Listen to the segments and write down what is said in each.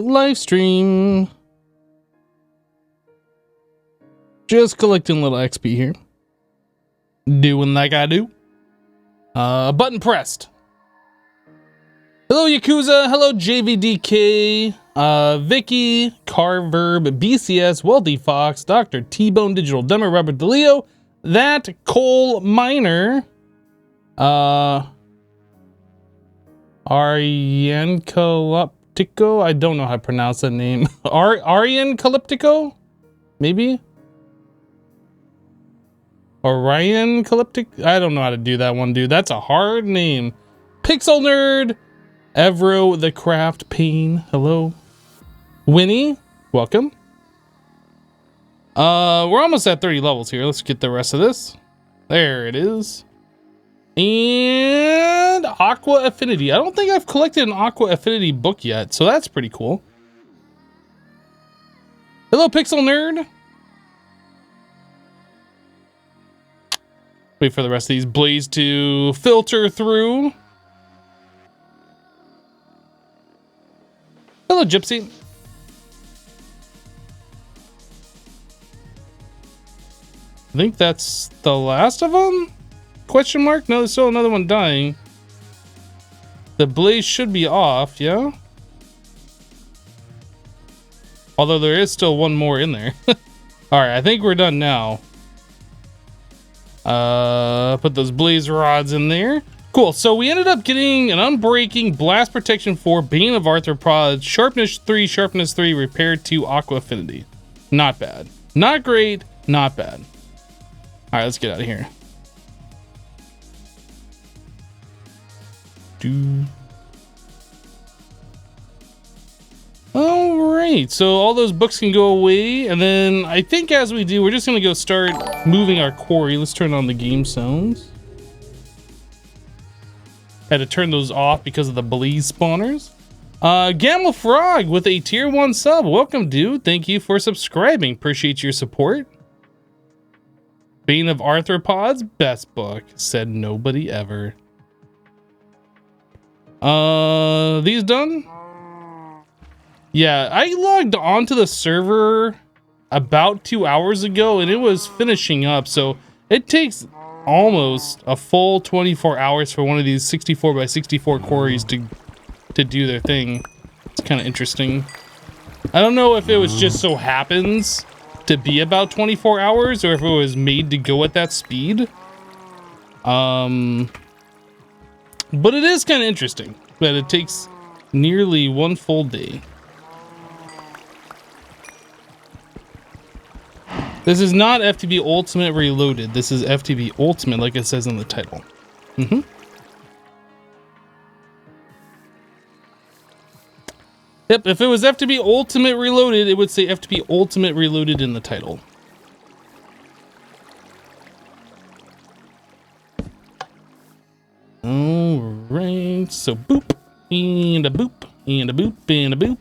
Live stream. Just collecting a little XP here. Doing like I do. Button pressed. Hello Yakuza, hello JVDK, Vicky, Carverb, BCS, Wealthy Fox, Dr. T-Bone Digital, Dumber Robert DeLeo, that Coal Miner, Aryan Calyptico, I don't know how to pronounce that name. Aryan Calyptico? Maybe? Orion Calyptic? I don't know how to do that one, dude. That's a hard name. Pixel Nerd, Evro the Craft Pain, hello. Winnie, welcome. We're almost at 30 levels here. Let's get the rest of this. There it is. And Aqua Affinity. I don't think I've collected an Aqua Affinity book yet, so that's pretty cool. Hello, Pixel Nerd. Wait for the rest of these blaze to filter through. Hello, Gypsy. I think that's the last of them? Question mark? No, there's still another one dying. The blaze should be off, yeah? Although there is still one more in there. Alright, I think we're done now. Put those blaze rods in there. Cool, so we ended up getting an Unbreaking, Blast Protection 4, Bane of Arthropods, Sharpness 3, Repair 2, Aqua Affinity. Not bad. Not great, not bad. Alright, let's get out of here. Alright, so all those books can go away, and then I think as we do, we're just gonna go start moving our quarry. Let's turn on the game sounds. Had to turn those off because of the blaze spawners. Gamma Frog with a tier 1 sub. Welcome, dude. Thank you for subscribing. Appreciate your support. Bane of Arthropods, best book. Said nobody ever. These done? Yeah, I logged onto the server about 2 hours ago and it was finishing up, so it takes almost a full 24 hours for one of these 64 by 64 quarries to do their thing. It's kind of interesting. I don't know if it was just so happens to be about 24 hours or if it was made to go at that speed. But it is kind of interesting that it takes nearly one full day. This is not FTB Ultimate Reloaded. This is FTB Ultimate, like it says in the title. Yep, if it was FTB Ultimate Reloaded, it would say FTB Ultimate Reloaded in the title. Alright, so boop, and a boop, and a boop, and a boop.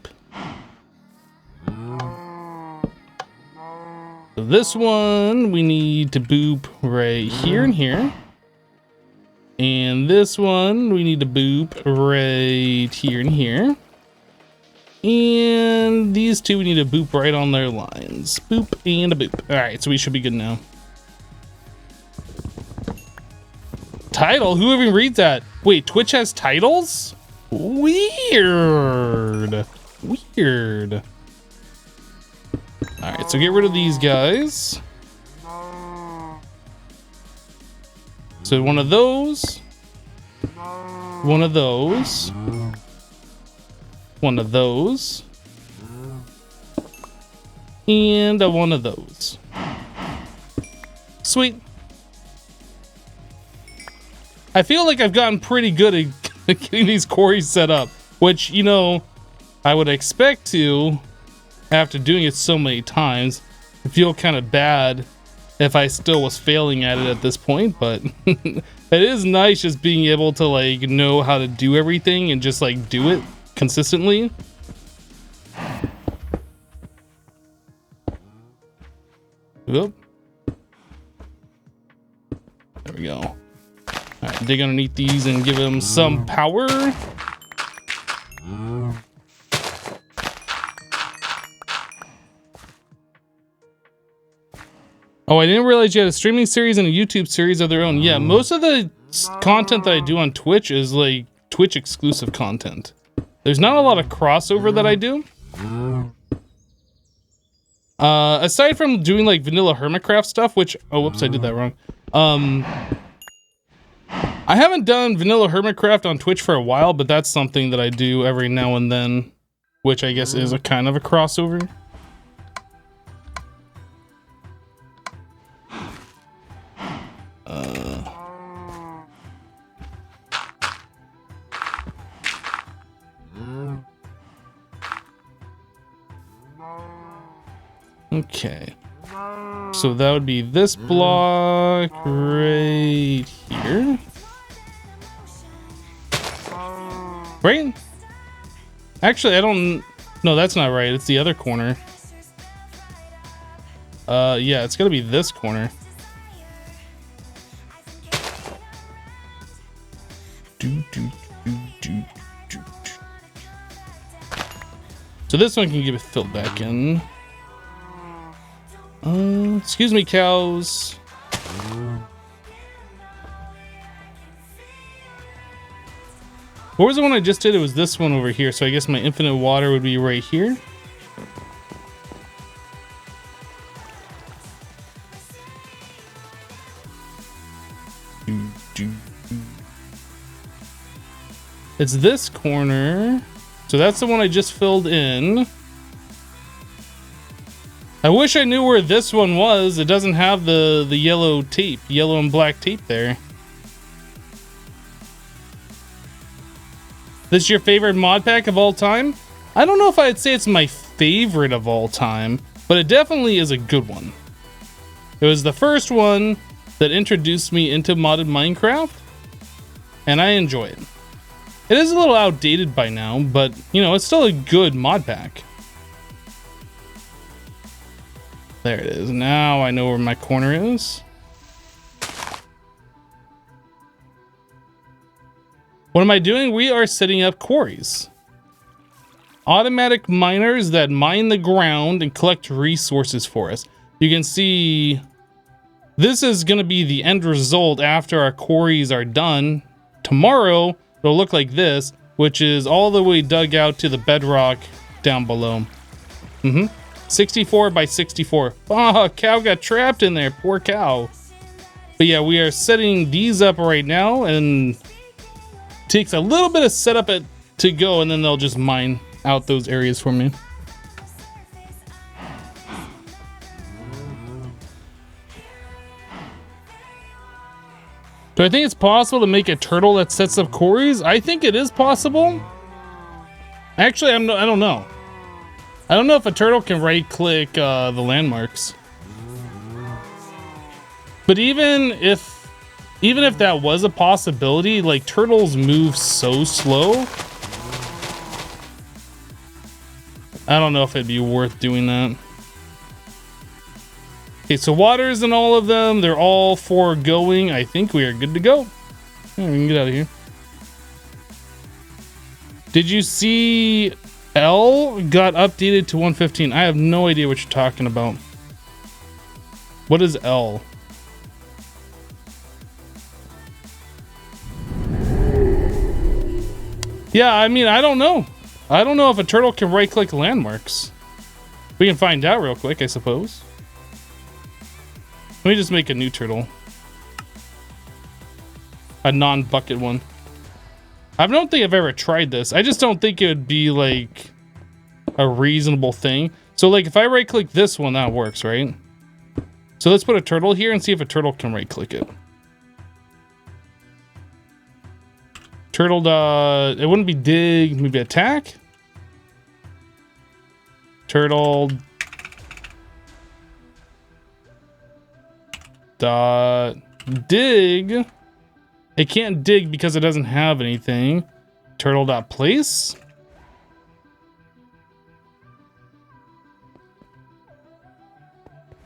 So this one, we need to boop right here and here. And this one, we need to boop right here and here. And these two, we need to boop right on their lines. Boop and a boop. All right, so we should be good now. Title? Who even reads that? Wait, Twitch has titles? Weird. Weird. All right, so get rid of these guys. So one of those. One of those. One of those. And one of those. Sweet. I feel like I've gotten pretty good at getting these quarries set up, which, you know, I would expect to after doing it so many times. I feel kind of bad if I still was failing at it at this point, but it is nice just being able to like know how to do everything and just like do it consistently. Oop. There we go. All right, dig underneath these and give them some power. Oh, I didn't realize you had a streaming series and a YouTube series of their own. Yeah, most of the content that I do on Twitch is like Twitch exclusive content. There's not a lot of crossover that I do. Aside from doing like vanilla Hermitcraft stuff, which, oh, whoops, I did that wrong. I haven't done vanilla Hermitcraft on Twitch for a while, but that's something that I do every now and then, which I guess is a kind of a crossover. Okay, so that would be this block right here, right? Actually, I don't, no, that's not right. It's the other corner. Yeah, it's gonna be this corner. So this one can get filled back in. Excuse me, cows. What was the one I just did? It was this one over here. So I guess my infinite water would be right here. It's this corner. So that's the one I just filled in. I wish I knew where this one was. It doesn't have the yellow tape, yellow and black tape there. This your favorite mod pack of all time? I don't know if I'd say it's my favorite of all time, but it definitely is a good one. It was the first one that introduced me into modded Minecraft, and I enjoy it. It is a little outdated by now, but you know, it's still a good mod pack. There it is. Now I know where my corner is. What am I doing? We are setting up quarries. Automatic miners that mine the ground and collect resources for us. You can see this is going to be the end result after our quarries are done. Tomorrow, it'll look like this, which is all the way dug out to the bedrock down below. 64 by 64. Oh, cow got trapped in there. Poor cow. But yeah, we are setting these up right now, and takes a little bit of setup to go, and then they'll just mine out those areas for me. Do I think it's possible to make a turtle that sets up quarries? I think it is possible. Actually, I don't know. I don't know if a turtle can right-click the landmarks. But even if that was a possibility, like, turtles move so slow. I don't know if it'd be worth doing that. Okay, so water's in all of them. They're all foregoing. I think we are good to go. Yeah, we can get out of here. Did you see L got updated to 115? I have no idea what you're talking about. What is L? Yeah, I mean, I don't know. I don't know if a turtle can right-click landmarks. We can find out real quick, I suppose. Let me just make a new turtle. A non-bucket one. I don't think I've ever tried this. I just don't think it would be like a reasonable thing. So like if I right click this one, that works, right? So let's put a turtle here and see if a turtle can right click it. Turtle, it wouldn't be dig, maybe attack. Turtle dot dig. It can't dig because it doesn't have anything. Turtle dot place.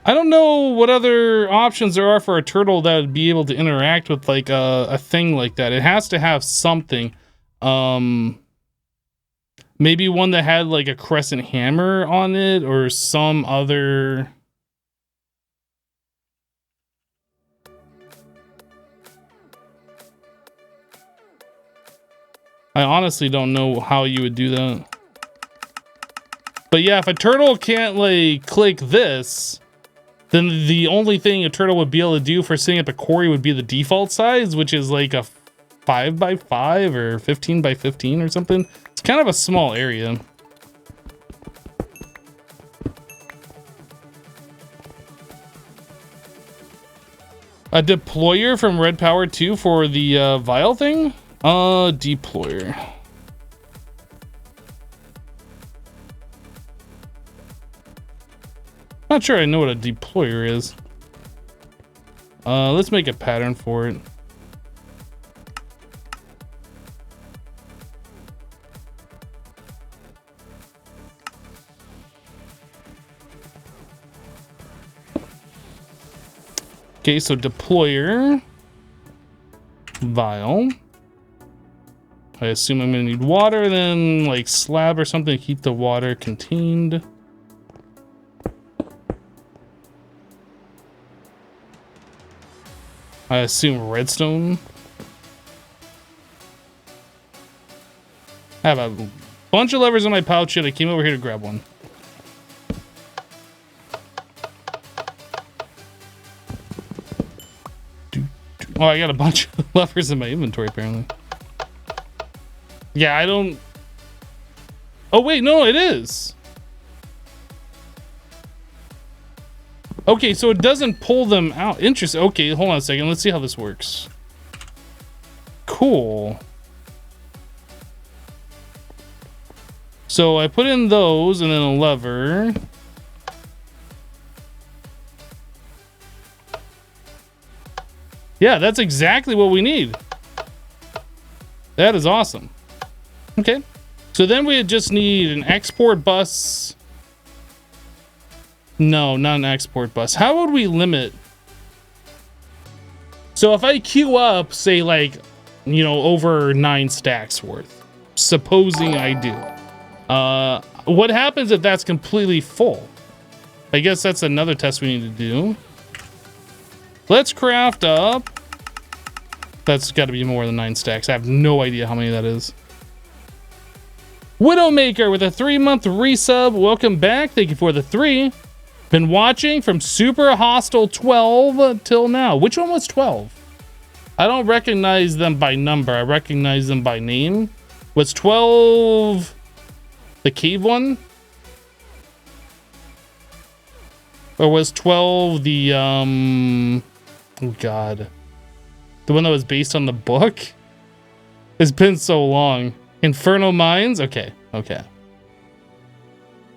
I don't know what other options there are for a turtle that would be able to interact with like a thing like that. It has to have something. Maybe one that had like a crescent hammer on it or some other I honestly don't know how you would do that. But yeah, if a turtle can't like click this, then the only thing a turtle would be able to do for setting up a quarry would be the default size, which is like a 5x5 or 15x15 or something. It's kind of a small area. A deployer from Red Power 2 for the Vial thing? Deployer. Not sure I know what a deployer is. Let's make a pattern for it. Okay, so deployer, Vial. I assume I'm gonna need water, then like slab or something to keep the water contained. I assume redstone. I have a bunch of levers in my pouch and I came over here to grab one. Oh, I got a bunch of levers in my inventory apparently. Yeah, I don't... Oh wait, no, it is. Okay, so it doesn't pull them out. Interesting. Okay, hold on a second. Let's see how this works. Cool. So I put in those and then a lever. Yeah, that's exactly what we need. That is awesome. Okay. So then we just need an export bus. No, not an export bus. How would we limit? So if I queue up, say like, you know, over 9 stacks worth, supposing I do, what happens if that's completely full? I guess that's another test we need to do. Let's craft up. That's got to be more than 9 stacks. I have no idea how many that is. Widowmaker with a 3-month resub. Welcome back. Thank you for the 3. Been watching from Super Hostile 12 till now. Which one was 12? I don't recognize them by number. I recognize them by name. Was 12 the cave one? Or was 12 the, oh God. The one that was based on the book? It's been so long. Inferno Mines? Okay, okay.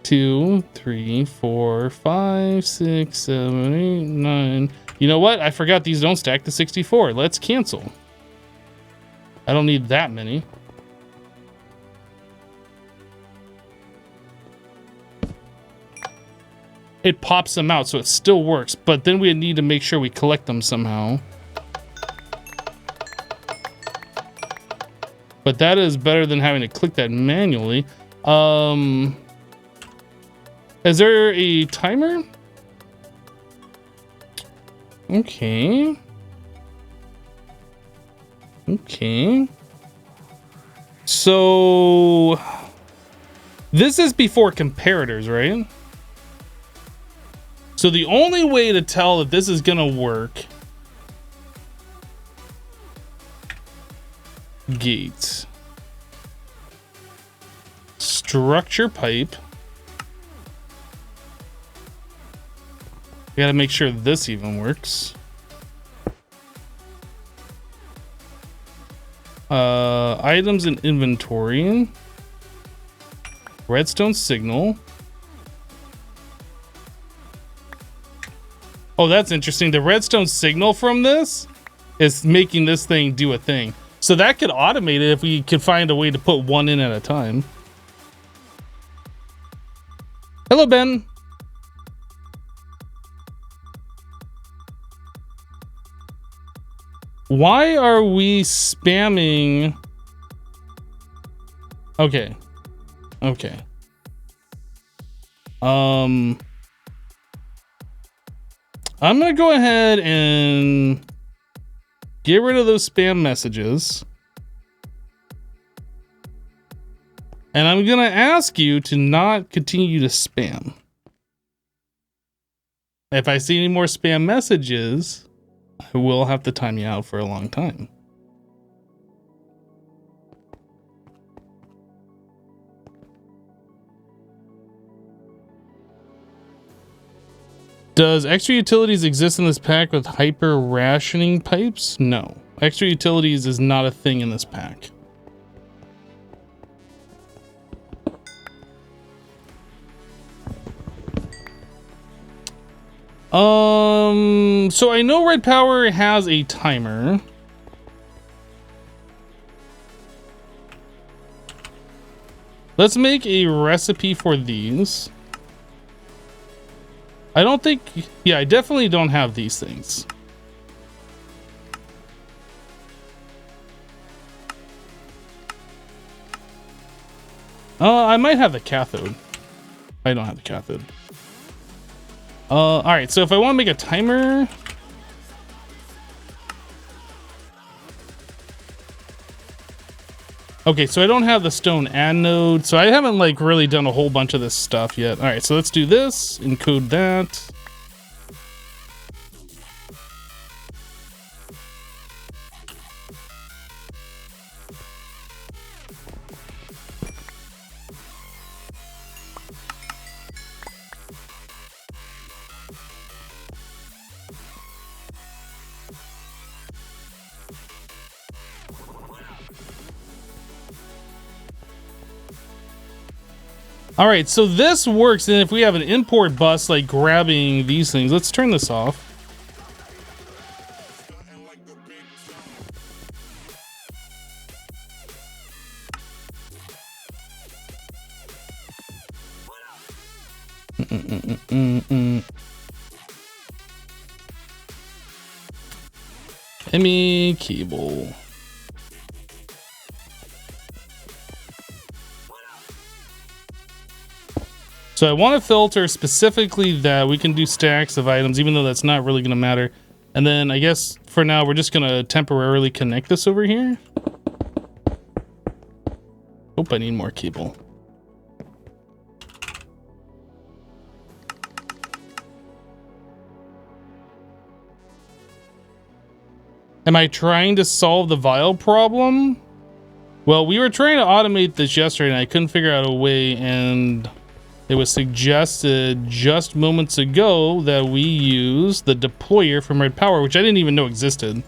2, 3, 4, 5, 6, 7, 8, 9. You know what? I forgot these don't stack to 64. Let's cancel. I don't need that many. It pops them out, so it still works, but then we need to make sure we collect them somehow. But that is better than having to click that manually. Is there a timer? Okay. Okay. So this is before comparators, right? So the only way to tell if this is gonna work, gate, structure pipe. I gotta make sure this even works. Items in inventory, redstone signal. Oh, that's interesting. The redstone signal from this is making this thing do a thing. So that could automate it if we could find a way to put one in at a time. Hello, Ben. Why are we spamming? Okay. Okay. I'm gonna go ahead and get rid of those spam messages. And I'm gonna ask you to not continue to spam. If I see any more spam messages, I will have to time you out for a long time. Does extra utilities exist in this pack with hyper rationing pipes? No. Extra utilities is not a thing in this pack. So I know Red Power has a timer. Let's make a recipe for these. I don't think, yeah, I definitely don't have these things. I might have the cathode. I don't have the cathode. All right, so if I want to make a timer, okay, so I don't have the stone anode, so I haven't like really done a whole bunch of this stuff yet. All right, so let's do this, encode that. All right, so this works, and if we have an import bus like grabbing these things, let's turn this off. ME cable. So I want to filter specifically that we can do stacks of items, even though that's not really going to matter. And then I guess for now, we're just going to temporarily connect this over here. Oh, I need more cable. Am I trying to solve the vial problem? Well, we were trying to automate this yesterday and I couldn't figure out a way, and it was suggested just moments ago that we use the deployer from Red Power, which I didn't even know existed.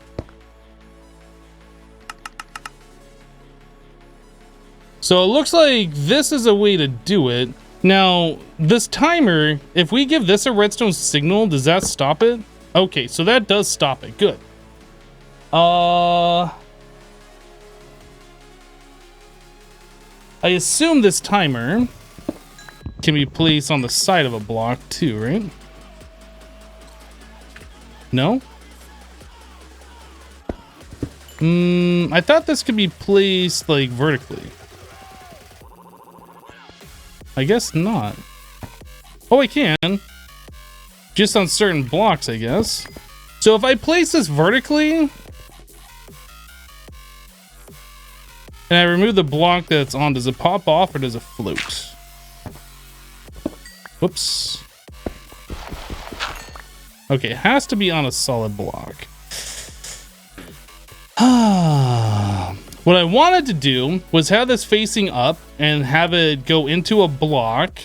So it looks like this is a way to do it. Now, this timer, if we give this a redstone signal, does that stop it? Okay, so that does stop it. Good. I assume this timer can be placed on the side of a block too, right? No? I thought this could be placed like vertically. I guess not. Oh, I can. Just on certain blocks, I guess. So if I place this vertically and I remove the block that's on, does it pop off or does it float? Whoops. Okay, it has to be on a solid block. What I wanted to do was have this facing up and have it go into a block,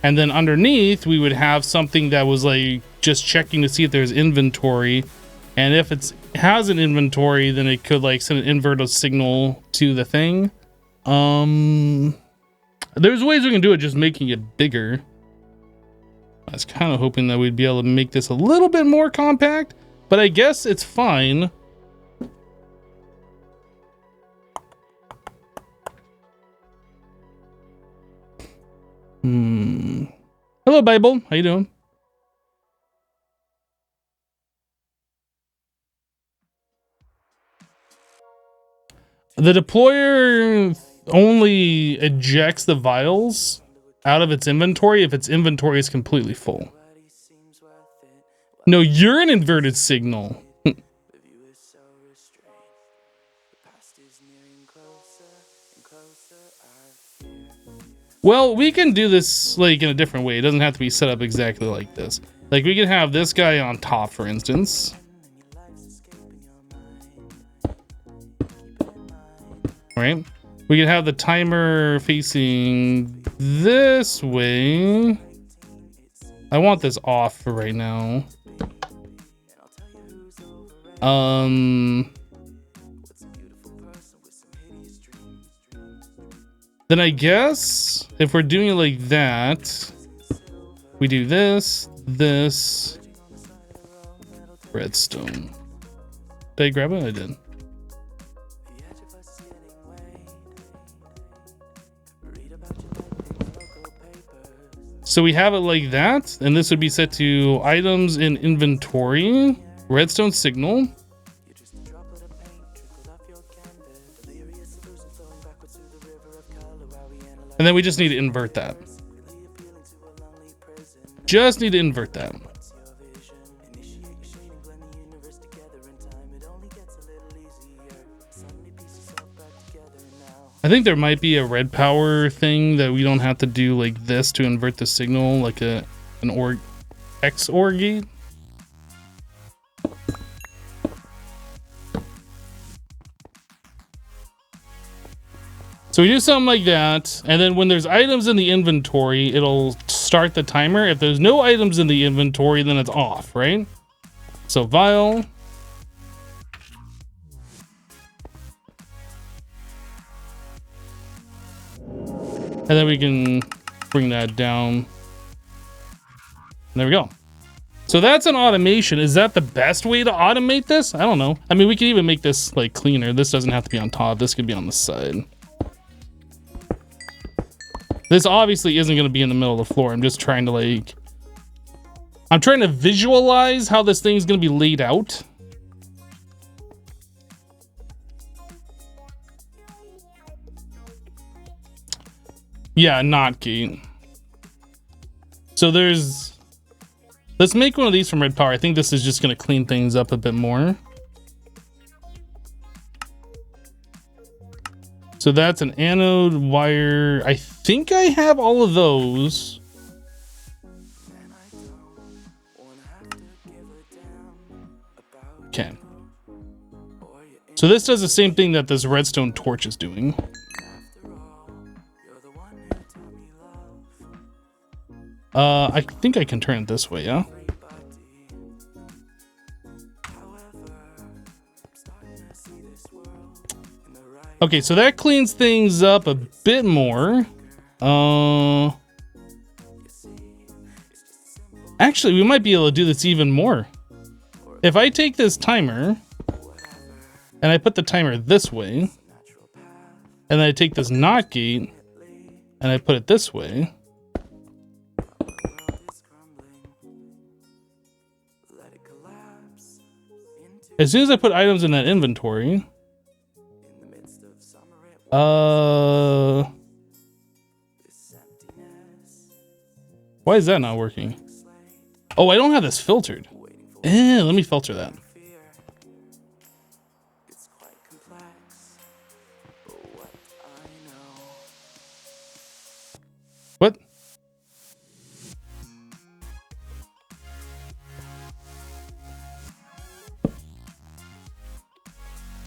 and then underneath we would have something that was like just checking to see if there's inventory, and if it has an inventory, then it could like send an inverted signal to the thing. There's ways we can do it, just making it bigger. I was kind of hoping that we'd be able to make this a little bit more compact, but I guess it's fine. Hello, Bible. How you doing? The deployer only ejects the vials out of its inventory if its inventory is completely full. No, you're an inverted signal. Well, we can do this like in a different way. It doesn't have to be set up exactly like this. Like we can have this guy on top, for instance. Right? We can have the timer facing this way. I want this off for right now. Then I guess if we're doing it like that, we do this, redstone. Did I grab it? I did. So we have it like that, and this would be set to items in inventory, redstone signal. And then we just need to invert that. Just need to invert that. I think there might be a red power thing that we don't have to do like this to invert the signal, like an XOR gate. So we do something like that, and then when there's items in the inventory, it'll start the timer. If there's no items in the inventory, then it's off, right? So Vial. And then we can bring that down. There we go. So that's an automation. Is that the best way to automate this? I don't know. I mean, we can even make this like cleaner. This doesn't have to be on top. This could be on the side. This obviously isn't going to be in the middle of the floor. I'm just trying to like... I'm trying to visualize how this thing's going to be laid out. Yeah, not gate. So there's... Let's make one of these from red power. I think this is just going to clean things up a bit more. So that's an anode wire. I think I have all of those. Okay. So this does the same thing that this redstone torch is doing. I think I can turn it this way, yeah? Okay, so that cleans things up a bit more. Actually, we might be able to do this even more. If I take this timer and I put the timer this way, and then I take this NOT gate and I put it this way. As soon as I put items in that inventory, why is that not working? Oh, I don't have this filtered. Let me filter that. What?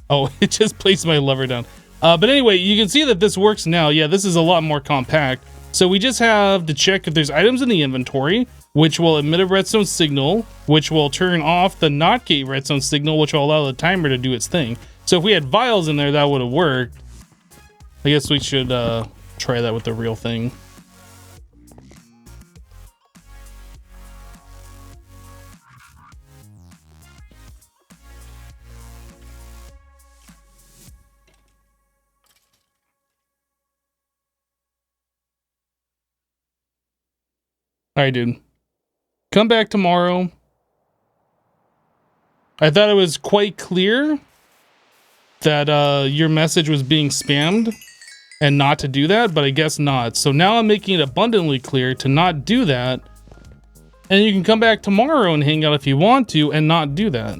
Oh, it just placed my lever down. But anyway, you can see that this works now. Yeah, this is a lot more compact. So we just have to check if there's items in the inventory, which will emit a redstone signal, which will turn off the NOT gate redstone signal, which will allow the timer to do its thing. So if we had vials in there, that would have worked. I guess we should try that with the real thing. All right, dude. Come back tomorrow. I thought it was quite clear that your message was being spammed and not to do that, but I guess not. So now I'm making it abundantly clear to not do that. And you can come back tomorrow and hang out if you want to and not do that.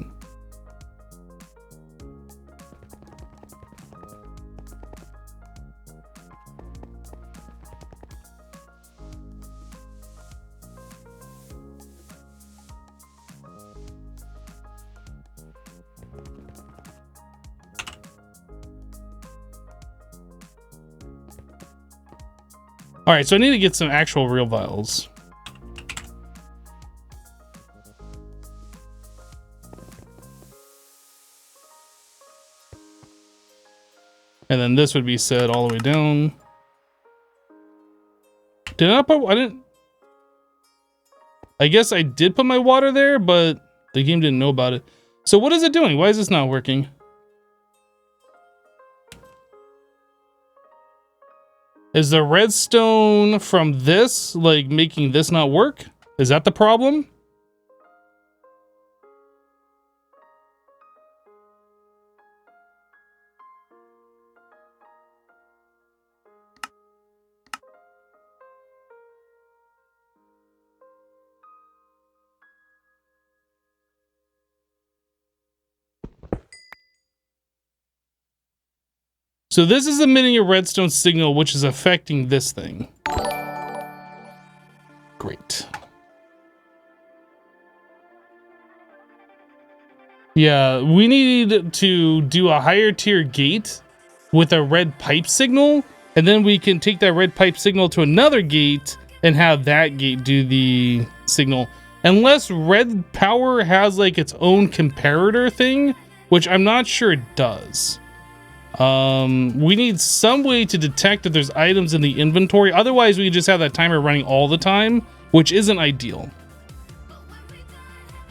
All right, so I need to get some actual real vials. And then this would be set all the way down. Did I put, I didn't, I guess I did put my water there, but the game didn't know about it. So what is it doing? Why is this not working? Is the redstone from this, like, making this not work? Is that the problem? So this is emitting a redstone signal, which is affecting this thing. Great. Yeah, we need to do a higher tier gate with a red pipe signal, and then we can take that red pipe signal to another gate and have that gate do the signal. Unless red power has like its own comparator thing, which I'm not sure it does. We need some way to detect if there's items in the inventory. Otherwise, we just have that timer running all the time, which isn't ideal.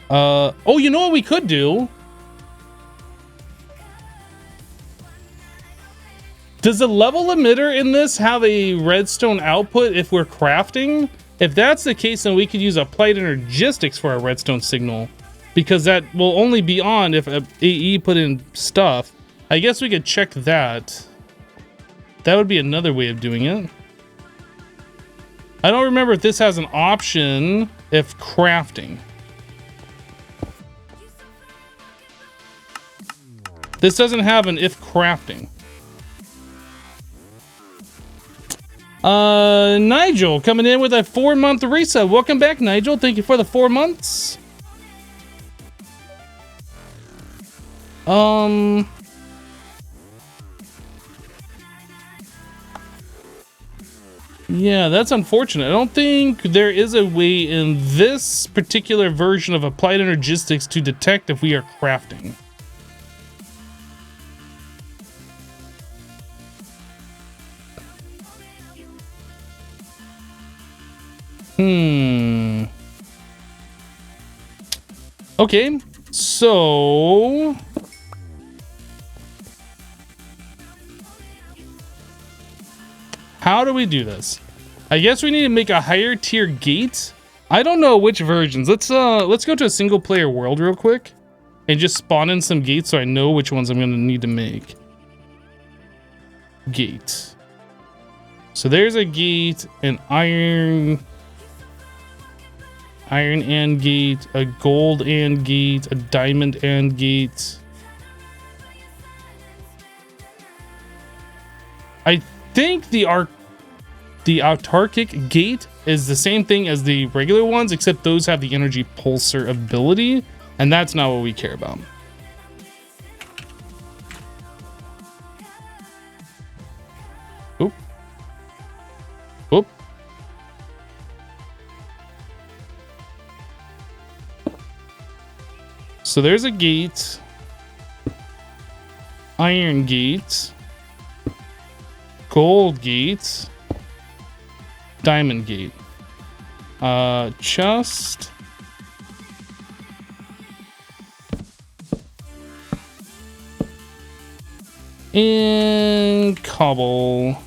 Oh, you know what we could do? Does the level emitter in this have a redstone output if we're crafting? If that's the case, then we could use applied energistics for our redstone signal, because that will only be on if AE put in stuff. I guess we could check that. That would be another way of doing it. I don't remember if this has an option if crafting. This doesn't have an if crafting. Nigel coming in with a 4-month reset. Welcome back, Nigel. Thank you for the 4 months. Yeah, that's unfortunate. I don't think there is a way in this particular version of applied energistics to detect if we are crafting. Okay, so how do we do this? I guess we need to make a higher tier gate. I don't know which versions. Let's go to a single player world real quick and just spawn in some gates so I know which ones I'm gonna need to make. Gate. So there's a gate, an iron and gate, a gold and gate, a diamond and gate. I think the autarkic gate is the same thing as the regular ones, except those have the energy pulsar ability, and that's not what we care about. Oop. Oop. So there's a gate, iron gate, gold gate, diamond gate, chest, and cobble.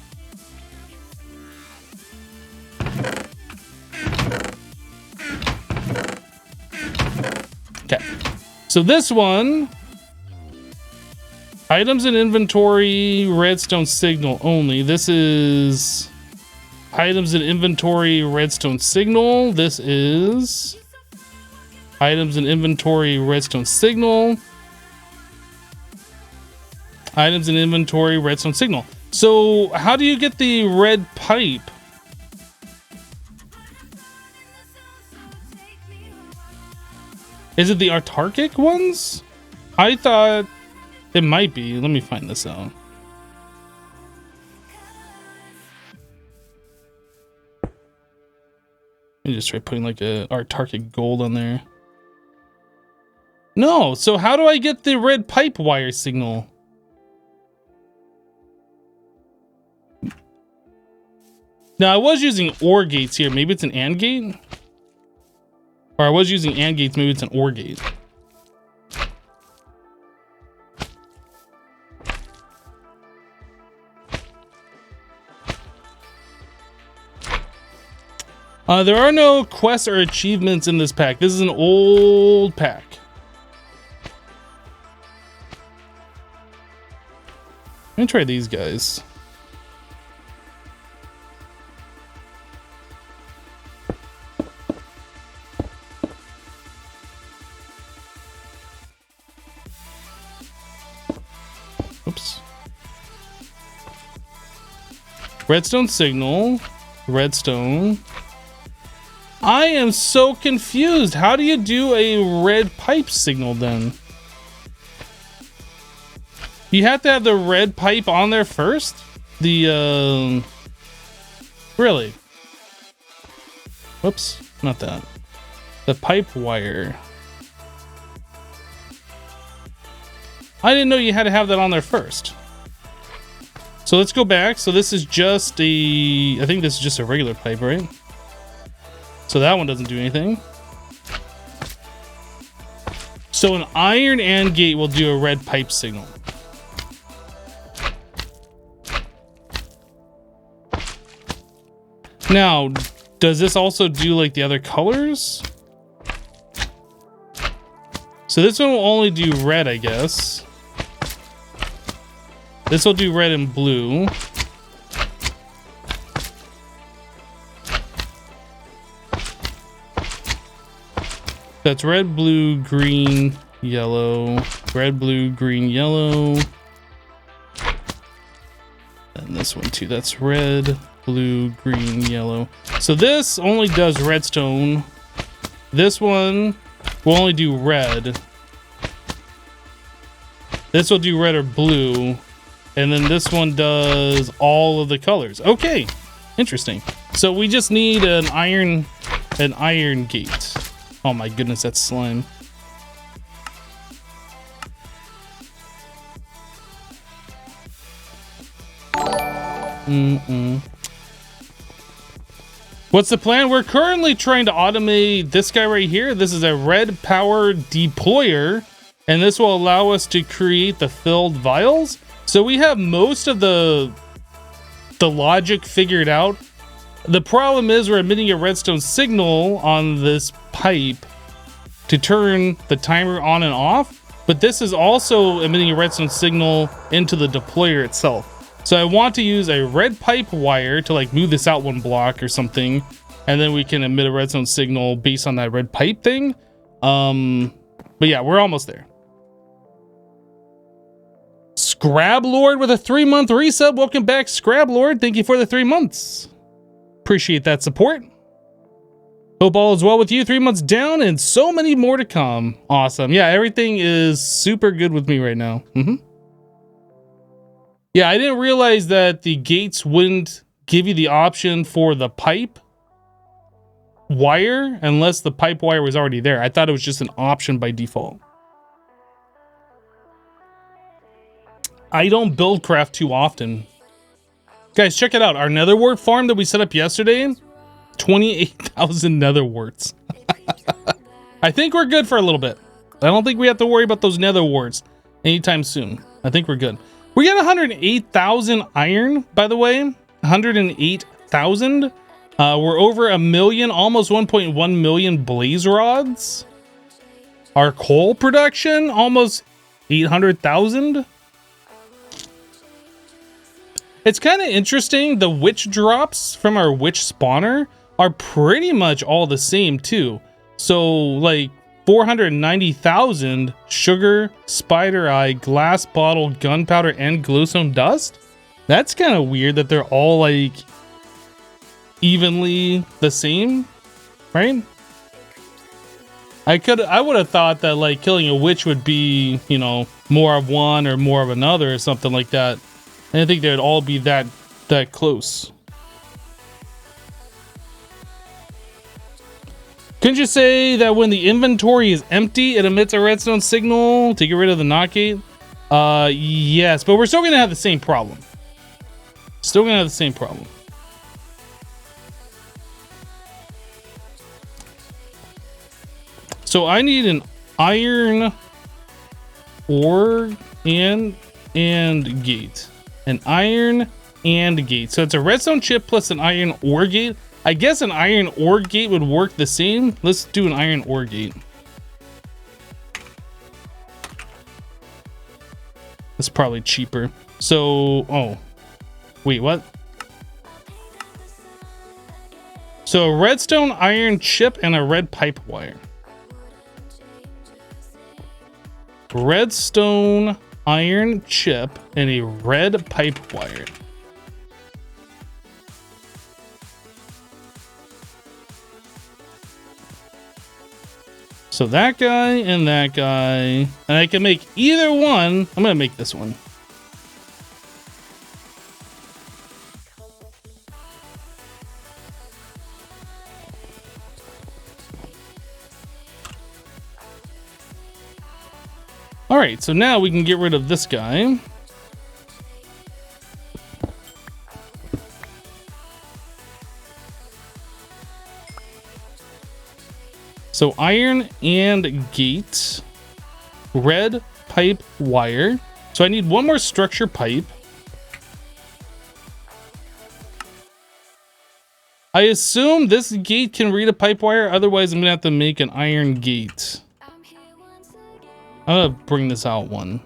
Okay, so this one, items in inventory, redstone signal only. This is items in inventory, redstone signal. This is items in inventory, redstone signal. Items in inventory, redstone signal. So how do you get the red pipe? Is it the autarkic ones? I thought it might be. Let me find this out. Let me just try putting like a Arctic gold on there. No, so how do I get the red pipe wire signal? Now I was using OR gates here. Maybe it's an AND gate? Or I was using AND gates, maybe it's an OR gate. There are no quests or achievements in this pack. This is an old pack. Let me try these guys. Oops. Redstone signal. Redstone. I am so confused. How do you do a red pipe signal then? You have to have the red pipe on there first? The, really? Whoops, not that. The pipe wire. I didn't know you had to have that on there first. So let's go back. So this is just a, I think this is just a regular pipe, right? So that one doesn't do anything. So an iron AND gate will do a red pipe signal. Now, does this also do like the other colors? So this one will only do red, I guess. This will do red and blue. That's red, blue, green, yellow. Red, blue, green, yellow. And this one too. That's red, blue, green, yellow. So this only does redstone. This one will only do red. This will do red or blue. And then this one does all of the colors. Okay, interesting. So we just need an iron gate. Oh my goodness, that's slime. What's the plan? We're currently trying to automate this guy right here. This is a red power deployer, and this will allow us to create the filled vials. So we have most of the logic figured out. The problem is we're emitting a redstone signal on this pipe to turn the timer on and off, but this is also emitting a redstone signal into the deployer itself. So I want to use a red pipe wire to like move this out one block or something, and then we can emit a redstone signal based on that red pipe thing. But yeah, we're almost there. Scrab Lord with a 3-month resub. Welcome back, Scrab Lord. Thank you for the 3 months. Appreciate that support. Hope all is well with you. 3 months down and so many more to come. Awesome. Yeah, everything is super good with me right now. Yeah, I didn't realize that the gates wouldn't give you the option for the pipe wire unless the pipe wire was already there. I thought it was just an option by default. I don't build craft too often. Guys, check it out. Our nether wart farm that we set up yesterday, 28,000 nether warts. I think we're good for a little bit. I don't think we have to worry about those nether warts anytime soon. I think we're good. We got 108,000 iron, by the way. 108,000. We're over a million, almost 1.1 million blaze rods. Our coal production, almost 800,000. It's kind of interesting. The witch drops from our witch spawner are pretty much all the same too. So like 490,000 sugar, spider eye, glass bottle, gunpowder, and glowstone dust. That's kind of weird that they're all like evenly the same, right? I would have thought that like killing a witch would be, you know, more of one or more of another or something like that. I didn't think they'd all be that close. Couldn't you say that when the inventory is empty, it emits a redstone signal to get rid of the NOT gate? Yes, but we're still gonna have the same problem. Still gonna have the same problem. So I need an iron ore and gate. An iron and gate. So it's a redstone chip plus an iron ore gate. I guess an iron ore gate would work the same. Let's do an iron ore gate. That's probably cheaper. So, oh, wait, what? So a redstone iron chip and a red pipe wire. Redstone iron chip and a red pipe wire. So that guy and that guy, and I can make either one. I'm gonna make this one. All right, so now we can get rid of this guy. So iron and gate, red pipe wire. So I need one more structure pipe. I assume this gate can read a pipe wire. Otherwise, I'm gonna have to make an iron gate. I'm gonna bring this out one.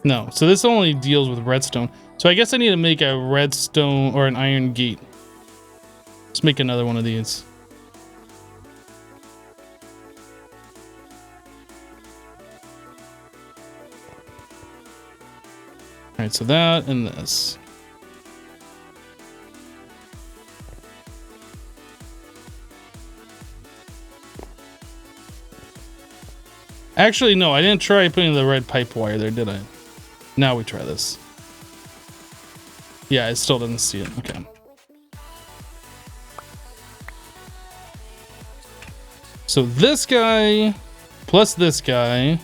No, so this only deals with redstone. So I guess I need to make a redstone or an iron gate. Let's make another one of these. All right, so that and this. Actually, no, I didn't try putting the red pipe wire there, did I? Now we try this. Yeah, it still doesn't see it. Okay. So this guy plus this guy.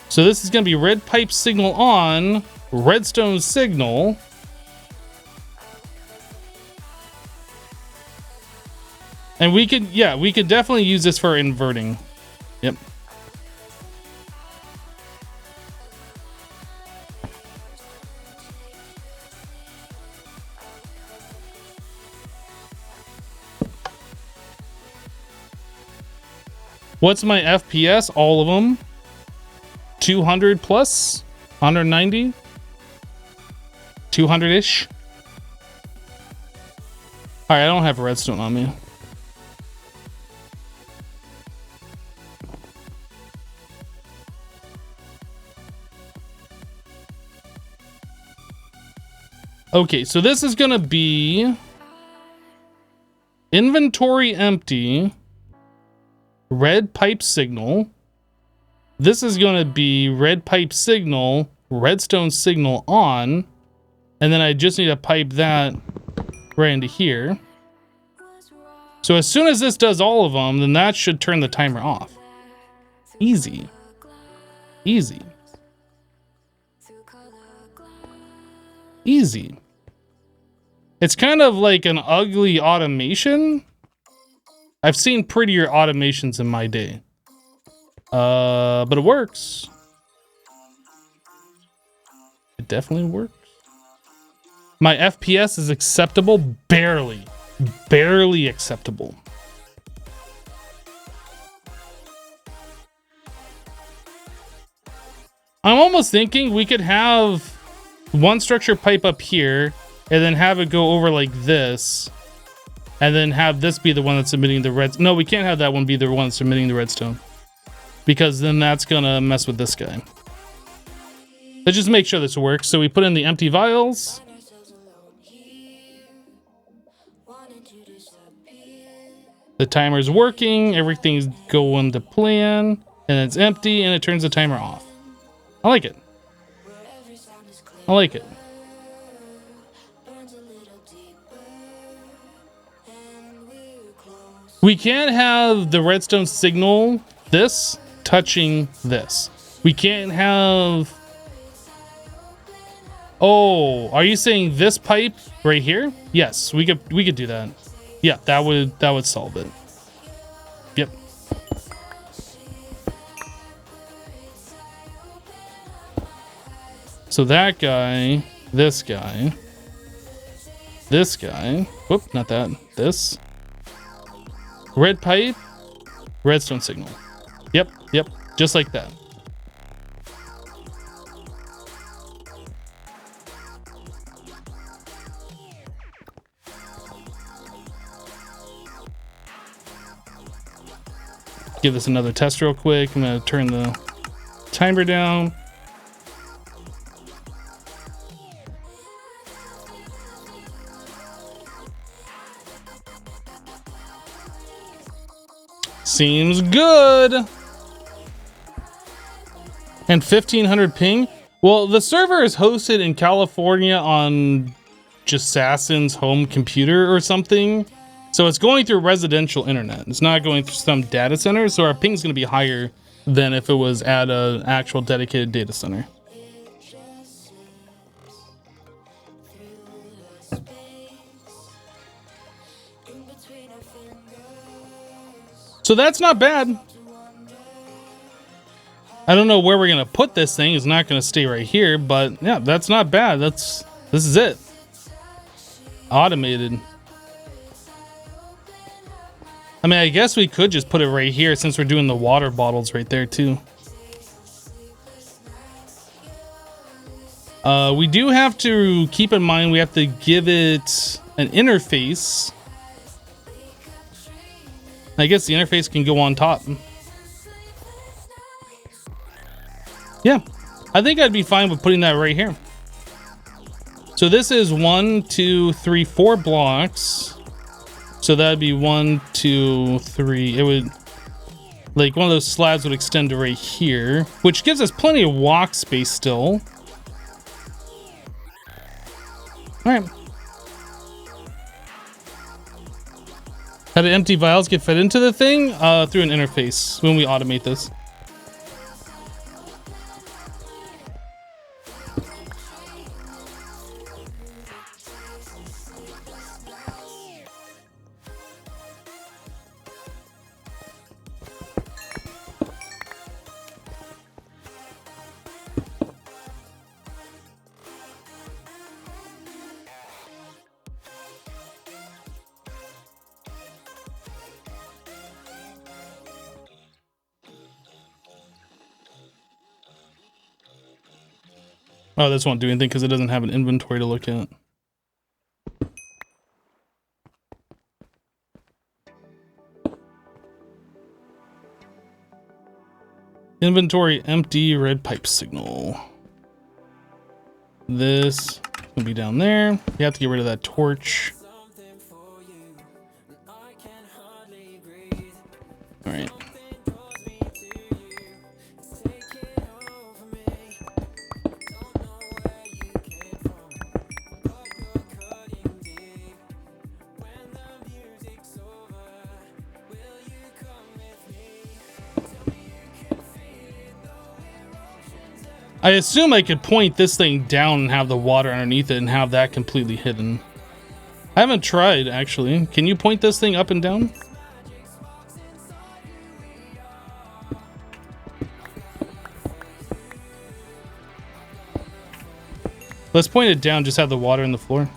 So this is going to be red pipe signal on, redstone signal. And we could, yeah, we could definitely use this for inverting. Yep. What's my FPS? All of them. 200 plus? 190? 200-ish? Alright, I don't have redstone on me. Okay, so this is gonna be inventory empty, red pipe signal. This is going to be red pipe signal, redstone signal on, and then I just need to pipe that right into here. So as soon as this does all of them, then that should turn the timer off. Easy. Easy. Easy. It's kind of like an ugly automation. I've seen prettier automations in my day. But it works. It definitely works. My FPS is acceptable. Barely. Barely acceptable. I'm almost thinking we could have one structure pipe up here and then have it go over like this. And then have this be the one that's emitting the red. No, we can't have that one be the one that's emitting the redstone. Because then that's gonna mess with this guy. Let's just make sure this works. So we put in the empty vials. The timer's working. Everything's going to plan. And it's empty and it turns the timer off. I like it. I like it. We can't have the redstone signal this touching this. We can't have... Oh, are you saying this pipe right here? Yes, we could do that. Yeah, that would solve it. Yep. So that guy, this guy, this guy. Whoop, not that. This. Red pipe, redstone signal. Yep, yep, just like that. Give this another test real quick. I'm gonna turn the timer down. Seems good. And 1500 ping. Well, the server is hosted in California on Jessassin's home computer or something. So it's going through residential internet. It's not going through some data center. So our ping is going to be higher than if it was at an actual dedicated data center. So that's not bad. I don't know where we're gonna put this thing. It's not gonna stay right here, but yeah, that's not bad. This is it. Automated. I mean, I guess we could just put it right here since we're doing the water bottles right there too. We do have to keep in mind we have to give it an interface. I guess the interface can go on top. Yeah, I think I'd be fine with putting that right here. So this is 1, 2, 3, 4 blocks. So that'd be 1, 2, 3. It would, like, one of those slabs would extend to right here, which gives us plenty of walk space still. All right. How do empty vials get fed into the thing? Through an interface when we automate this. Oh, this won't do anything because it doesn't have an inventory to look at. Inventory empty, red pipe signal. This will be down there. You have to get rid of that torch. All right. I assume I could point this thing down and have the water underneath it and have that completely hidden. I haven't tried, actually. Can you point this thing up and down? Let's point it down, just have the water in the floor.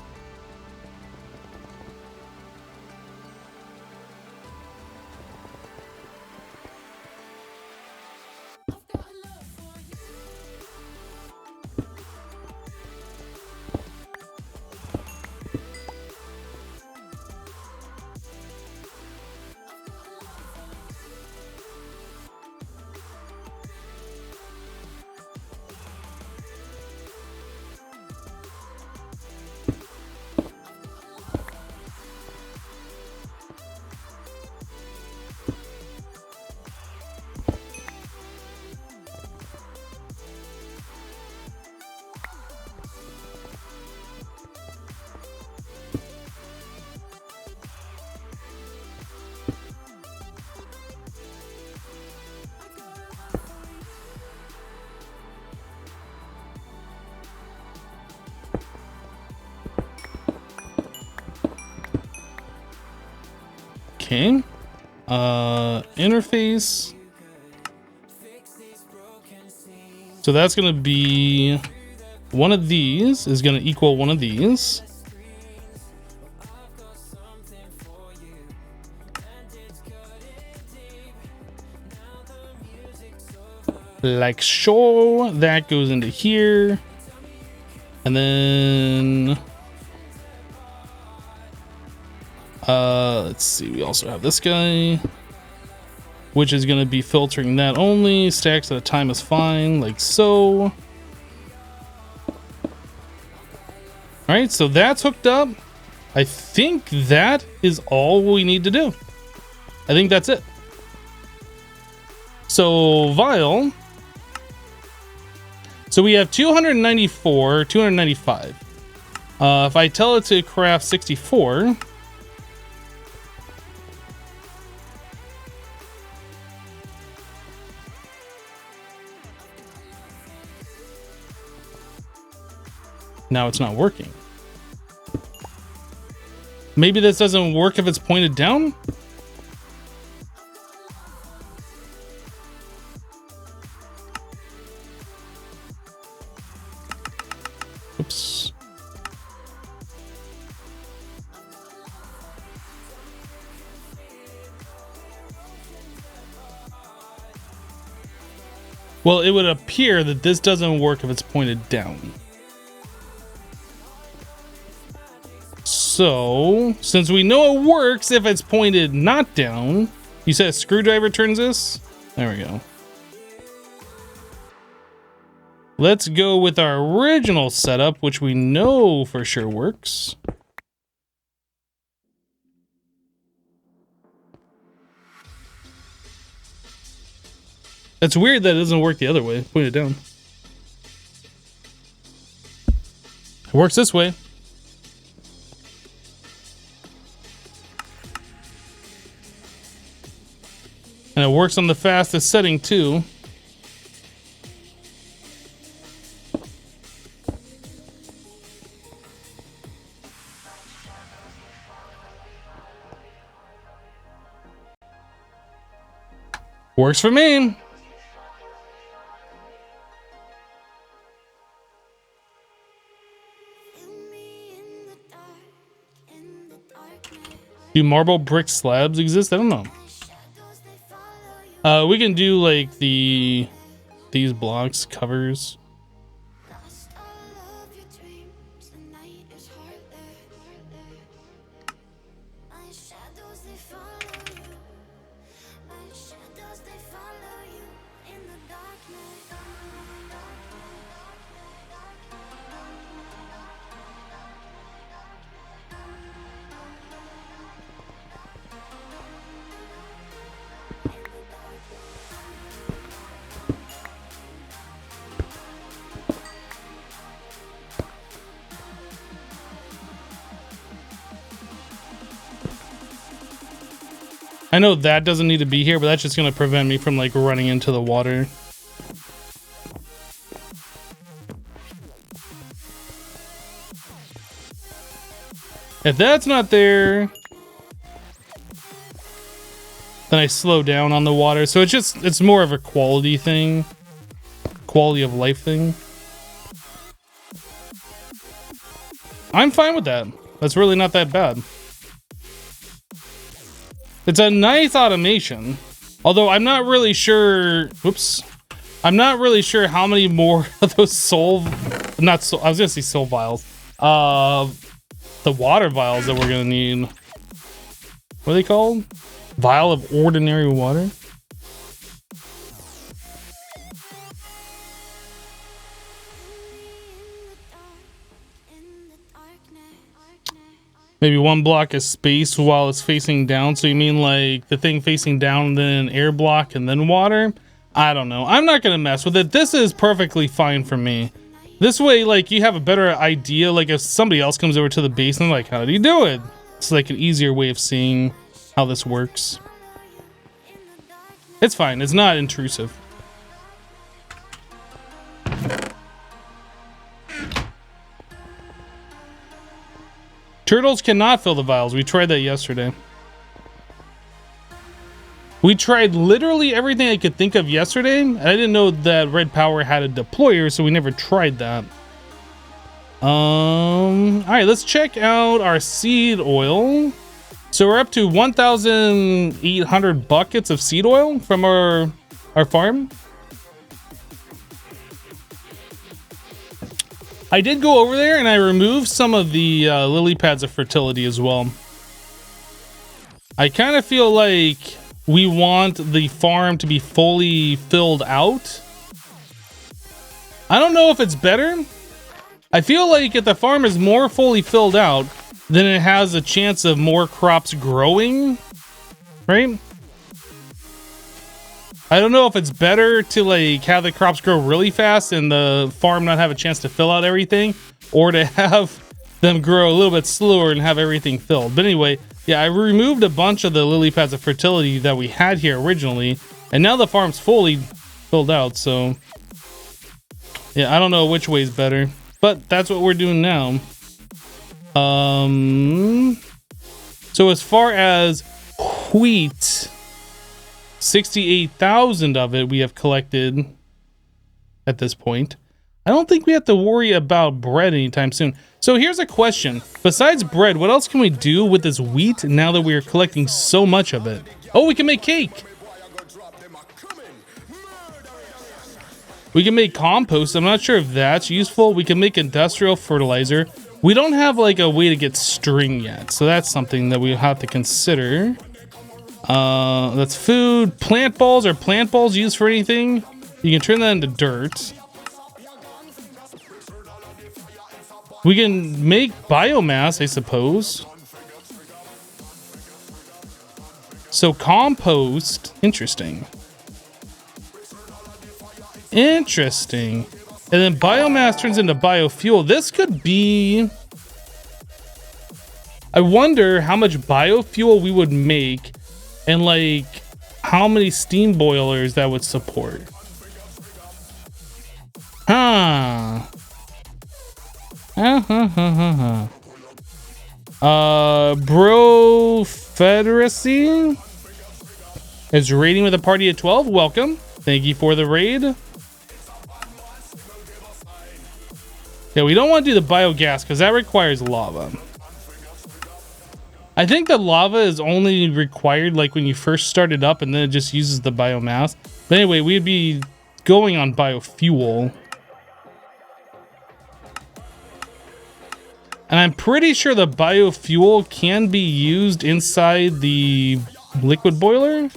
Okay. Interface. So that's going to be one of these is going to equal one of these. Like so, that goes into here. And then let's see, we also have this guy, which is going to be filtering that only. Stacks at a time is fine, like so. All right, so that's hooked up. I think that is all we need to do. I think that's it. So Vial. So we have 294, 295. If I tell it to craft 64, now it's not working. Maybe this doesn't work if it's pointed down? Oops. Well, it would appear that this doesn't work if it's pointed down. So, since we know it works if it's pointed not down, you said a screwdriver turns this? There we go. Let's go with our original setup, which we know for sure works. It's weird that it doesn't work the other way. Point it down. It works this way. And it works on the fastest setting too. Works for me. Do marble brick slabs exist? I don't know. We can do like these blocks covers. I know that doesn't need to be here, but that's just going to prevent me from like running into the water. If that's not there, then I slow down on the water. So it's more of a quality thing, quality of life thing. I'm fine with that. That's really not that bad. It's a nice automation, although I'm not really sure. Whoops, I'm not really sure how many more of those soul, not soul. I was gonna say soul vials. The water vials that we're gonna need. What are they called? Vial of ordinary water. Maybe one block of space while it's facing down. So you mean like the thing facing down, then an air block, and then water? I don't know. I'm not going to mess with it. This is perfectly fine for me. This way, like, you have a better idea. Like, if somebody else comes over to the base and like, how do you do it? It's like an easier way of seeing how this works. It's fine. It's not intrusive. Turtles cannot fill the vials. We tried that yesterday. We tried literally everything I could think of yesterday. I didn't know that Red Power had a deployer, so we never tried that. All right, let's check out our seed oil. So we're up to 1,800 buckets of seed oil from our farm. I did go over there and I removed some of the lily pads of fertility as well. I kind of feel like we want the farm to be fully filled out. I don't know if it's better. I feel like if the farm is more fully filled out, then it has a chance of more crops growing, right? I don't know if it's better to like have the crops grow really fast and the farm not have a chance to fill out everything, or to have them grow a little bit slower and have everything filled. But anyway, yeah, I removed a bunch of the lily pads of fertility that we had here originally, and now the farm's fully filled out, so yeah, I don't know which way is better, but that's what we're doing now. So as far as wheat, 68,000 of it we have collected at this point. I don't think we have to worry about bread anytime soon. So here's a question. Besides bread, what else can we do with this wheat now that we are collecting so much of it? Oh, we can make cake. We can make compost. I'm not sure if that's useful. We can make industrial fertilizer. We don't have like a way to get string yet, so that's something that we have to consider. That's food. Plant balls. Are plant balls used for anything? You can turn that into dirt. We can make biomass, I suppose. So compost. Interesting. Interesting. And then biomass turns into biofuel. This could be... I wonder how much biofuel we would make and like how many steam boilers that would support. Huh. Bro Federacy is raiding with a party of 12. Welcome. Thank you for the raid. Yeah, we don't want to do the biogas because that requires lava. I think the lava is only required like when you first start it up and then it just uses the biomass. But anyway, we'd be going on biofuel. And I'm pretty sure the biofuel can be used inside the liquid boiler.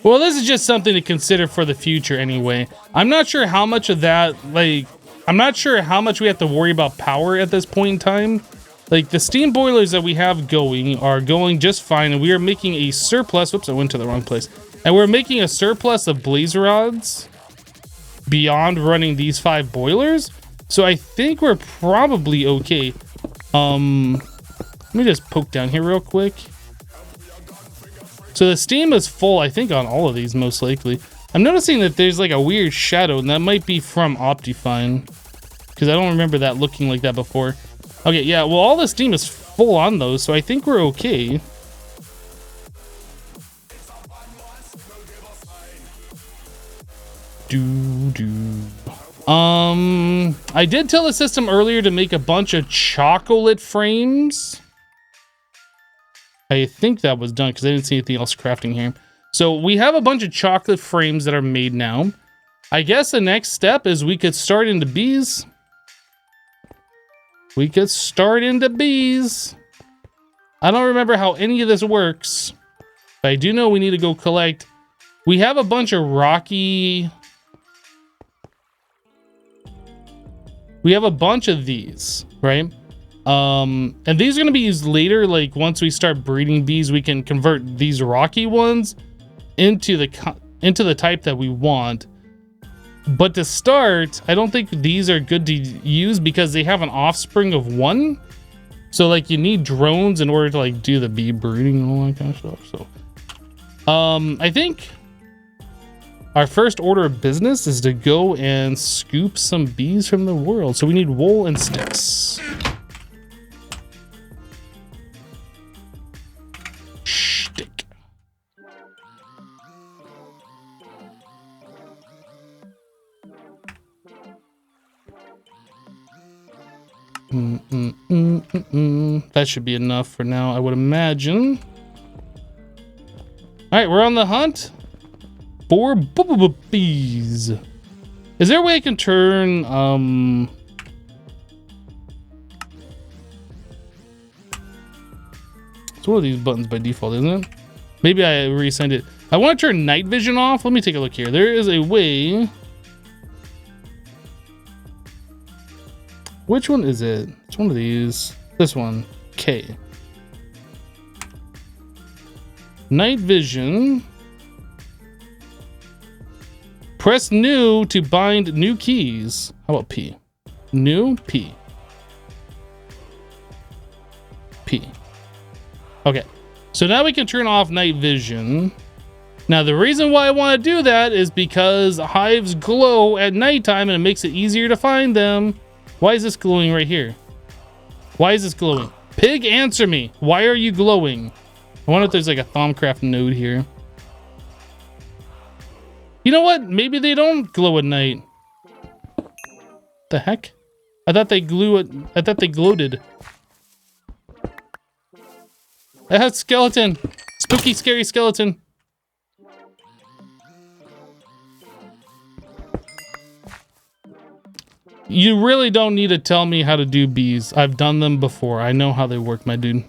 Well, this is just something to consider for the future anyway. I'm not sure how much of that, like, I'm not sure how much we have to worry about power at this point in time. Like, the steam boilers that we have going are going just fine, and we are making a surplus. Whoops, I went to the wrong place. And we're making a surplus of blaze rods beyond running these 5 boilers. So I think we're probably okay. Let me just poke down here real quick. So the steam is full, I think, on all of these, most likely. I'm noticing that there's like a weird shadow, and that might be from Optifine, because I don't remember that looking like that before. Okay, yeah, well, all the steam is full on those, so I think we're okay. I did tell the system earlier to make a bunch of chocolate frames. I think that was done because I didn't see anything else crafting here. So we have a bunch of chocolate frames that are made now. I guess the next step is we could start into bees. We could start into bees. I don't remember how any of this works, but I do know we need to go collect. We have a bunch of rocky... We have a bunch of these, right? And these are going to be used later. Like once we start breeding bees, we can convert these rocky ones into the type that we want. But to start, I don't think these are good to use because they have an offspring of 1. So like you need drones in order to like do the bee breeding and all that kind of stuff. So I think Our first order of business is to go and scoop some bees from the world. So we need wool and sticks. Stick. That should be enough for now, I would imagine. All right, we're on the hunt for bees. Is there a way I can turn it's one of these buttons by default, isn't it? Maybe I reassigned it. I want to turn night vision off. Let me take a look here. There is a way. Which one is it? It's one of these. This one. K. Night vision. Press new to bind new keys. How about P? New P. P. Okay. So now we can turn off night vision. Now the reason why I want to do that is because hives glow at nighttime and it makes it easier to find them. Why is this glowing right here? Why is this glowing? Pig, answer me. Why are you glowing? I wonder if there's like a Thaumcraft node here. You know what? Maybe they don't glow at night. The heck? I thought they gloated. That's skeleton. Spooky, scary skeleton. You really don't need to tell me how to do bees. I've done them before. I know how they work, my dude.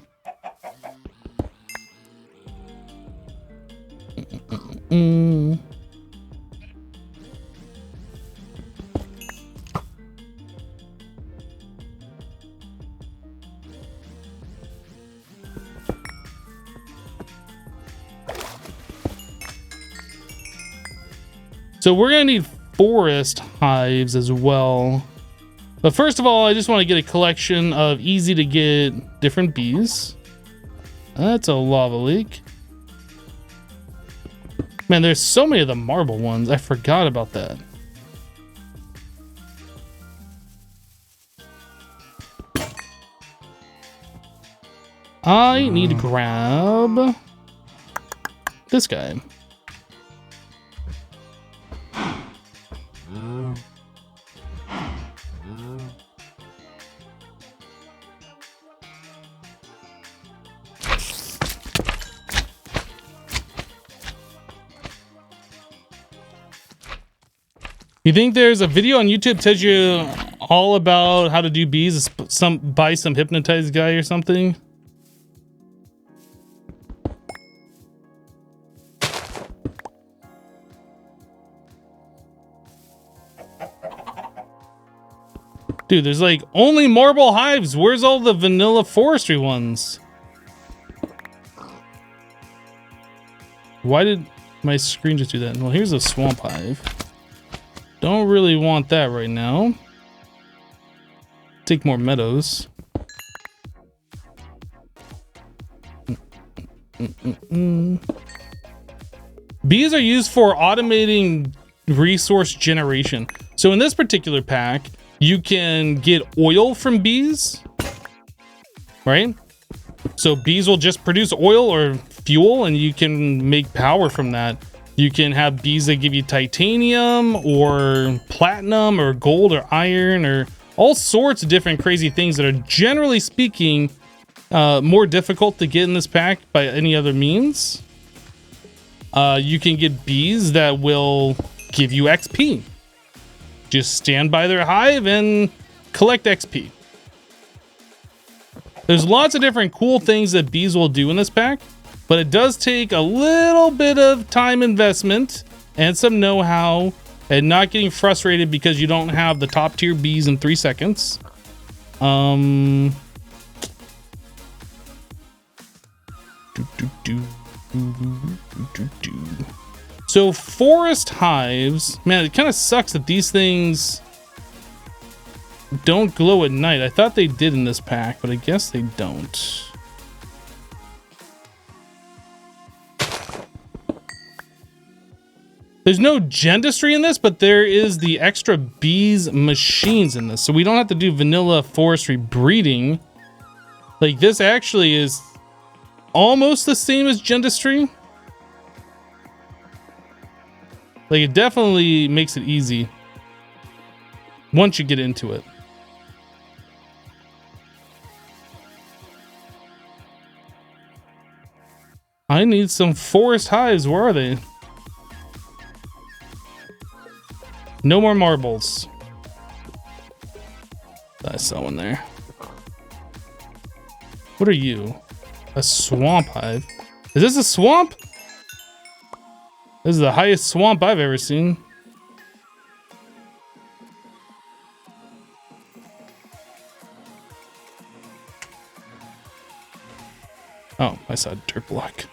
So we're gonna need forest hives as well. But first of all, I just want to get a collection of easy to get different bees. That's a lava leak. Man, there's so many of the marble ones. I forgot about that. I need to grab this guy. You think there's a video on YouTube that tells you all about how to do bees by some hypnotized guy or something? Dude, there's like only marble hives. Where's all the vanilla forestry ones? Why did my screen just do that? Well, here's a swamp hive. Don't really want that right now. Take more meadows. Bees are used for automating resource generation. So in this particular pack, you can get oil from bees, right? So bees will just produce oil or fuel and you can make power from that. You can have bees that give you titanium or platinum or gold or iron or all sorts of different crazy things that are generally speaking more difficult to get in this pack by any other means. You can get bees that will give you XP. Just stand by their hive and collect XP. There's lots of different cool things that bees will do in this pack, but it does take a little bit of time investment and some know-how and not getting frustrated because you don't have the top tier bees in 3 seconds. So forest hives, man, it kind of sucks that these things don't glow at night. I thought they did in this pack, but I guess they don't. There's no gendistry in this, but there is the extra bees machines in this. So we don't have to do vanilla forestry breeding. Like this actually is almost the same as gendistry. Like it definitely makes it easy once you get into it. I need some forest hives. Where are they? No more marbles. I saw one there. What are you? A swamp hive? Is this a swamp? This is the highest swamp I've ever seen. Oh, I saw a dirt block.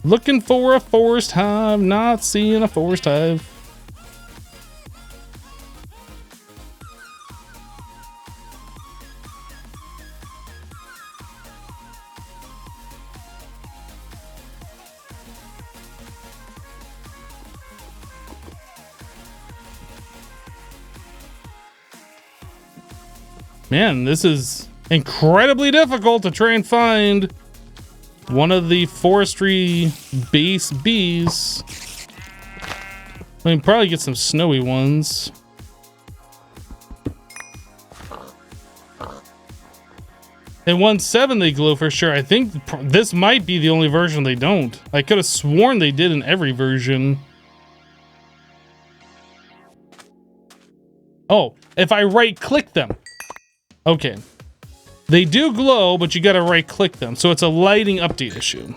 Looking for a forest hive, not seeing a forest hive. Man, this is incredibly difficult to try and find one of the forestry base bees. I can probably get some snowy ones. In 1.7 they glow for sure. I think this might be the only version they don't. I could have sworn they did in every version. Oh, if I right click them. Okay. They do glow, but you gotta right click them. So it's a lighting update issue.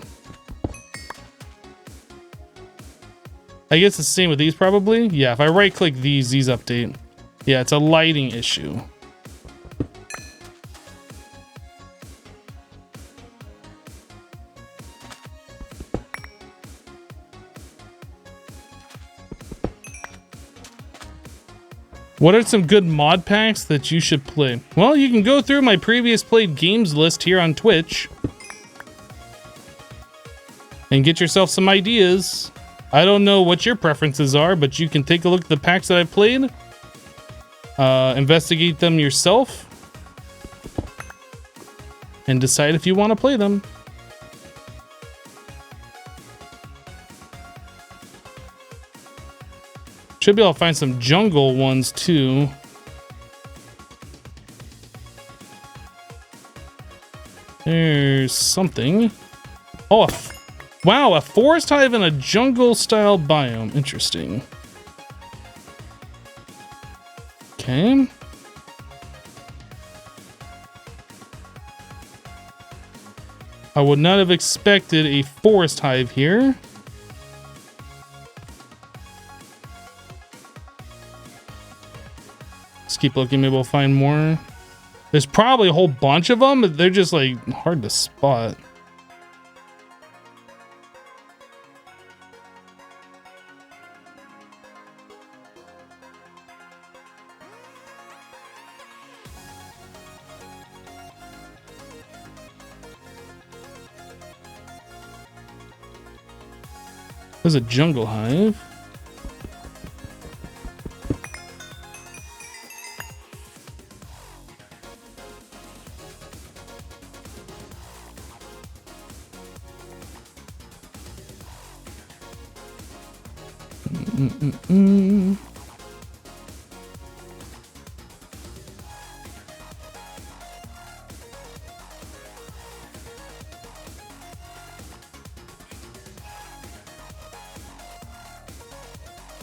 I guess it's the same with these probably. Yeah, if I right click these update. Yeah, it's a lighting issue. What are some good mod packs that you should play? Well, you can go through my previous played games list here on Twitch and get yourself some ideas. I don't know what your preferences are, but you can take a look at the packs that I played, investigate them yourself, and decide if you want to play them. Should be able to find some jungle ones too. There's something. Oh, wow, a forest hive in a jungle style biome. Interesting. Okay. I would not have expected a forest hive here. Keep looking, maybe we'll find more. There's probably a whole bunch of them, but they're just like hard to spot. There's a jungle hive.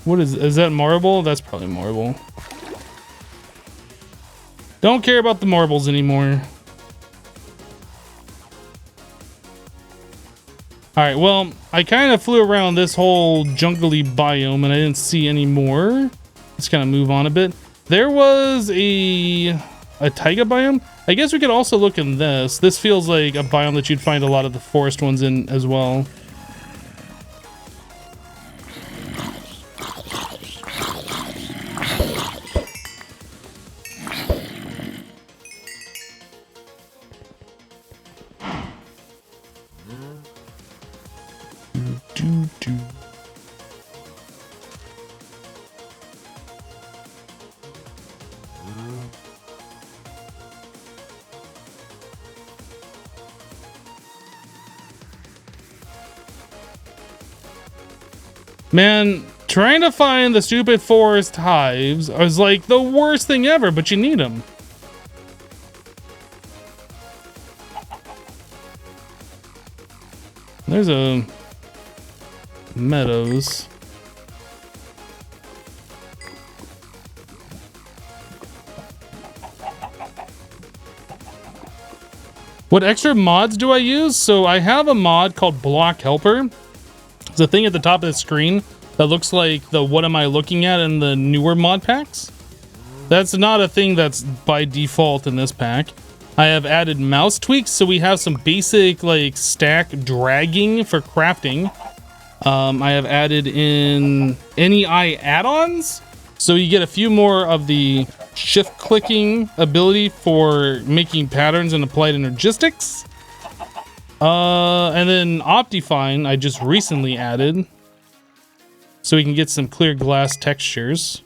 What is that marble? That's probably marble. Don't care about the marbles anymore. Alright, well, I kind of flew around this whole jungly biome and I didn't see any more. Let's kind of move on a bit. There was a taiga biome. I guess we could also look in this. This feels like a biome that you'd find a lot of the forest ones in as well. Man, trying to find the stupid forest hives is like the worst thing ever, but you need them. There's a meadows. What extra mods do I use? So I have a mod called Block Helper. It's a thing at the top of the screen that looks like the what am I looking at in the newer mod packs. That's not a thing that's by default in this pack. I have added mouse tweaks, so we have some basic like stack dragging for crafting. I have added in any add-ons, so you get a few more of the shift clicking ability for making patterns and applied energistics. And then Optifine I just recently added, so we can get some clear glass textures.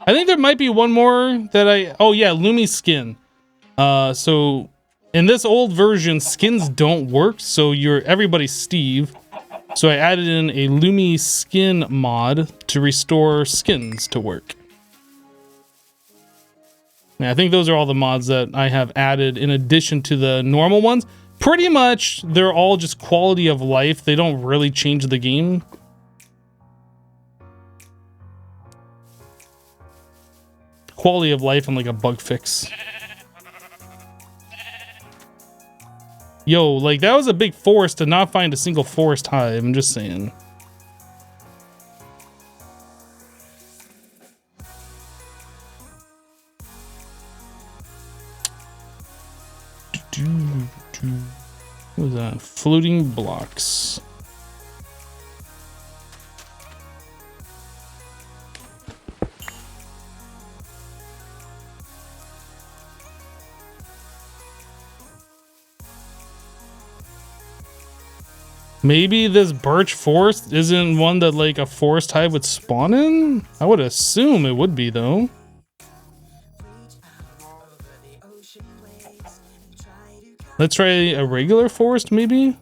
I think there might be one more that oh yeah, Lumi skin. So in this old version, skins don't work, so everybody's Steve. So I added in a Lumi skin mod to restore skins to work. Yeah, I think those are all the mods that I have added in addition to the normal ones. Pretty much, they're all just quality of life. They don't really change the game. Quality of life and like a bug fix. Yo, like that was a big forest to not find a single forest hive. I'm just saying. What was that? Floating blocks. Maybe this birch forest isn't one that like a forest hive would spawn in? I would assume it would be though. Let's try a regular forest maybe?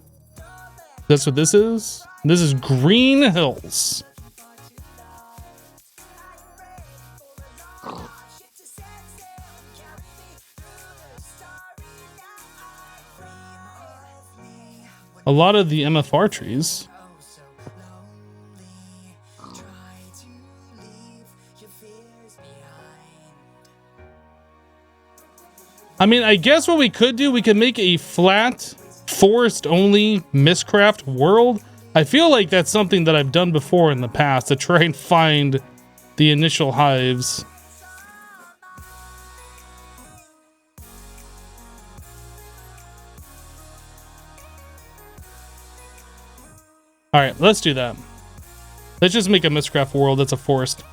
That's what this is? This is Green Hills. A lot of the MFR trees. I mean, I guess what we could do, we could make a flat forest only Mystcraft world. I feel like that's something that I've done before in the past to try and find the initial hives. All right, let's do that. Let's just make a Mystcraft world that's a forest.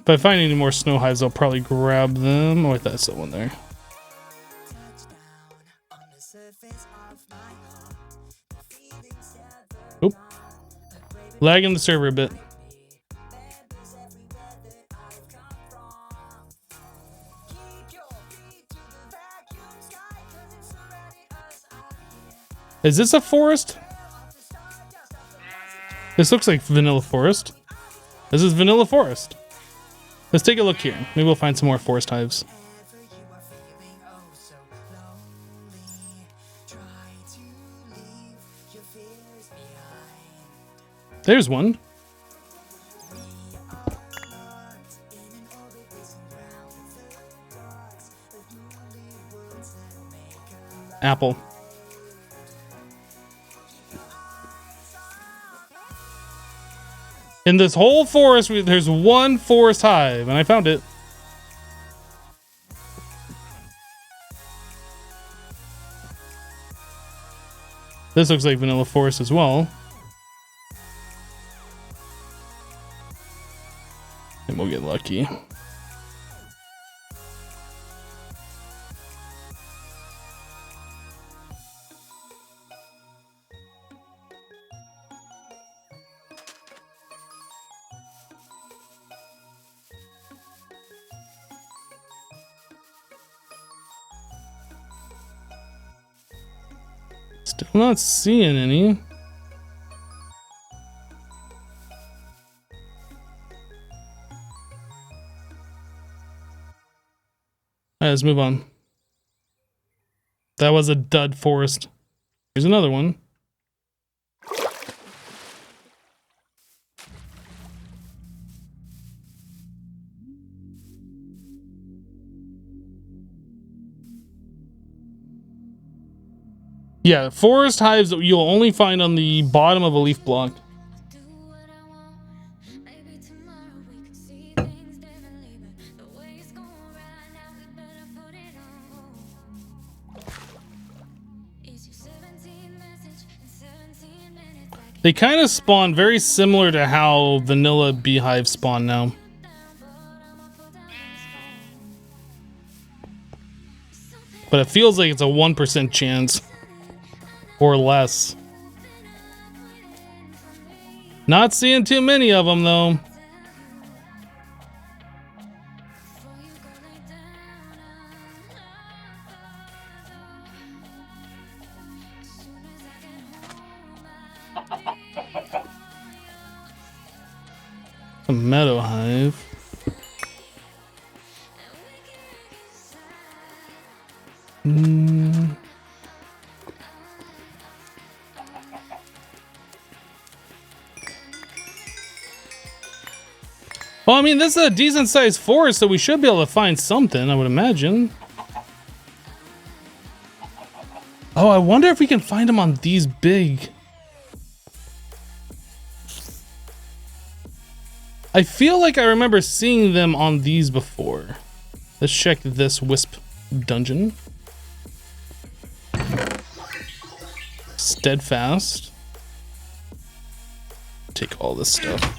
If I find any more snow hives, I'll probably grab them. Oh, wait, that's the one there. Oop. Lagging the server a bit. Is this a forest? This looks like vanilla forest. This is vanilla forest. Let's take a look here. Maybe we'll find some more forest hives. There's one. Apple. In this whole forest, there's one forest hive, and I found it. This looks like vanilla forest as well. And we'll get lucky. Still not seeing any. Alright, let's move on. That was a dud forest. Here's another one. Yeah, forest hives you'll only find on the bottom of a leaf block. They kind of spawn very similar to how vanilla beehives spawn now. But it feels like it's a 1% chance. Or less. Not seeing too many of them though. A meadow hive. Well, I mean, this is a decent sized forest, so we should be able to find something, I would imagine. Oh, I wonder if we can find them on these big. I feel like I remember seeing them on these before. Let's check this wisp dungeon. Steadfast. Take all this stuff.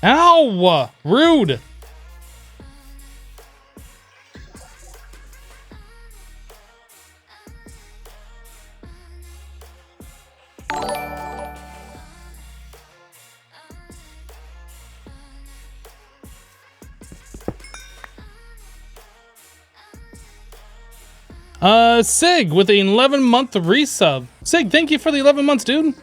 Ow! Rude! Sig with an 11-month resub. Sig, thank you for the 11 months, dude.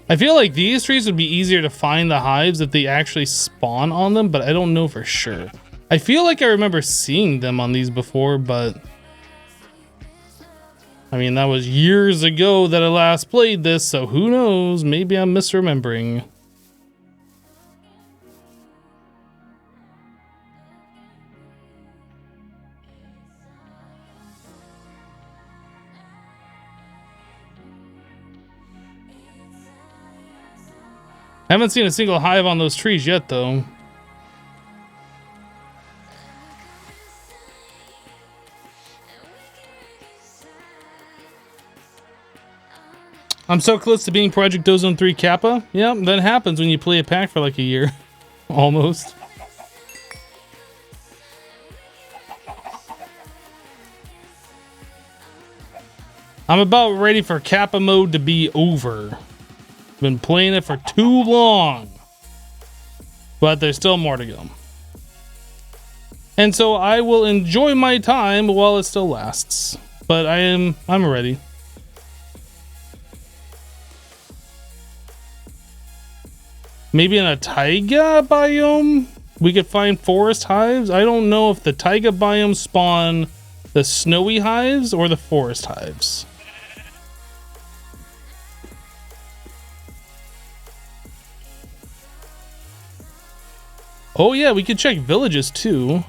I feel like these trees would be easier to find the hives if they actually spawn on them, but I don't know for sure. I feel like I remember seeing them on these before, but I mean, that was years ago that I last played this, so who knows? Maybe I'm misremembering. I haven't seen a single hive on those trees yet, though. I'm so close to being Project Ozone 3 Kappa. Yeah, that happens when you play a pack for like a year. Almost. I'm about ready for Kappa mode to be over. Been playing it for too long, but there's still more to go, and so I will enjoy my time while it still lasts. But I'm ready. Maybe in a taiga biome we could find forest hives. I don't know if the taiga biome spawn the snowy hives or the forest hives. Oh yeah, we could check villages too.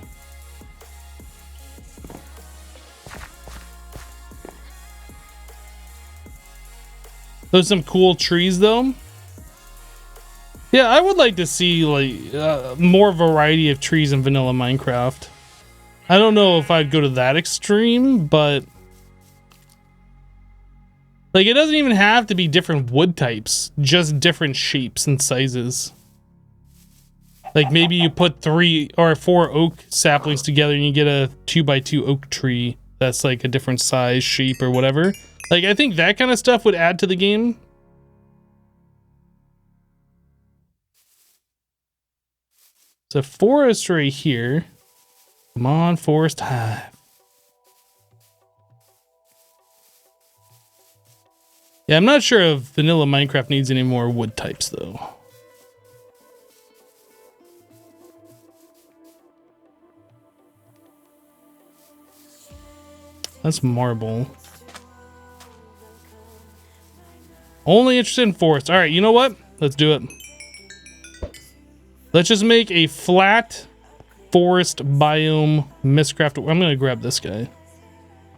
There's some cool trees though. Yeah, I would like to see like more variety of trees in vanilla Minecraft. I don't know if I'd go to that extreme, but like it doesn't even have to be different wood types, just different shapes and sizes. Like maybe you put 3 or 4 oak saplings together and you get a 2x2 oak tree that's like a different size sheep or whatever. Like, I think that kind of stuff would add to the game. It's a forest right here. Come on, forest hive. Yeah, I'm not sure if vanilla Minecraft needs any more wood types, though. That's marble. Only interested in forest. All right, you know what? Let's do it. Let's just make a flat forest biome Mystcraft. I'm going to grab this guy.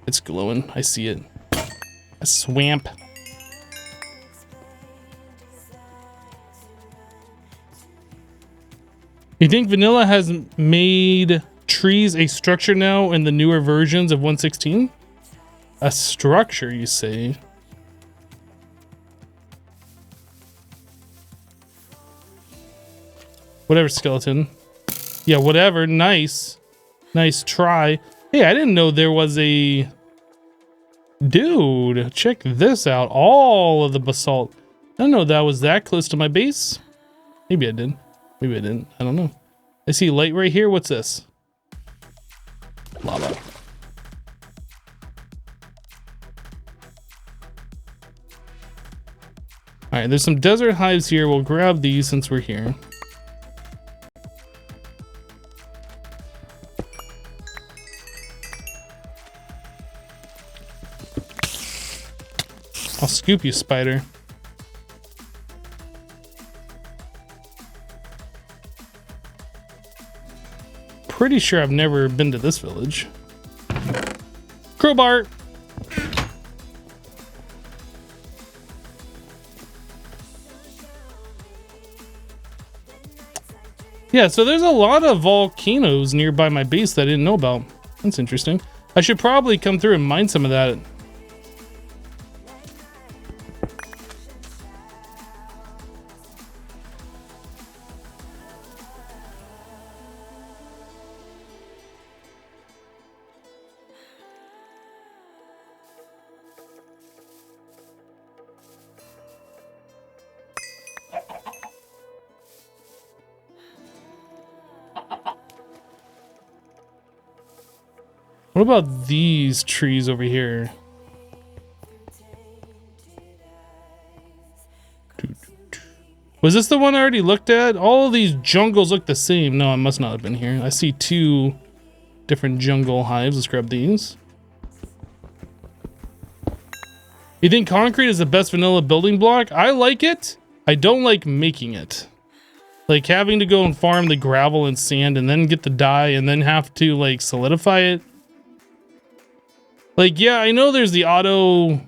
It's glowing. I see it. A swamp. You think vanilla has made trees a structure now in the newer versions of 1.16? A structure, you say? Whatever, skeleton. Yeah, whatever. Nice. Nice try. Hey, I didn't know there was a... Dude, check this out. All of the basalt. I didn't know that was that close to my base. Maybe I did. Maybe I didn't. I don't know. I see light right here. What's this? Lava. Alright, there's some desert hives here. We'll grab these since we're here. I'll scoop you, spider. Pretty sure I've never been to this village. Crowbar! Yeah, so there's a lot of volcanoes nearby my base that I didn't know about. That's interesting. I should probably come through and mine some of that. What about these trees over here? Was this the one I already looked at? All of these jungles look the same. No, I must not have been here. I see two different jungle hives. Let's grab these. You think concrete is the best vanilla building block? I like it. I don't like making it. Like having to go and farm the gravel and sand and then get the dye and then have to like solidify it. Like, yeah, I know there's the auto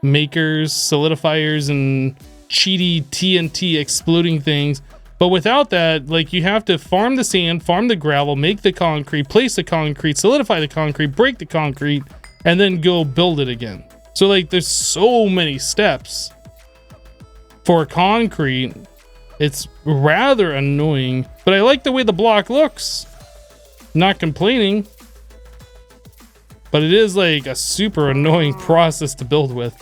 makers, solidifiers, and cheaty TNT exploding things. But without that, like, you have to farm the sand, farm the gravel, make the concrete, place the concrete, solidify the concrete, break the concrete, and then go build it again. So, like, there's so many steps for concrete. It's rather annoying, but I like the way the block looks. Not complaining. But it is like a super annoying process to build with.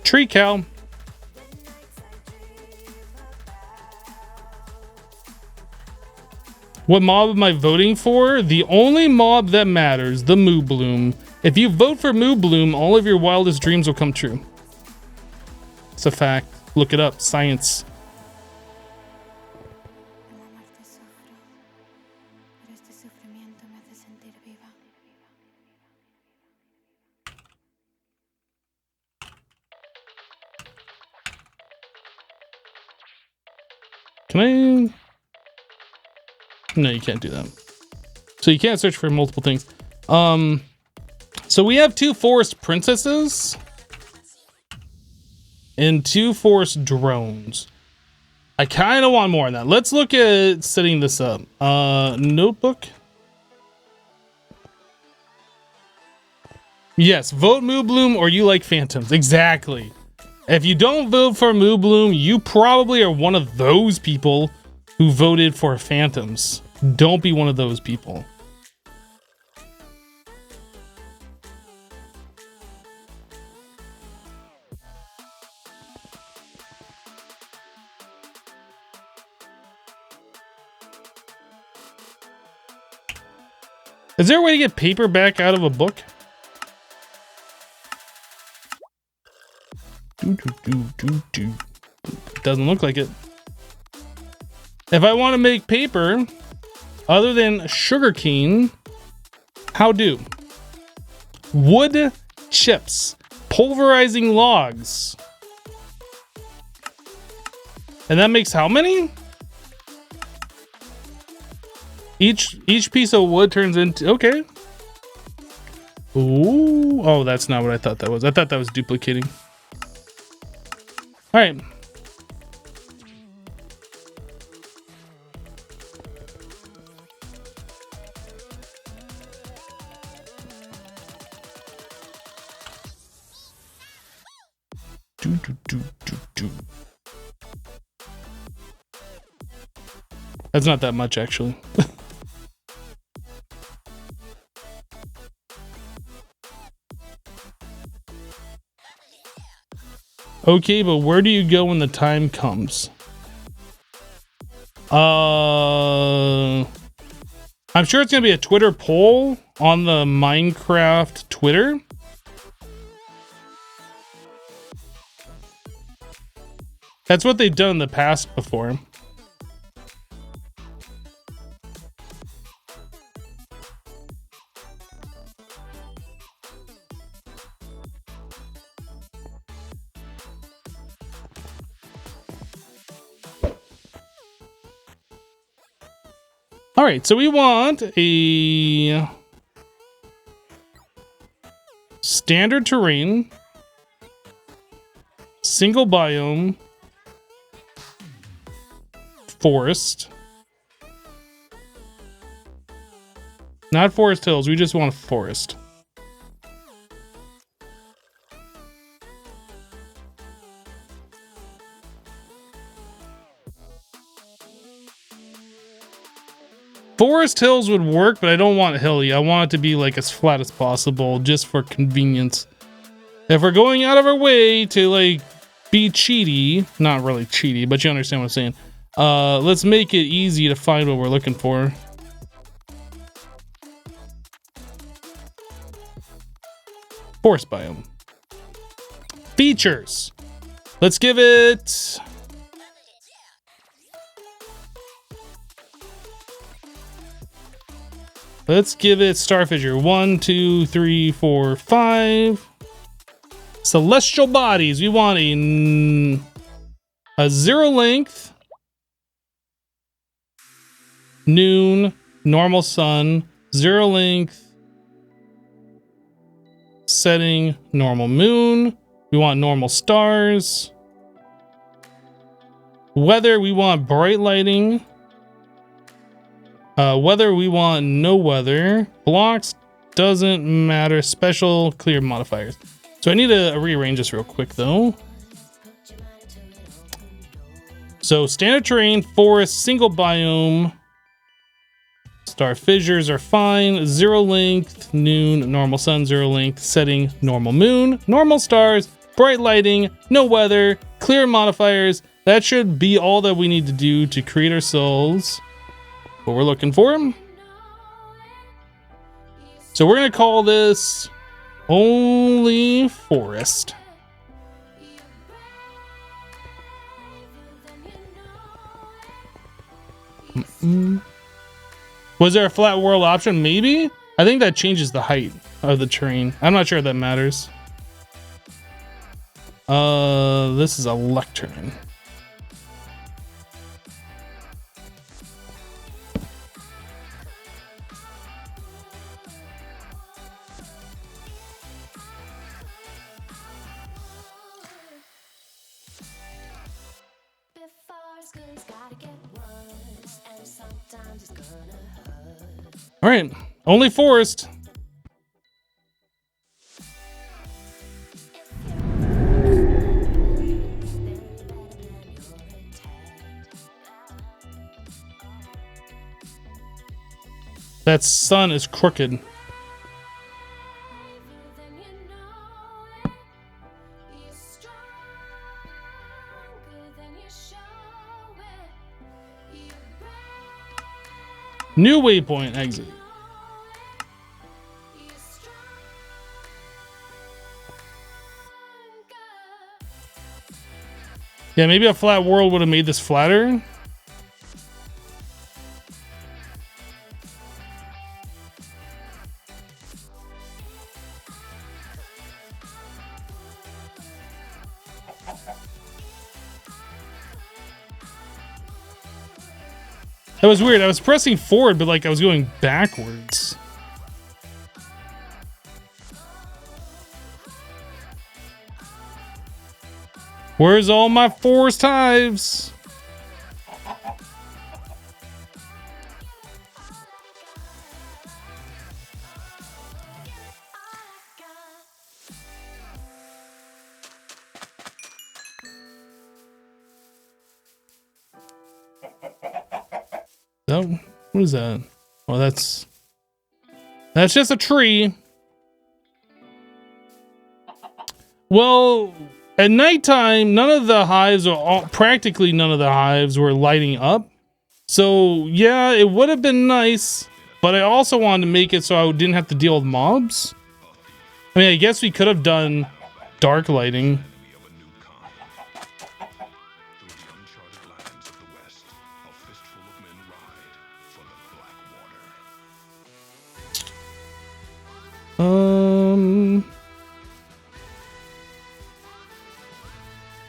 Tree cow. What mob am I voting for? The only mob that matters, the Moo Bloom. If you vote for Moo Bloom, all of your wildest dreams will come true. It's a fact. Look it up. Science. Can I? No, you can't do that. So you can't search for multiple things. So we have 2 forest princesses and 2 forest drones. I kind of want more on that. Let's look at setting this up. Notebook. Yes, vote Moo Bloom or you like phantoms. Exactly. If you don't vote for Moo Bloom, you probably are one of those people who voted for phantoms. Don't be one of those people. Is there a way to get paper back out of a book? Doesn't look like it. If I want to make paper other than sugarcane, how do? Wood chips, pulverizing logs. And that makes how many? Each piece of wood turns into, okay. Ooh, oh, that's not what I thought that was. I thought that was duplicating. All right. That's not that much, actually. Okay, but where do you go when the time comes? I'm sure it's gonna be a Twitter poll on the Minecraft Twitter. That's what they've done in the past before. All right, so we want a standard terrain, single biome, forest. Not forest hills, we just want a forest. Forest hills would work, but I don't want hilly. I want it to be like as flat as possible, just for convenience. If we're going out of our way to like be cheaty, not really cheaty, but you understand what I'm saying. Let's make it easy to find what we're looking for. Forest biome. Features. Let's give it... Let's give it Starfisher. 1, 2, 3, 4, 5. Celestial bodies. We want a 0 length, noon, normal sun, 0 length, setting, normal moon. We want normal stars. Weather, we want bright lighting. Weather, we want no weather. Blocks, doesn't matter. Special, clear modifiers. So I need to rearrange this real quick though. So standard terrain, forest, single biome. Star fissures are fine. 0 length, noon, normal sun, 0 length, setting, normal moon, normal stars, bright lighting, no weather, clear modifiers. That should be all that we need to do to create ourselves what we're looking for. So we're gonna call this only forest. Was there a flat world option? Maybe. I think that changes the height of the terrain. I'm not sure if that matters. This is a lectern. All right, only forest. That sun is crooked. New waypoint exit. Yeah, maybe a flat world would have made this flatter. That was weird. I was pressing forward, but like I was going backwards. Where's all my forest hives? Oh, what is that? Oh, that's just a tree. Well, at nighttime, none of the hives, or practically none of the hives, were lighting up. So yeah, it would have been nice, but I also wanted to make it so I didn't have to deal with mobs. I mean, I guess we could have done dark lighting.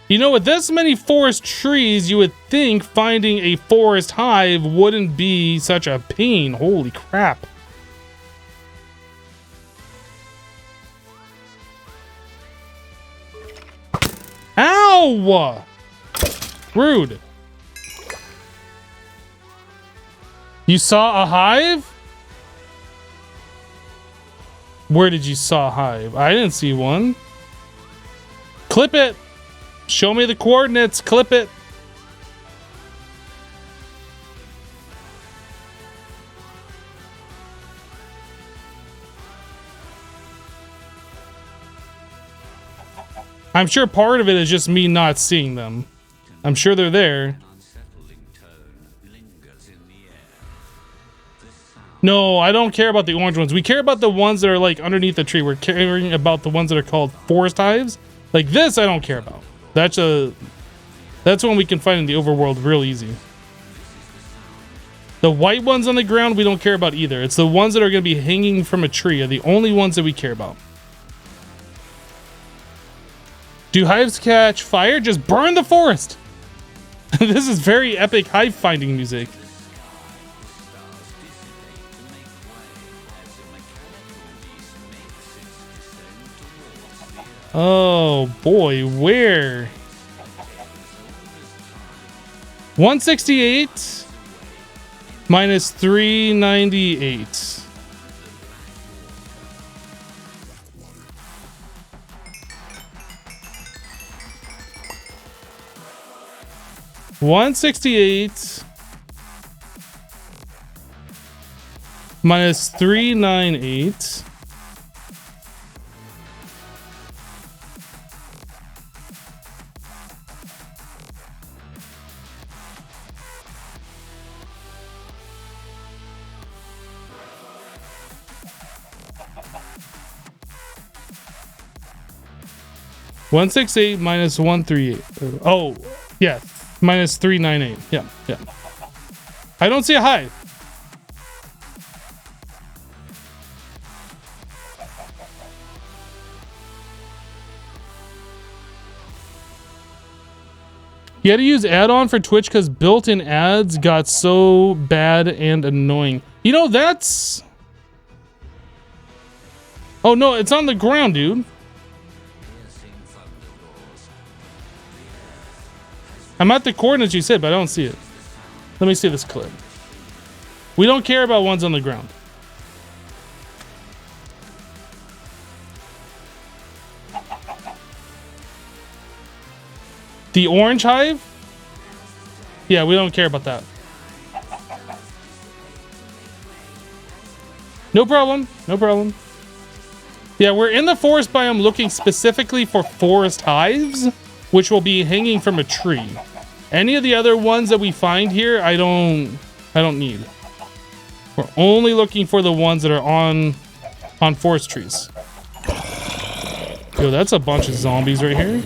You know, with this many forest trees, you would think finding a forest hive wouldn't be such a pain. Holy crap. Ow! Rude. You saw a hive? Where did you saw a hive? I didn't see one. Clip it. Show me the coordinates. Clip it. I'm sure part of it is just me not seeing them. I'm sure they're there. No, I don't care about the orange ones. We care about the ones that are like underneath the tree. We're caring about the ones that are called forest hives. Like this, I don't care about. That's one we can find in the overworld real easy. The white ones on the ground, we don't care about either. It's the ones that are going to be hanging from a tree are the only ones that we care about. Do hives catch fire? Just burn the forest! This is very epic hive finding music. Oh boy, where? 168 minus 398. Minus 398. One 168 minus 138. Oh, yeah, minus 398. Yeah, yeah. I don't see a hive. You had to use add-on for Twitch because built-in ads got so bad and annoying. You know, that's... Oh, no, it's on the ground, dude. I'm at the coordinates you said, but I don't see it. Let me see this clip. We don't care about ones on the ground. The orange hive? Yeah, we don't care about that. No problem. No problem. Yeah, we're in the forest biome looking specifically for forest hives, which will be hanging from a tree. Any of the other ones that we find here, I don't need. We're only looking for the ones that are on forest trees. Yo, that's a bunch of zombies right here.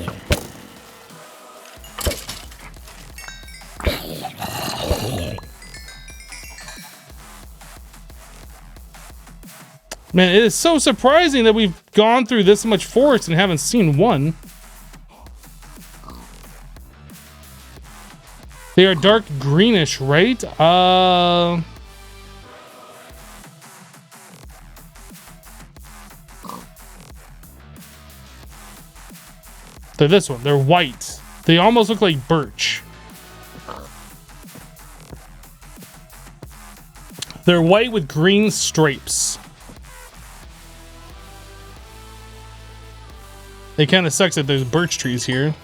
Man, it is so surprising that we've gone through this much forest and haven't seen one. They are dark greenish, right? They're this one. They're white. They almost look like birch. They're white with green stripes. It kind of sucks that there's birch trees here.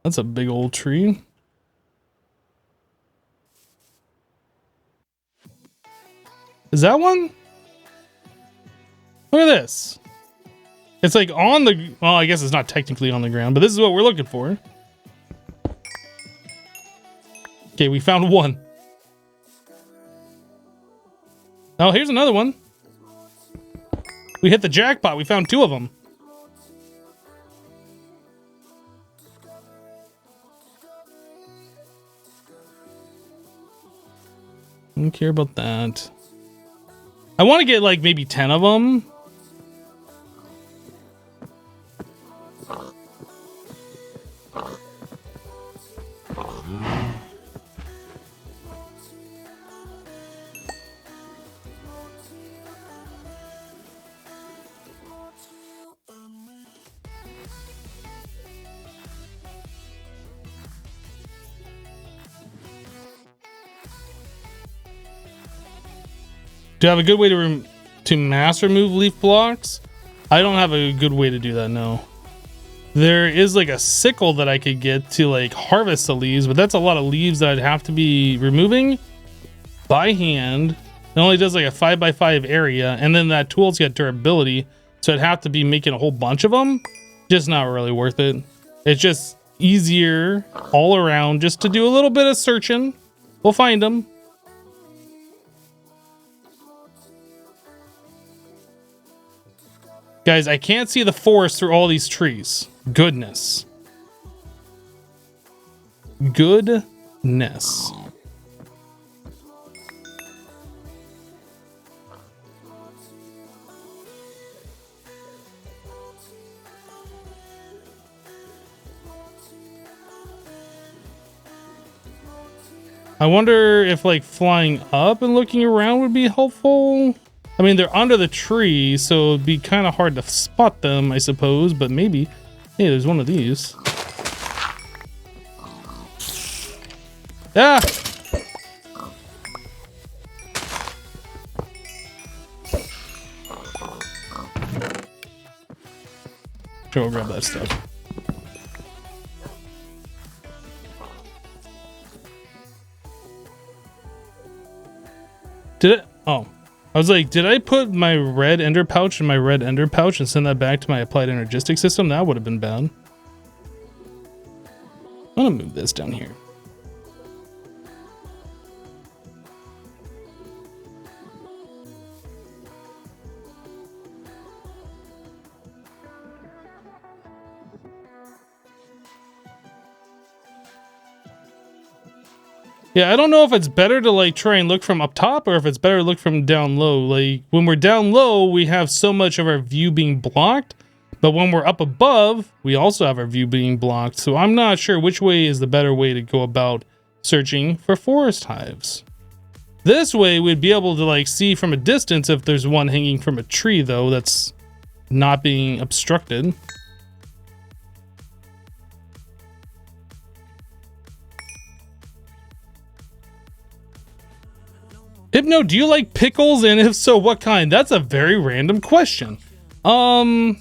That's a big old tree. Is that one? Look at this. It's like on the... Well, I guess it's not technically on the ground, but this is what we're looking for. Okay, we found one. Oh, here's another one. We hit the jackpot. We found two of them. I don't care about that. I want to get like maybe 10 of them. Do you have a good way to mass remove leaf blocks? I don't have a good way to do that, no. There is like a sickle that I could get to like harvest the leaves, but that's a lot of leaves that I'd have to be removing by hand. It only does like a 5x5 area, and then that tool's got durability, so I'd have to be making a whole bunch of them. Just not really worth it. It's just easier all around just to do a little bit of searching. We'll find them. Guys, I can't see the forest through all these trees. Goodness. Goodness. I wonder if like flying up and looking around would be helpful. I mean, they're under the tree, so it'd be kind of hard to spot them, I suppose, but maybe. Hey, there's one of these. Ah! Sure, we'll grab that stuff. Did it? Oh. I was like, did I put my red ender pouch in my red ender pouch and send that back to my applied energistic system? That would have been bad. I'm gonna move this down here. Yeah, I don't know if it's better to like try and look from up top or if it's better to look from down low. Like when we're down low, we have so much of our view being blocked, but when we're up above, we also have our view being blocked. So I'm not sure which way is the better way to go about searching for forest hives. This way we'd be able to like see from a distance if there's one hanging from a tree though that's not being obstructed. Hypno, do you like pickles? And if so, what kind? That's a very random question. I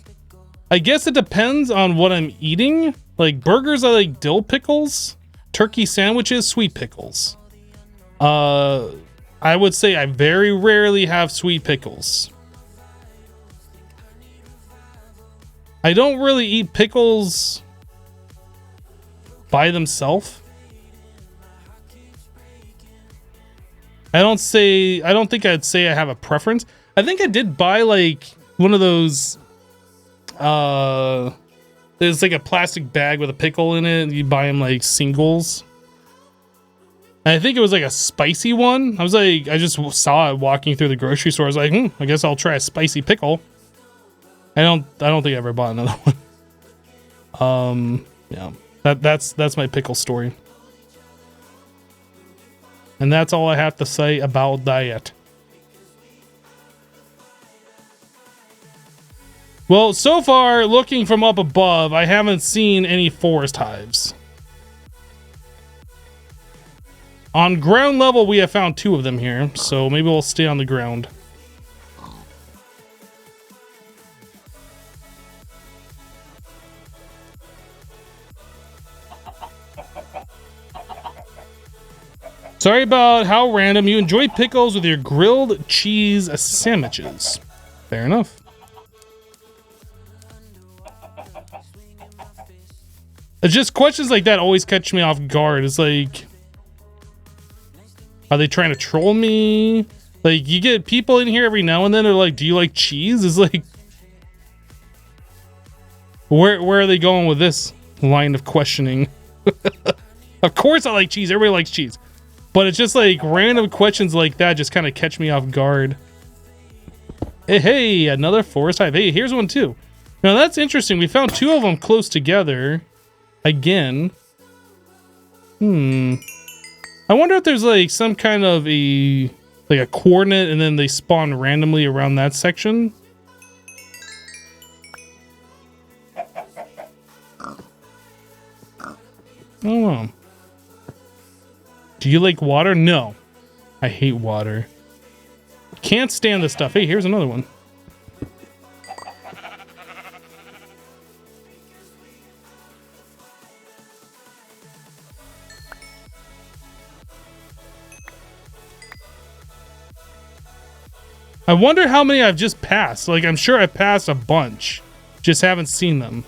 guess it depends on what I'm eating. Like burgers, I like dill pickles. turkey sandwiches, sweet pickles. I would say I very rarely have sweet pickles. I don't really eat pickles by themselves. I don't think I'd say I have a preference. I think I did buy like one of those there's like a plastic bag with a pickle in it, and you buy them like singles. And I think it was like a spicy one. I just saw it walking through the grocery store. I was like, I guess I'll try a spicy pickle. I don't think I ever bought another one. Yeah. That's my pickle story. And that's all I have to say about that. Well, so far, looking from up above, I haven't seen any forest hives. On ground level, we have found 2 of them here, so maybe we'll stay on the ground. Sorry about how random. You enjoy pickles with your grilled cheese sandwiches. Fair enough. It's just questions like that always catch me off guard. It's like, are they trying to troll me? Like, you get people in here every now and then, they're like, do you like cheese? It's like, where are they going with this line of questioning? Of course I like cheese. Everybody likes cheese. But it's just like random questions like that just kind of catch me off guard. Hey, another forest hive. Hey, here's one too. Now that's interesting. We found 2 of them close together. Again. I wonder if there's like some kind of a coordinate and then they spawn randomly around that section. I don't know. Do you like water? No. I hate water. Can't stand this stuff. Hey, here's another one. I wonder how many I've just passed. Like, I'm sure I passed a bunch. Just haven't seen them.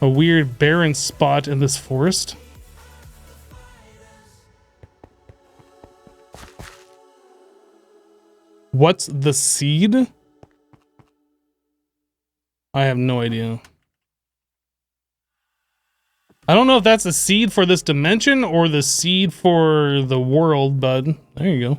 A weird barren spot in this forest. What's the seed? I have no idea. I don't know if that's the seed for this dimension or the seed for the world, but there you go.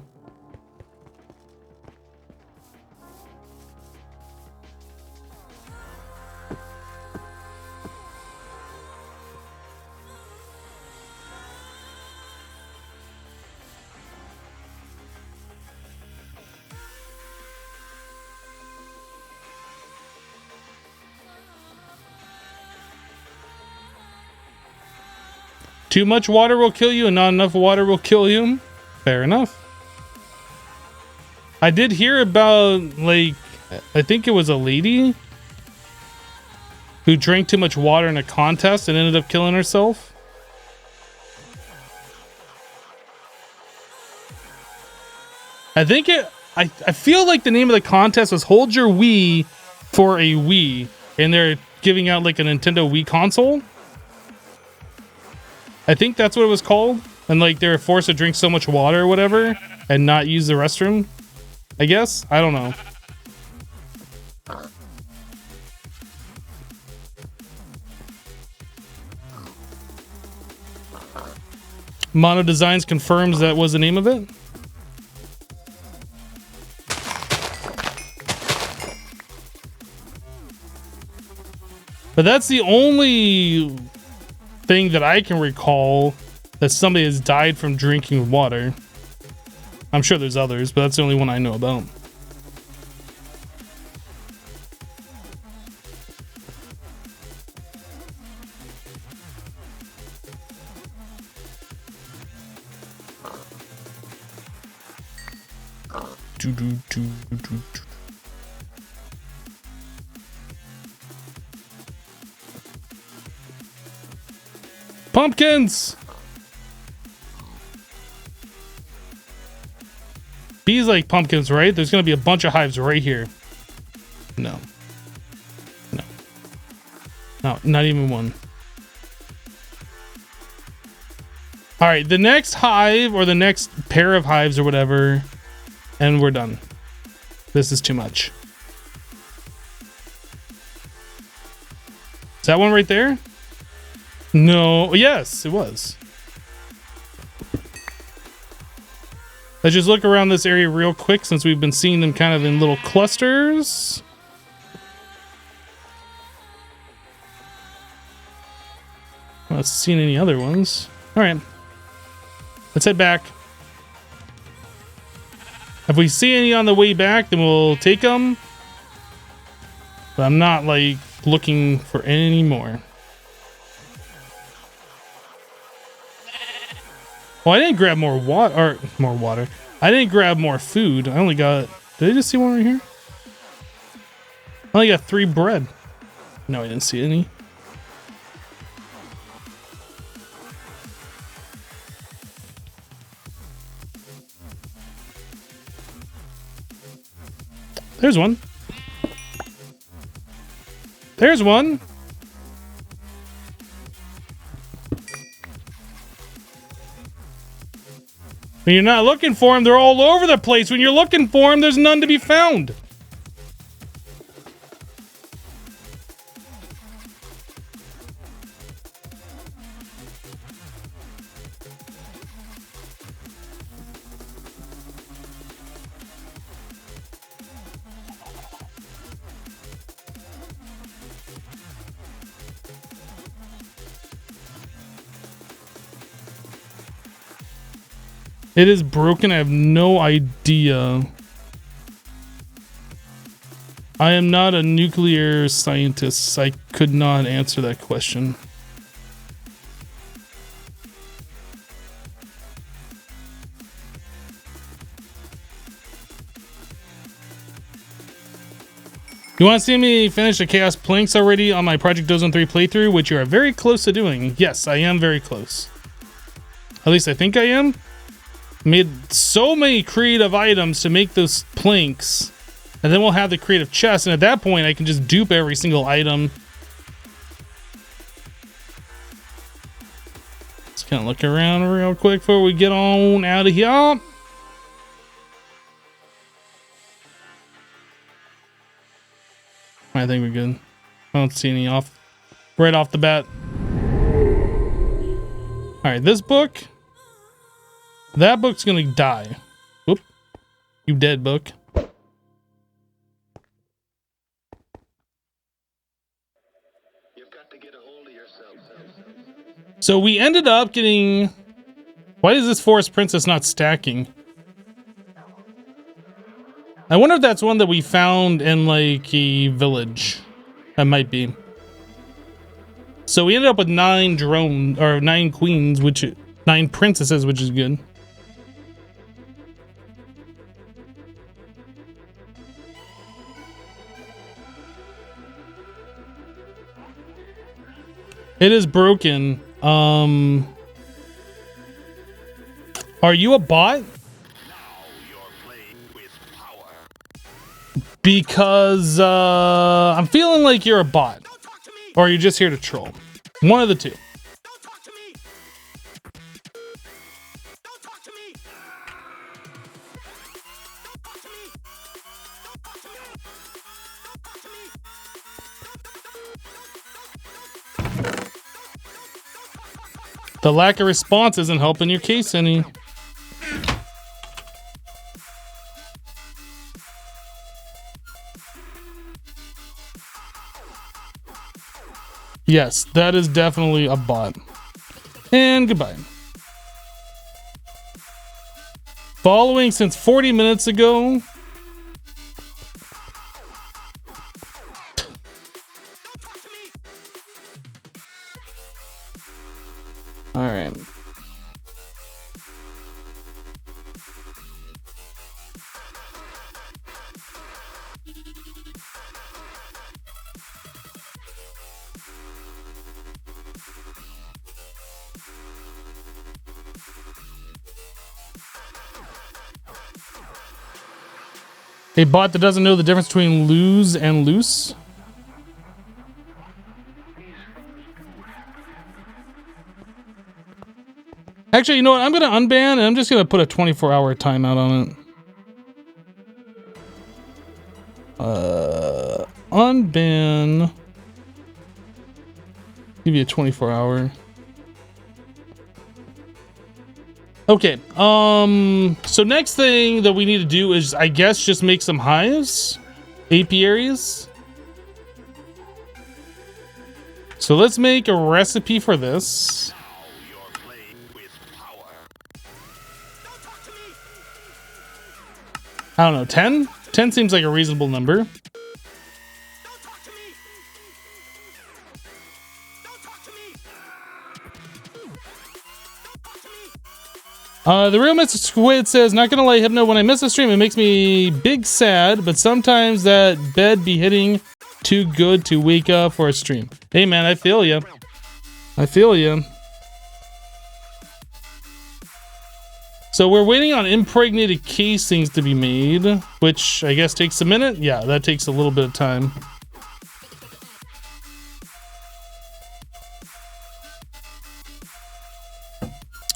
Too much water will kill you and not enough water will kill you. Fair enough. I did hear about, like, I think it was a lady who drank too much water in a contest and ended up killing herself. I think I feel like the name of the contest was Hold Your Wii for a Wii, and they're giving out like a Nintendo Wii console. I think that's what it was called. And like they were forced to drink so much water or whatever and not use the restroom. I guess. I don't know. Mono Designs confirms that was the name of it. But that's the only thing that I can recall that somebody has died from drinking water. I'm sure there's others, but that's the only one I know about. Pumpkins! Bees like pumpkins, right? There's gonna be a bunch of hives right here. No. No. No, not even one. Alright, the next hive or the next pair of hives or whatever, and we're done. This is too much. Is that one right there? No. Yes, it was. Let's just look around this area real quick since we've been seeing them kind of in little clusters. Not seeing any other ones. All right. Let's head back. If we see any on the way back, then we'll take them. But I'm not like looking for any more. Well, I didn't grab more water. I didn't grab more food. I only got... Did I just see one right here? I only got 3 bread. No, I didn't see any. There's one. There's one. When you're not looking for them, they're all over the place. When you're looking for them, there's none to be found. It is broken. I have no idea. I am not a nuclear scientist. I could not answer that question. You want to see me finish the Chaos Planks already on my Project Dozone 3 playthrough, which you are very close to doing? Yes, I am very close. At least I think I am. Made so many creative items to make those planks, and then we'll have the creative chest, and at that point I can just dupe every single item. Let's kind of look around real quick before we get on out of here. I think we're good. I don't see any right off the bat. All right, this book. That book's gonna die. Whoop. You dead, book. You've got to get a hold of yourself. So we ended up getting... Why is this Forest Princess not stacking? I wonder if that's one that we found in like a village. That might be. So we ended up with 9 queens, 9 princesses, which is good. It is broken. Are you a bot? Because I'm feeling like you're a bot. Or you're just here to troll. One of the two. The lack of response isn't helping your case any. Yes, that is definitely a bot. And goodbye. Following since 40 minutes ago. All right. A bot that doesn't know the difference between lose and loose. Actually, you know what? I'm going to unban and I'm just going to put a 24-hour timeout on it. Unban. Give you a 24-hour. Okay. So next thing that we need to do is, I guess, just make some hives, apiaries. So let's make a recipe for this. I don't know, 10? 10 seems like a reasonable number. The real Mr. Squid says, not gonna lie, Hypno, when I miss a stream, it makes me big sad, but sometimes that bed be hitting too good to wake up for a stream. Hey man, I feel ya. I feel ya. So we're waiting on impregnated casings to be made, which I guess takes a minute. Yeah, that takes a little bit of time.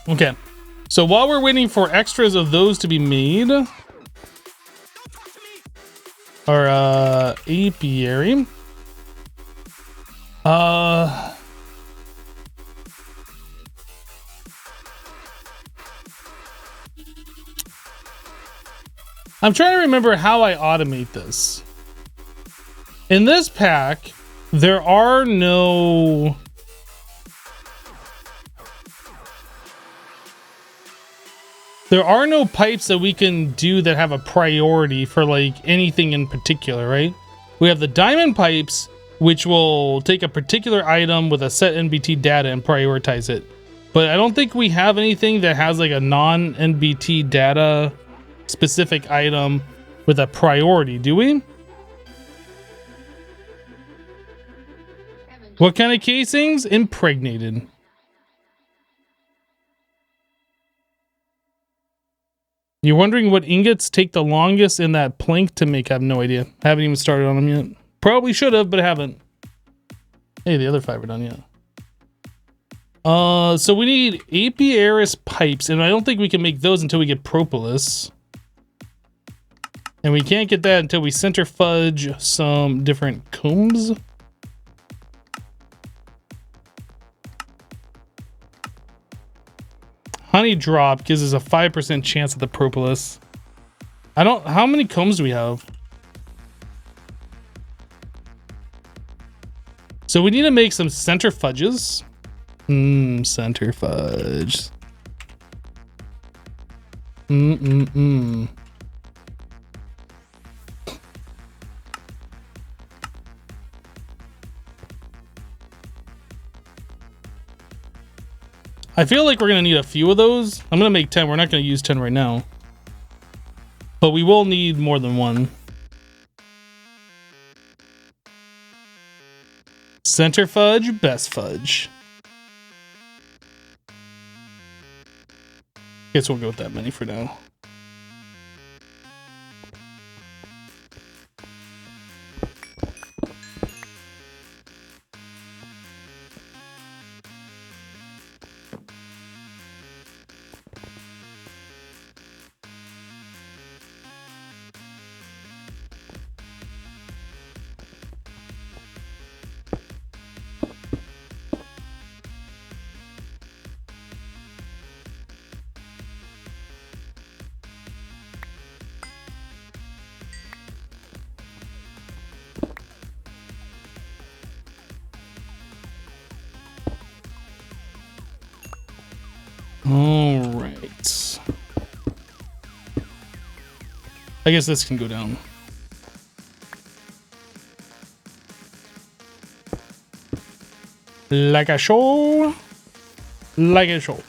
Okay. So while we're waiting for extras of those to be made, our apiary. I'm trying to remember how I automate this. In this pack, there are no... There are no pipes that we can do that have a priority for like anything in particular, right? We have the diamond pipes, which will take a particular item with a set NBT data and prioritize it. But I don't think we have anything that has like a non-NBT data specific item with a priority, do we? What kind of casings? Impregnated. You're wondering what ingots take the longest in that plank to make? I have no idea. Haven't even started on them yet. Probably should have, but I haven't. Hey, the other 5 are done yet. So we need Apiarist pipes, and I don't think we can make those until we get Propolis. And we can't get that until we centrifuge some different combs. Honey drop gives us a 5% chance at the Propolis. How many combs do we have? So we need to make some centrifuges. Centrifuge. I feel like we're gonna need a few of those. I'm gonna make 10. We're not gonna use 10 right now, but we will need more than one. Centrifuge, best fudge. Guess we'll go with that many for now. All right. I guess this can go down. Like a show. Like a show.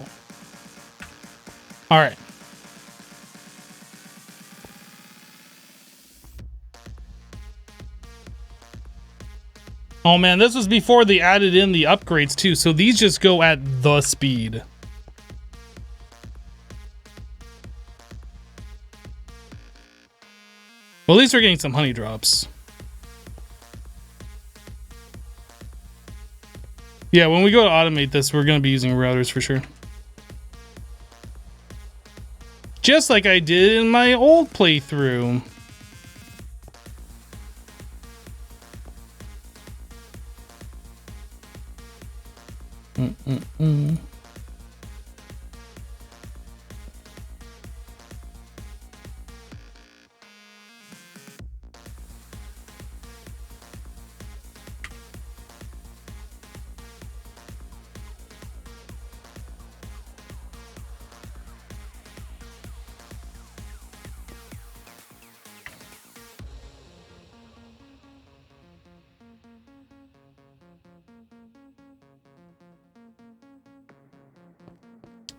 All right. Oh man, this was before they added in the upgrades too. So these just go at the speed. Well, at least we're getting some honey drops. Yeah, when we go to automate this, we're going to be using routers for sure. Just like I did in my old playthrough.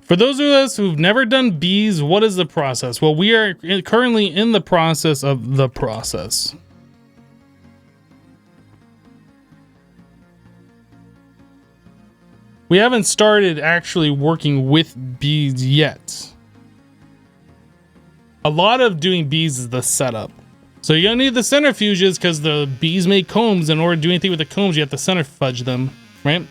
For those of us who've never done bees, what is the process? Well, we are currently in the process of the process. We haven't started actually working with bees yet. A lot of doing bees is the setup. So you're gonna need the centrifuges because the bees make combs. In order to do anything with the combs, you have to centrifuge them, right?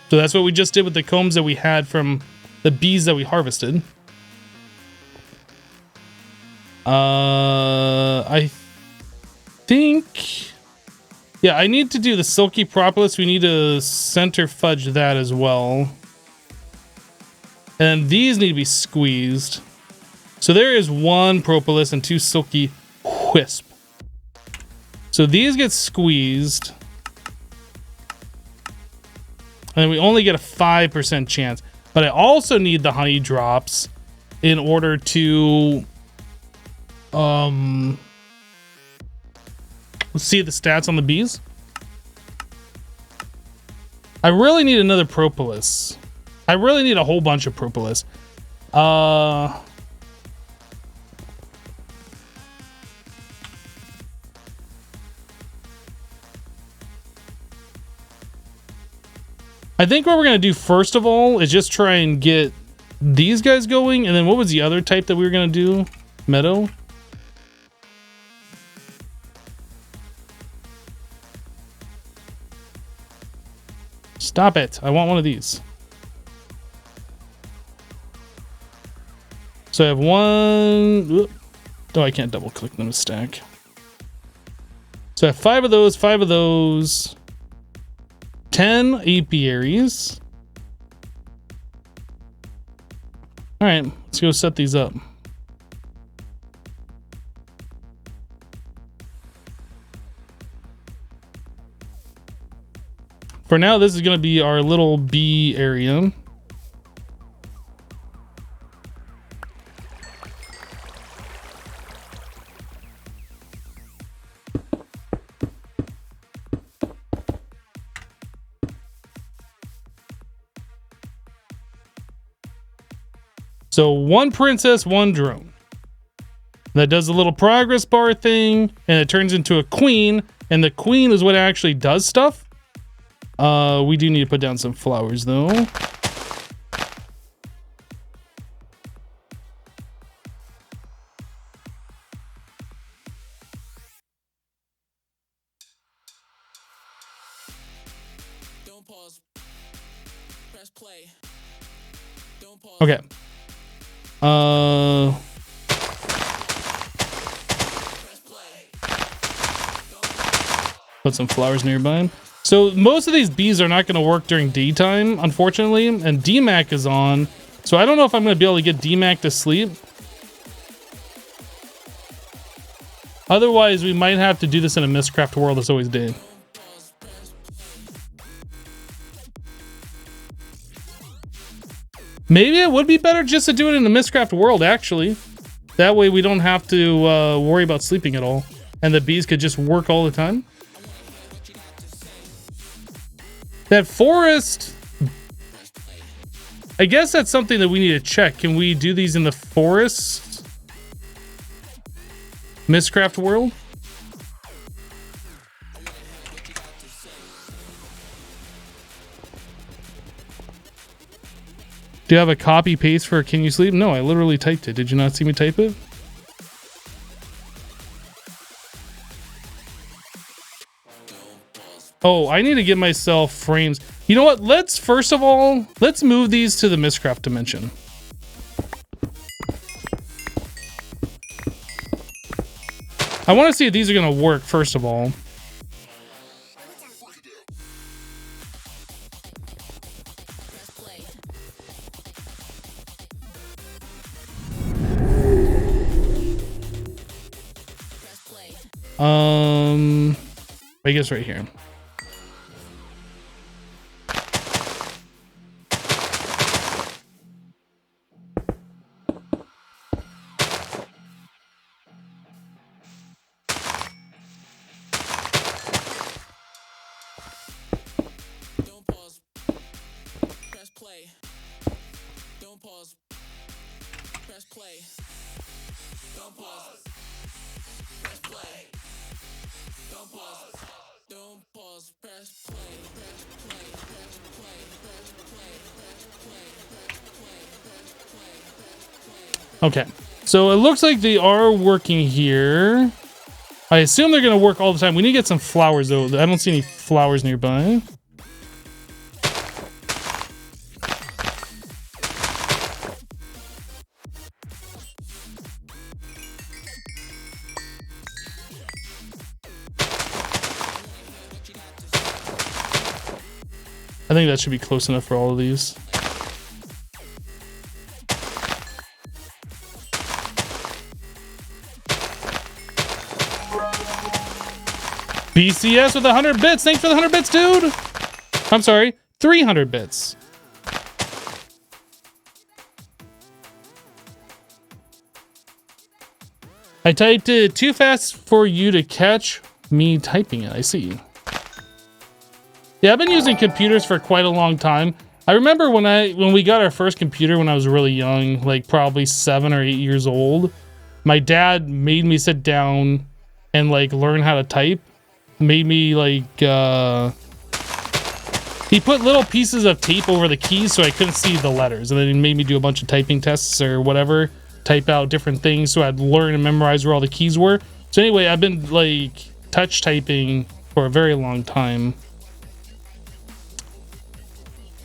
So that's what we just did with the combs that we had from the bees that we harvested. I think... Yeah, I need to do the silky propolis. We need to centrifuge that as well. And these need to be squeezed. So there is one propolis and two silky wisp. So these get squeezed. And we only get a 5% chance. But I also need the honey drops in order to let's see the stats on the bees. I really need another propolis. I really need a whole bunch of propolis. I think what we're going to do first of all is just try and get these guys going. And then what was the other type that we were going to do? Meadow? Stop it. I want one of these. So I have one... Oh, I can't double click them to stack. So I have 5 of those, 5 of those... 10 apiaries. All right, let's go set these up. For now, this is going to be our little bee area. So one princess, one drone. That does a little progress bar thing, and it turns into a queen, and the queen is what actually does stuff. We do need to put down some flowers, though. Don't pause. Press play. Don't pause. Okay. Put some flowers nearby. So most of these bees are not going to work during daytime, unfortunately, and DMAC is on. So I don't know if I'm going to be able to get DMAC to sleep. Otherwise, we might have to do this in a Mystcraft world that's always day. Maybe it would be better just to do it in the Mystcraft world, actually. That way we don't have to worry about sleeping at all. And the bees could just work all the time. That forest... I guess that's something that we need to check. Can we do these in the forest? Mystcraft world? Do you have a copy paste for can you sleep? No, I literally typed it. Did you not see me type it? Oh, I need to get myself frames. You know what? Let's first of all, let's move these to the Mystcraft dimension. I want to see if these are going to work first of all. I guess right here. Don't pause. Press play. Don't pause. Press play. Don't pause. Press play. Don't pause. Don't pause. Press play. Press play. Press play. Press play. Press play. Press play. Press play. Press play. Okay, so it looks like they are working here. I assume they're going to work all the time. We need to get some flowers though. I don't see any flowers nearby. I think that should be close enough for all of these. BCS with 100 bits. Thanks for the 100 bits, dude. I'm sorry, 300 bits. I typed it too fast for you to catch me typing it. I see. Yeah, I've been using computers for quite a long time. I remember when we got our first computer when I was really young, like probably 7 or 8 years old, my dad made me sit down and like learn how to type. Made me like he put little pieces of tape over the keys so I couldn't see the letters, and then he made me do a bunch of typing tests or whatever, type out different things so I'd learn and memorize where all the keys were. So anyway, I've been like touch typing for a very long time.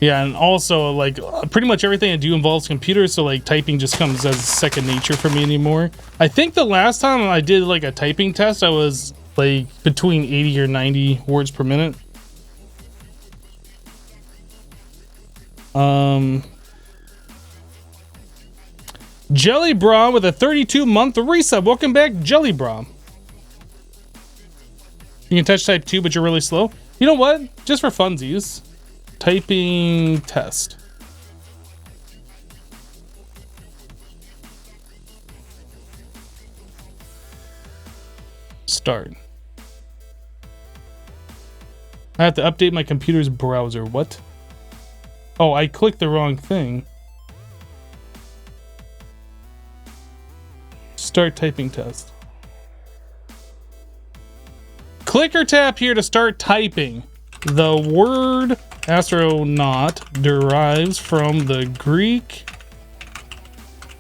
Yeah, and also like pretty much everything I do involves computers, so like typing just comes as second nature for me anymore. I think the last time I did like a typing test, I was like between 80 or 90 words per minute. Jelly Bra with a 32-month resub. Welcome back, Jelly Bra. You can touch type 2, but you're really slow. You know what? Just for funsies. Typing test. Start. I have to update my computer's browser. What? Oh, I clicked the wrong thing. Start typing test. Click or tap here to start typing. The word astronaut derives from the Greek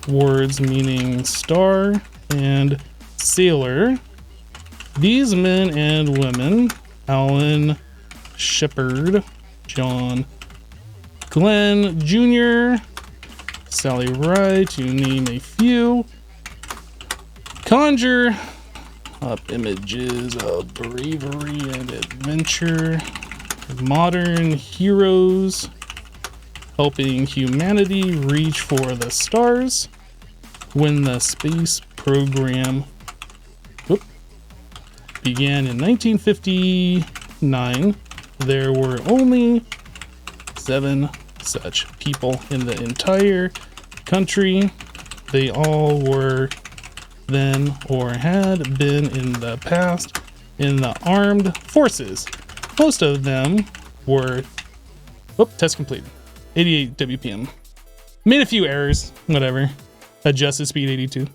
words meaning star and sailor. These men and women, Alan Shepard, John Glenn Jr., Sally Ride, to name a few, conjure up images of bravery and adventure, modern heroes helping humanity reach for the stars. When the space program began in 1959, there were only 7 such people in the entire country. They all were then or had been in the past in the armed forces. Most of them were test completed. 88 WPM. Made a few errors, whatever. Adjusted speed 82.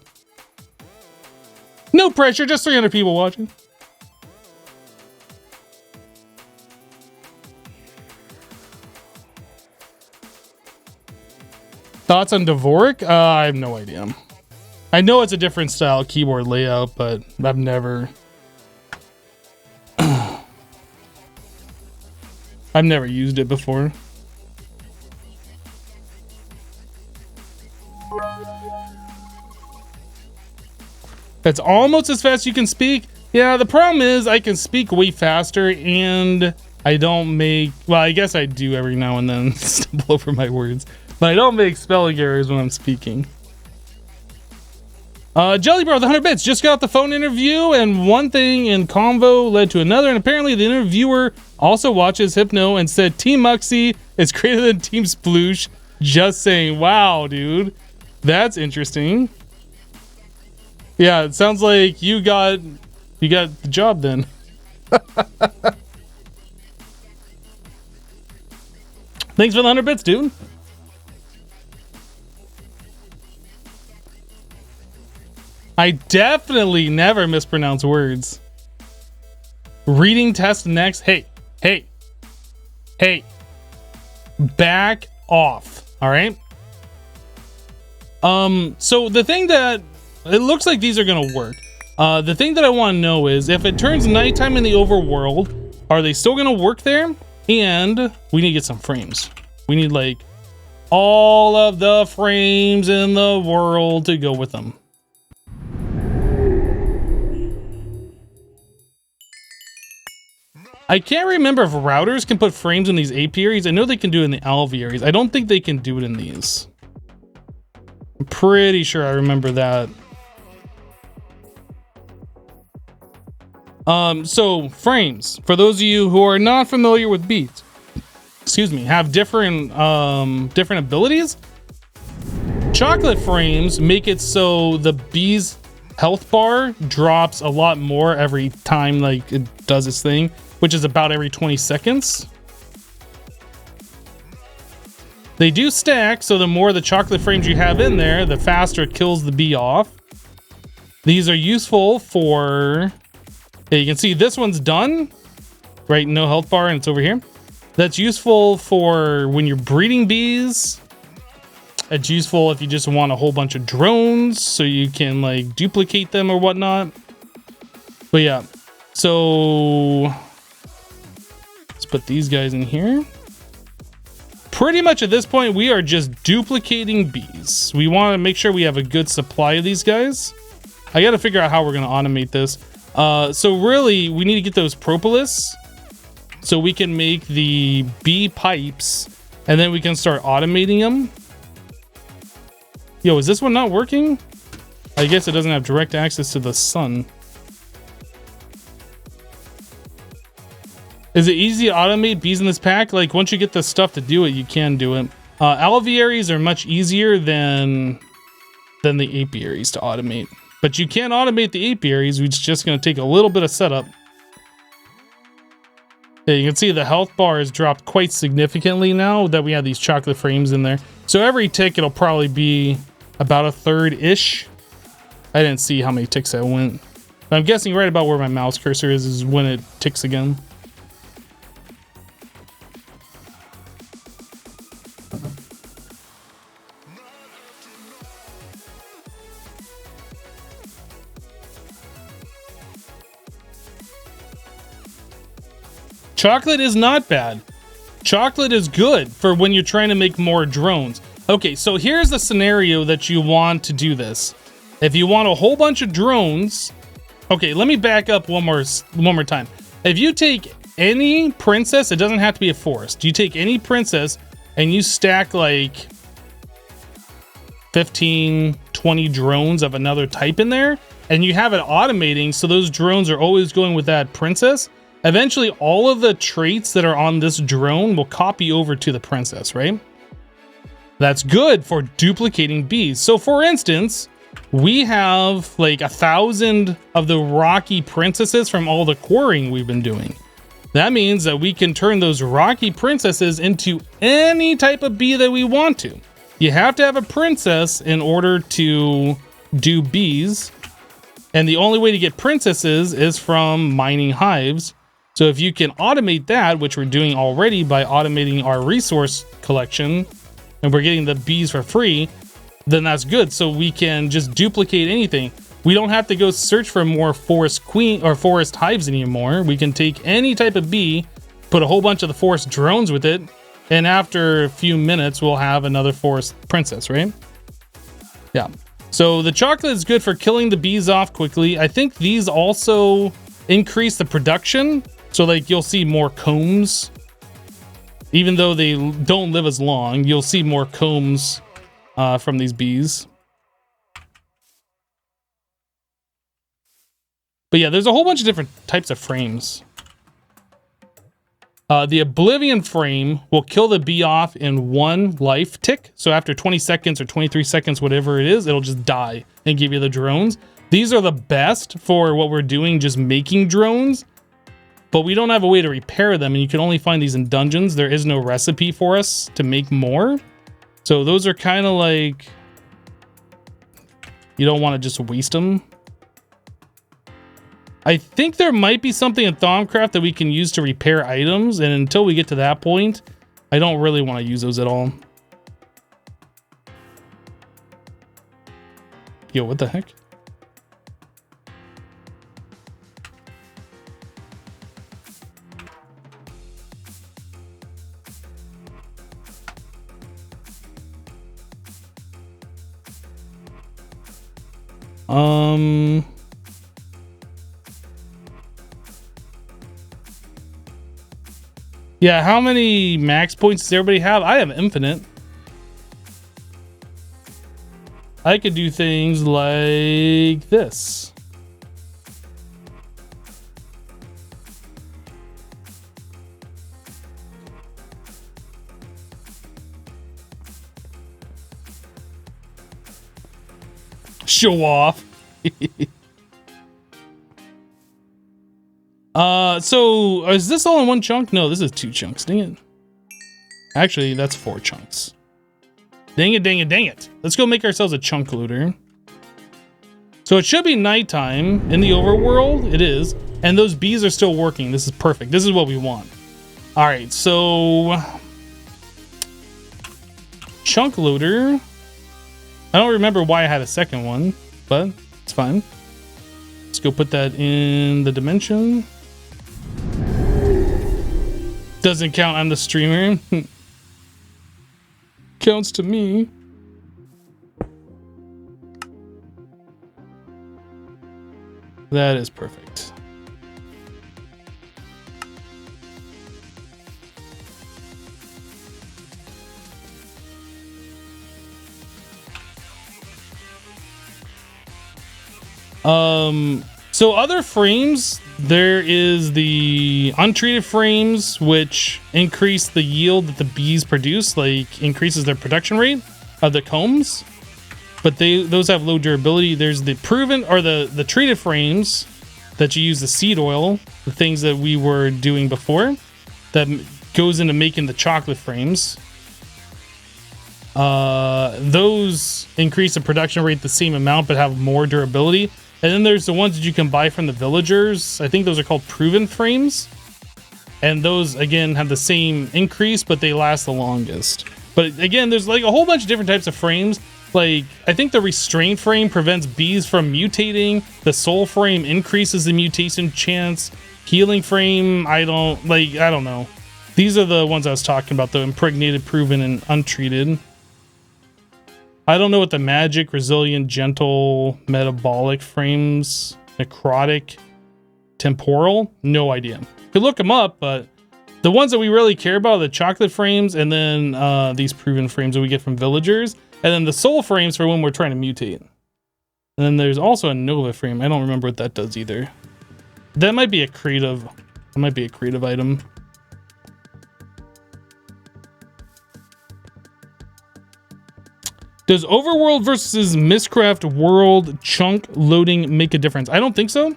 No pressure, just 300 people watching. Thoughts on Dvorak? I have no idea. I know it's a different style keyboard layout, but I've never I've never used it before. That's almost as fast as you can speak. Yeah, the problem is I can speak way faster and I don't make, well, I guess I do every now and then stumble over my words, but I don't make spelling errors when I'm speaking. Jelly Bro, the 100 bits, just got the phone interview, and one thing in convo led to another, and apparently the interviewer also watches Hypno and said Team Muxie is greater than Team Sploosh. Just saying. Wow, dude. That's interesting. Yeah, it sounds like you got the job then. Thanks for the 100 bits, dude. I definitely never mispronounce words. Reading test next. Hey. Back off. All right. So the thing that it looks like these are gonna work. The thing that I want to know is if it turns nighttime in the overworld, are they still gonna work there? And we need to get some frames. We need like all of the frames in the world to go with them. I can't remember if routers can put frames in these apiaries. I know they can do it in the alvearies. I don't think they can do it in these. I'm pretty sure I remember that. So frames, for those of you who are not familiar with bees, excuse me, have different abilities. Chocolate frames make it so the bee's health bar drops a lot more every time like it does its thing, which is about every 20 seconds. They do stack, so the more the chocolate frames you have in there, the faster it kills the bee off. These are useful for, yeah, you can see this one's done, right? No health bar, and it's over here. That's useful for when you're breeding bees. It's useful if you just want a whole bunch of drones so you can like duplicate them or whatnot. But yeah, so let's put these guys in here. Pretty much at this point, we are just duplicating bees. We want to make sure we have a good supply of these guys. I got to figure out how we're going to automate this. So really, we need to get those propolis so we can make the bee pipes, and then we can start automating them. Yo, is this one not working? I guess it doesn't have direct access to the sun. Is it easy to automate bees in this pack? Like, once you get the stuff to do it, you can do it. Alvearies are much easier than the apiaries to automate. But you can automate the apiaries, which is just going to take a little bit of setup. Yeah, you can see the health bar has dropped quite significantly now that we have these chocolate frames in there. So every tick, it'll probably be about a third-ish. I didn't see how many ticks I went. But I'm guessing right about where my mouse cursor is when it ticks again. Chocolate is not bad. Chocolate is good for when you're trying to make more drones. Okay, so here's the scenario that you want to do this. If you want a whole bunch of drones, okay, let me back up one more time. If you take any princess, it doesn't have to be a forest. You take any princess and you stack like 15, 20 drones of another type in there, and you have it automating so those drones are always going with that princess. Eventually, all of the traits that are on this drone will copy over to the princess, right? That's good for duplicating bees. So for instance, we have like 1,000 of the rocky princesses from all the quarrying we've been doing. That means that we can turn those rocky princesses into any type of bee that we want to. You have to have a princess in order to do bees. And the only way to get princesses is from mining hives. So if you can automate that, which we're doing already by automating our resource collection, and we're getting the bees for free, then that's good. So we can just duplicate anything. We don't have to go search for more forest queen or forest hives anymore. We can take any type of bee, put a whole bunch of the forest drones with it, and after a few minutes, we'll have another forest princess, right? Yeah. So the chocolate is good for killing the bees off quickly. I think these also increase the production. So like you'll see more combs. Even though they don't live as long, you'll see more combs from these bees. But yeah, there's a whole bunch of different types of frames. The Oblivion frame will kill the bee off in 1 life tick. So after 20 seconds or 23 seconds, whatever it is, it'll just die and give you the drones. These are the best for what we're doing, just making drones. But we don't have a way to repair them, and you can only find these in dungeons. There is no recipe for us to make more. So those are kind of like... You don't want to just waste them. I think there might be something in Thaumcraft that we can use to repair items, and until we get to that point, I don't really want to use those at all. Yo, what the heck? Yeah, how many max points does everybody have? I have infinite. I could do things like this. Show off. So is this all in 1 chunk? No, this is 2 chunks. Dang it. Actually, that's 4 chunks. Dang it, dang it, dang it. Let's go make ourselves a chunk loader. So it should be nighttime in the overworld. It is. And those bees are still working. This is perfect. This is what we want. All right, so chunk loader. I don't remember why I had a second one, but it's fine. Let's go put that in the dimension. Doesn't count, I'm the streamer. Counts to me. That is perfect. So other frames, there is the untreated frames, which increase the yield that the bees produce, like increases their production rate of the combs, but those have low durability. There's the proven, or the treated frames that you use the seed oil, the things that we were doing before, that goes into making the chocolate frames. Those increase the production rate the same amount, but have more durability. And then there's the ones that you can buy from the villagers. I think those are called proven frames. And those, again, have the same increase, but they last the longest. But again, there's like a whole bunch of different types of frames. Like, I think the restraint frame prevents bees from mutating. The soul frame increases the mutation chance. Healing frame, I don't know. These are the ones I was talking about, the impregnated, proven, and untreated. I don't know what the magic, resilient, gentle, metabolic frames, necrotic, temporal, no idea. Could look them up, but the ones that we really care about are the chocolate frames, and then these proven frames that we get from villagers, and then the soul frames for when we're trying to mutate. And then there's also a Nova frame. I don't remember what that does either. That might be a creative item. Does Overworld versus Mystcraft World chunk loading make a difference? I don't think so.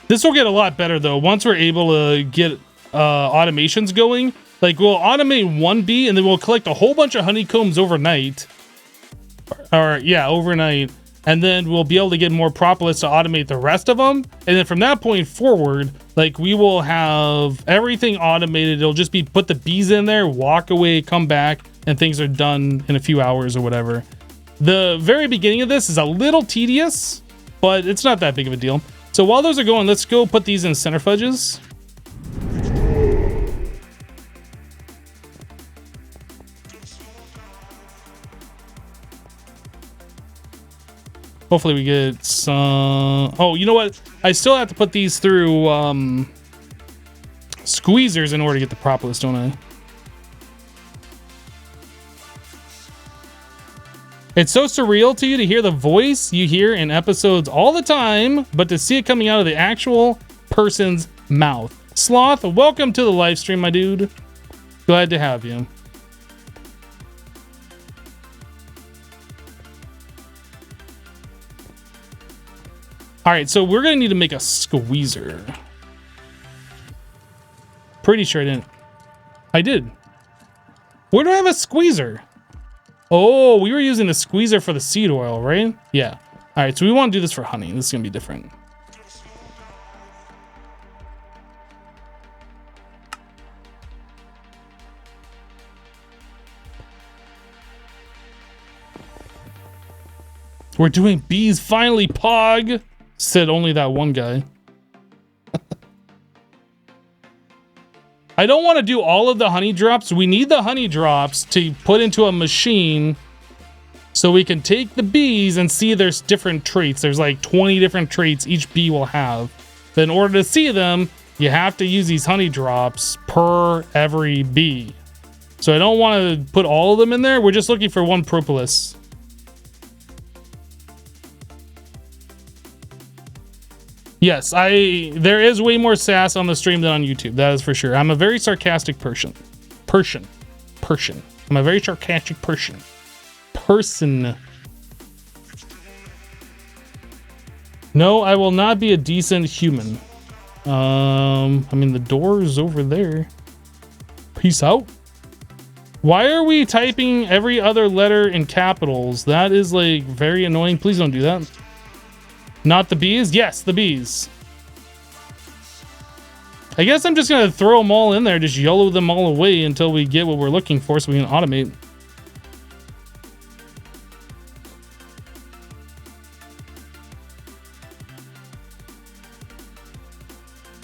This will get a lot better though once we're able to get automations going. Like, we'll automate 1 bee and then we'll collect a whole bunch of honeycombs overnight, or yeah, overnight, and then we'll be able to get more Propolis to automate the rest of them. And then from that point forward, like, we will have everything automated. It'll just be put the bees in there, walk away, come back, and things are done in a few hours or whatever. The very beginning of this is a little tedious, but it's not that big of a deal. So while those are going, let's go put these in centrifuges. Hopefully we get some... Oh, you know what? I still have to put these through squeezers in order to get the Propolis, don't I? It's so surreal to you to hear the voice you hear in episodes all the time, but to see it coming out of the actual person's mouth. Sloth, welcome to the live stream, my dude. Glad to have you. All right, so we're gonna need to make a squeezer. Pretty sure I didn't. I did. Where do I have a squeezer? Oh, we were using the squeezer for the seed oil, right? Yeah. All right, so we want to do this for honey. This is gonna be different. We're doing bees finally, Pog. Said only that one guy. I don't want to do all of the honey drops. We need the honey drops to put into a machine so we can take the bees and see there's different traits. There's like 20 different traits each bee will have. But in order to see them, you have to use these honey drops per every bee. So I don't want to put all of them in there. We're just looking for one Propolis. Yes, there is way more sass on the stream than on YouTube. That is for sure. I'm a very sarcastic person. I'm a very sarcastic person. No, I will not be a decent human. I mean, the door is over there. Peace out. Why are we typing every other letter in capitals? That is like very annoying. Please don't do that. Not the bees? Yes, the bees. I guess I'm just gonna throw them all in there, just YOLO them all away until we get what we're looking for so we can automate.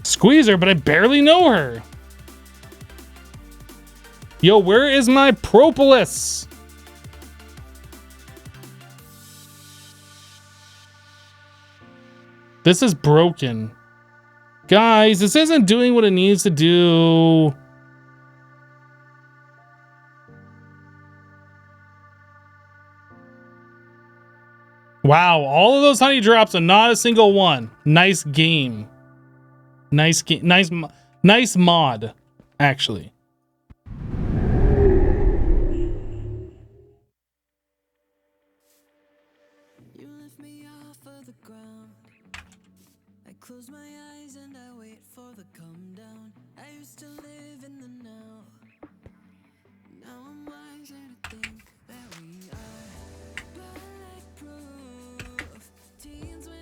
Squeezer, but I barely know her. Yo, where is my Propolis? This is broken. Guys, this isn't doing what it needs to do. Wow, all of those honey drops and not a single one. Nice game. Nice game. Nice mod, actually.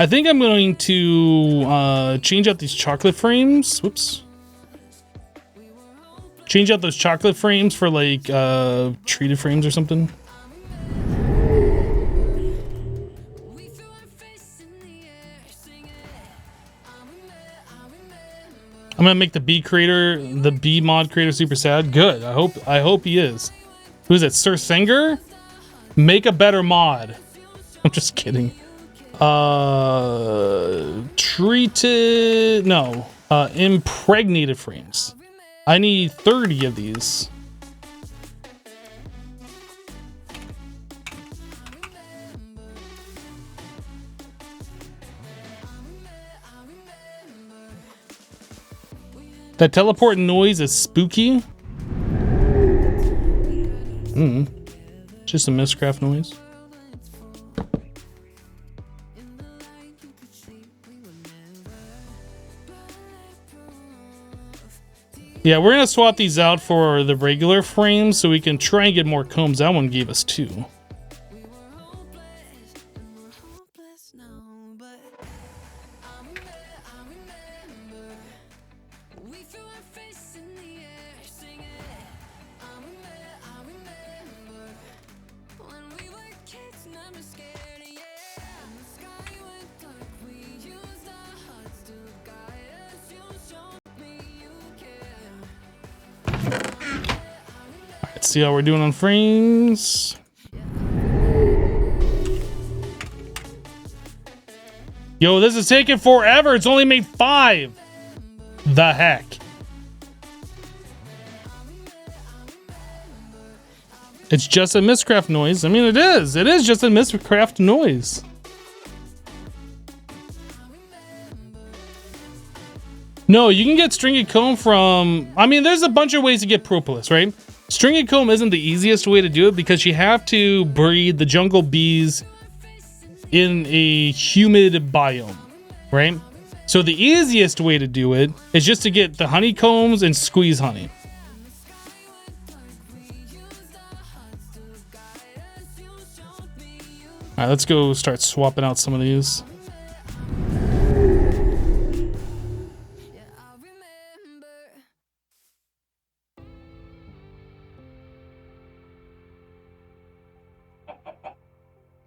I think I'm going to change out these chocolate frames. Whoops. Change out those chocolate frames for like treated frames or something. I'm gonna make the bee mod creator super sad. Good. I hope he is. Who is it? Sir Singer? Make a better mod. I'm just kidding. Impregnated frames. I need 30 of these. That teleport noise is spooky. Just a Mystcraft noise. Yeah, we're gonna swap these out for the regular frames so we can try and get more combs. That one gave us 2. Let's see how we're doing on frames. Yo, this is taking forever. It's only made 5. The heck? It's just a Mystcraft noise. I mean, it is. It is just a Mystcraft noise. No, you can get stringy comb from... I mean, there's a bunch of ways to get Propolis, right? Stringy comb isn't the easiest way to do it because you have to breed the jungle bees in a humid biome, right? So the easiest way to do it is just to get the honeycombs and squeeze honey. All right, let's go start swapping out some of these.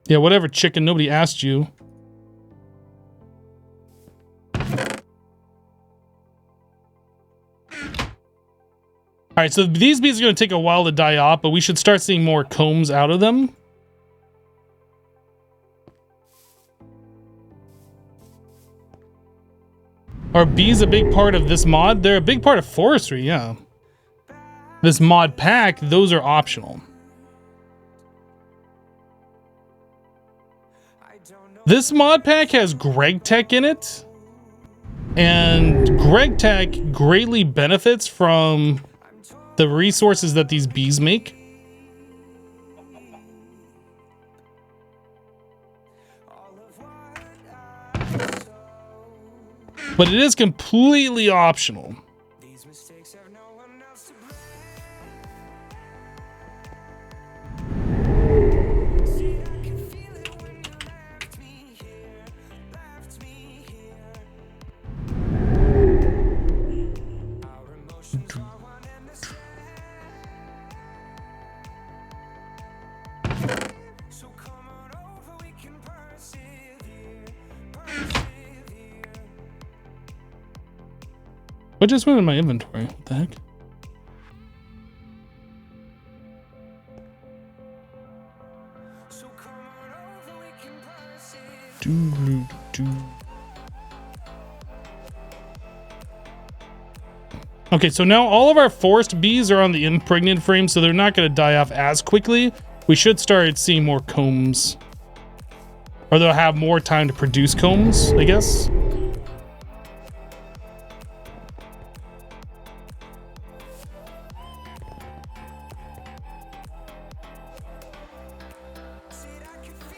Yeah, whatever, chicken. Nobody asked you. All right, so these bees are going to take a while to die off, but we should start seeing more combs out of them. Are bees a big part of this mod? They're a big part of forestry, yeah. This mod pack, those are optional. This mod pack has Greg Tech in it, and Greg Tech greatly benefits from the resources that these bees make. But it is completely optional. What just went in my inventory? What the heck? Okay, so now all of our forest bees are on the impregnant frame, so they're not going to die off as quickly. We should start seeing more combs. Or they'll have more time to produce combs, I guess.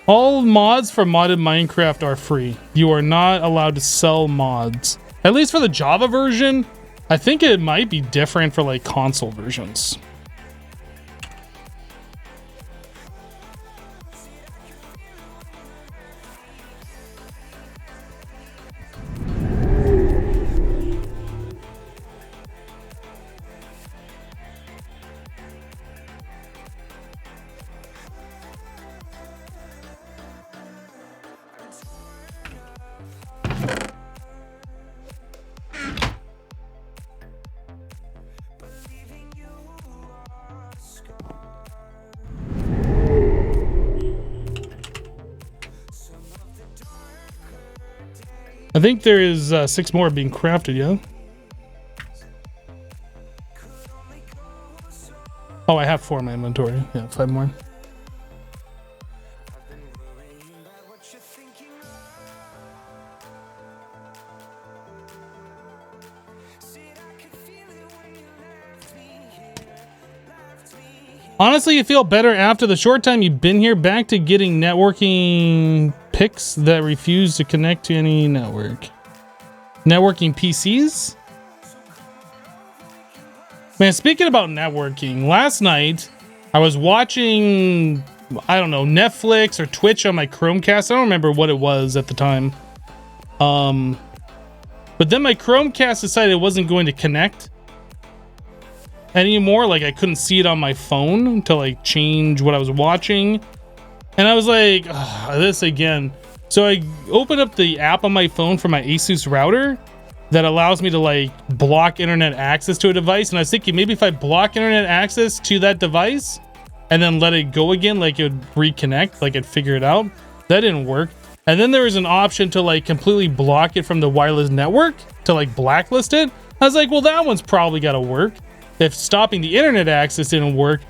All mods for modded Minecraft are free. You are not allowed to sell mods. At least for the Java version. I think it might be different for like console versions. I think there is 6 more being crafted, yeah? Oh, I have 4 in my inventory. Yeah, 5 more. Honestly, you feel better after the short time you've been here, back to getting networking picks that refuse to connect to any network. Networking PCs? Man, speaking about networking, last night I was watching, I don't know, Netflix or Twitch on my Chromecast. I don't remember what it was at the time. But then my Chromecast decided it wasn't going to connect anymore. Like I couldn't see it on my phone to like change what I was watching. And I was like, this again. So I opened up the app on my phone for my Asus router. that allows me to like block internet access to a device. And I was thinking maybe if I block internet access to that device and then let it go again, like it would reconnect, like it'd figure it out. That didn't work. And then there was an option to like completely block it from the wireless network, to like blacklist it. I was like, well, that one's probably got to work. If stopping the internet access didn't work,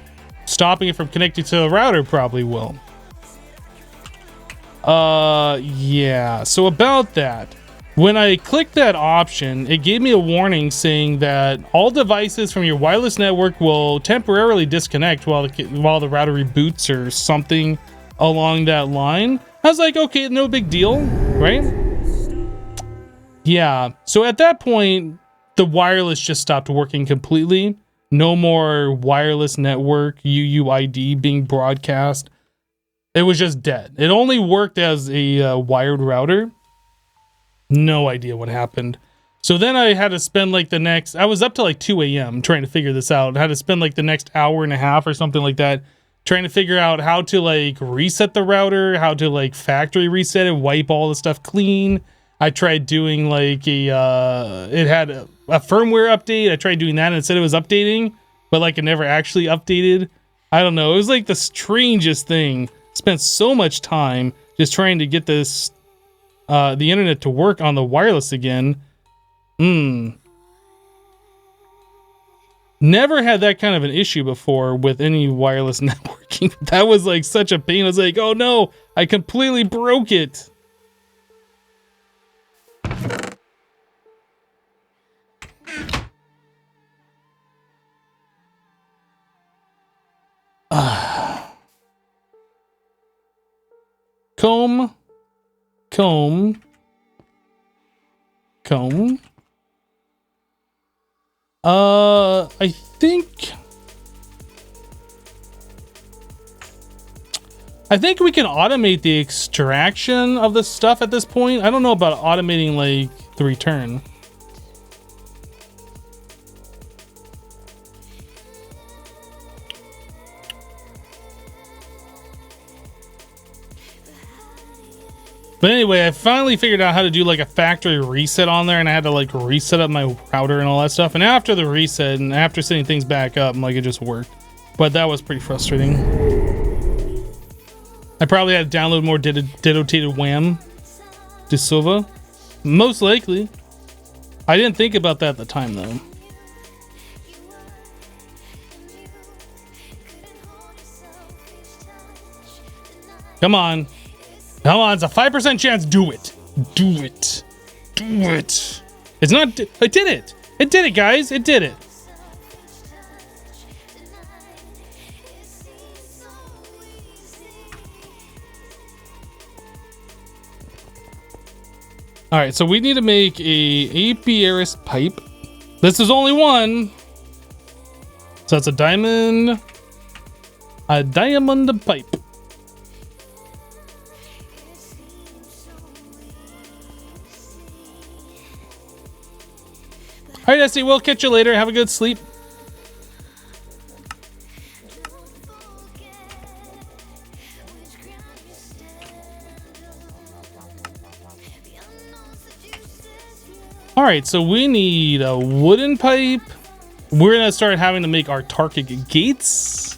stopping it from connecting to the router probably will. Yeah, so about that, when I clicked that option, it gave me a warning saying that all devices from your wireless network will temporarily disconnect while the router reboots or something along that line. I was like, okay, no big deal, right? Yeah, so at that point, the wireless just stopped working completely. No more wireless network UUID being broadcast. It was just dead. It only worked as a wired router. No idea what happened. So then I had to spend like I was up to like 2 a.m. trying to figure this out. I had to spend like the next hour and a half or something like that trying to figure out how to like reset the router, how to like factory reset it, wipe all the stuff clean. I tried doing like it had a firmware update. I tried doing that and it said it was updating, but like it never actually updated. I don't know. It was like the strangest thing. Spent so much time just trying to get this the internet to work on the wireless again. Never had that kind of an issue before with any wireless networking. That was like such a pain. I was like, oh no, I completely broke it. Comb. I think we can automate the extraction of the stuff at this point. I don't know about automating like the return. But anyway, I finally figured out how to do like a factory reset on there, and I had to like reset up my router and all that stuff. And after the reset and after setting things back up, like it just worked. But that was pretty frustrating. I probably had to download more dedicated WAM to Silva. Most likely. I didn't think about that at the time though. Come on. Come on, it's a 5% chance. Do it. Do it. Do it. It's not. I did it. It did it, guys. It did it. All right, so we need to make a Apiarist pipe. This is only one. So it's a diamond pipe. All right, Esty, we'll catch you later. Have a good sleep. All right, so we need a wooden pipe. We're gonna start having to make our target gates.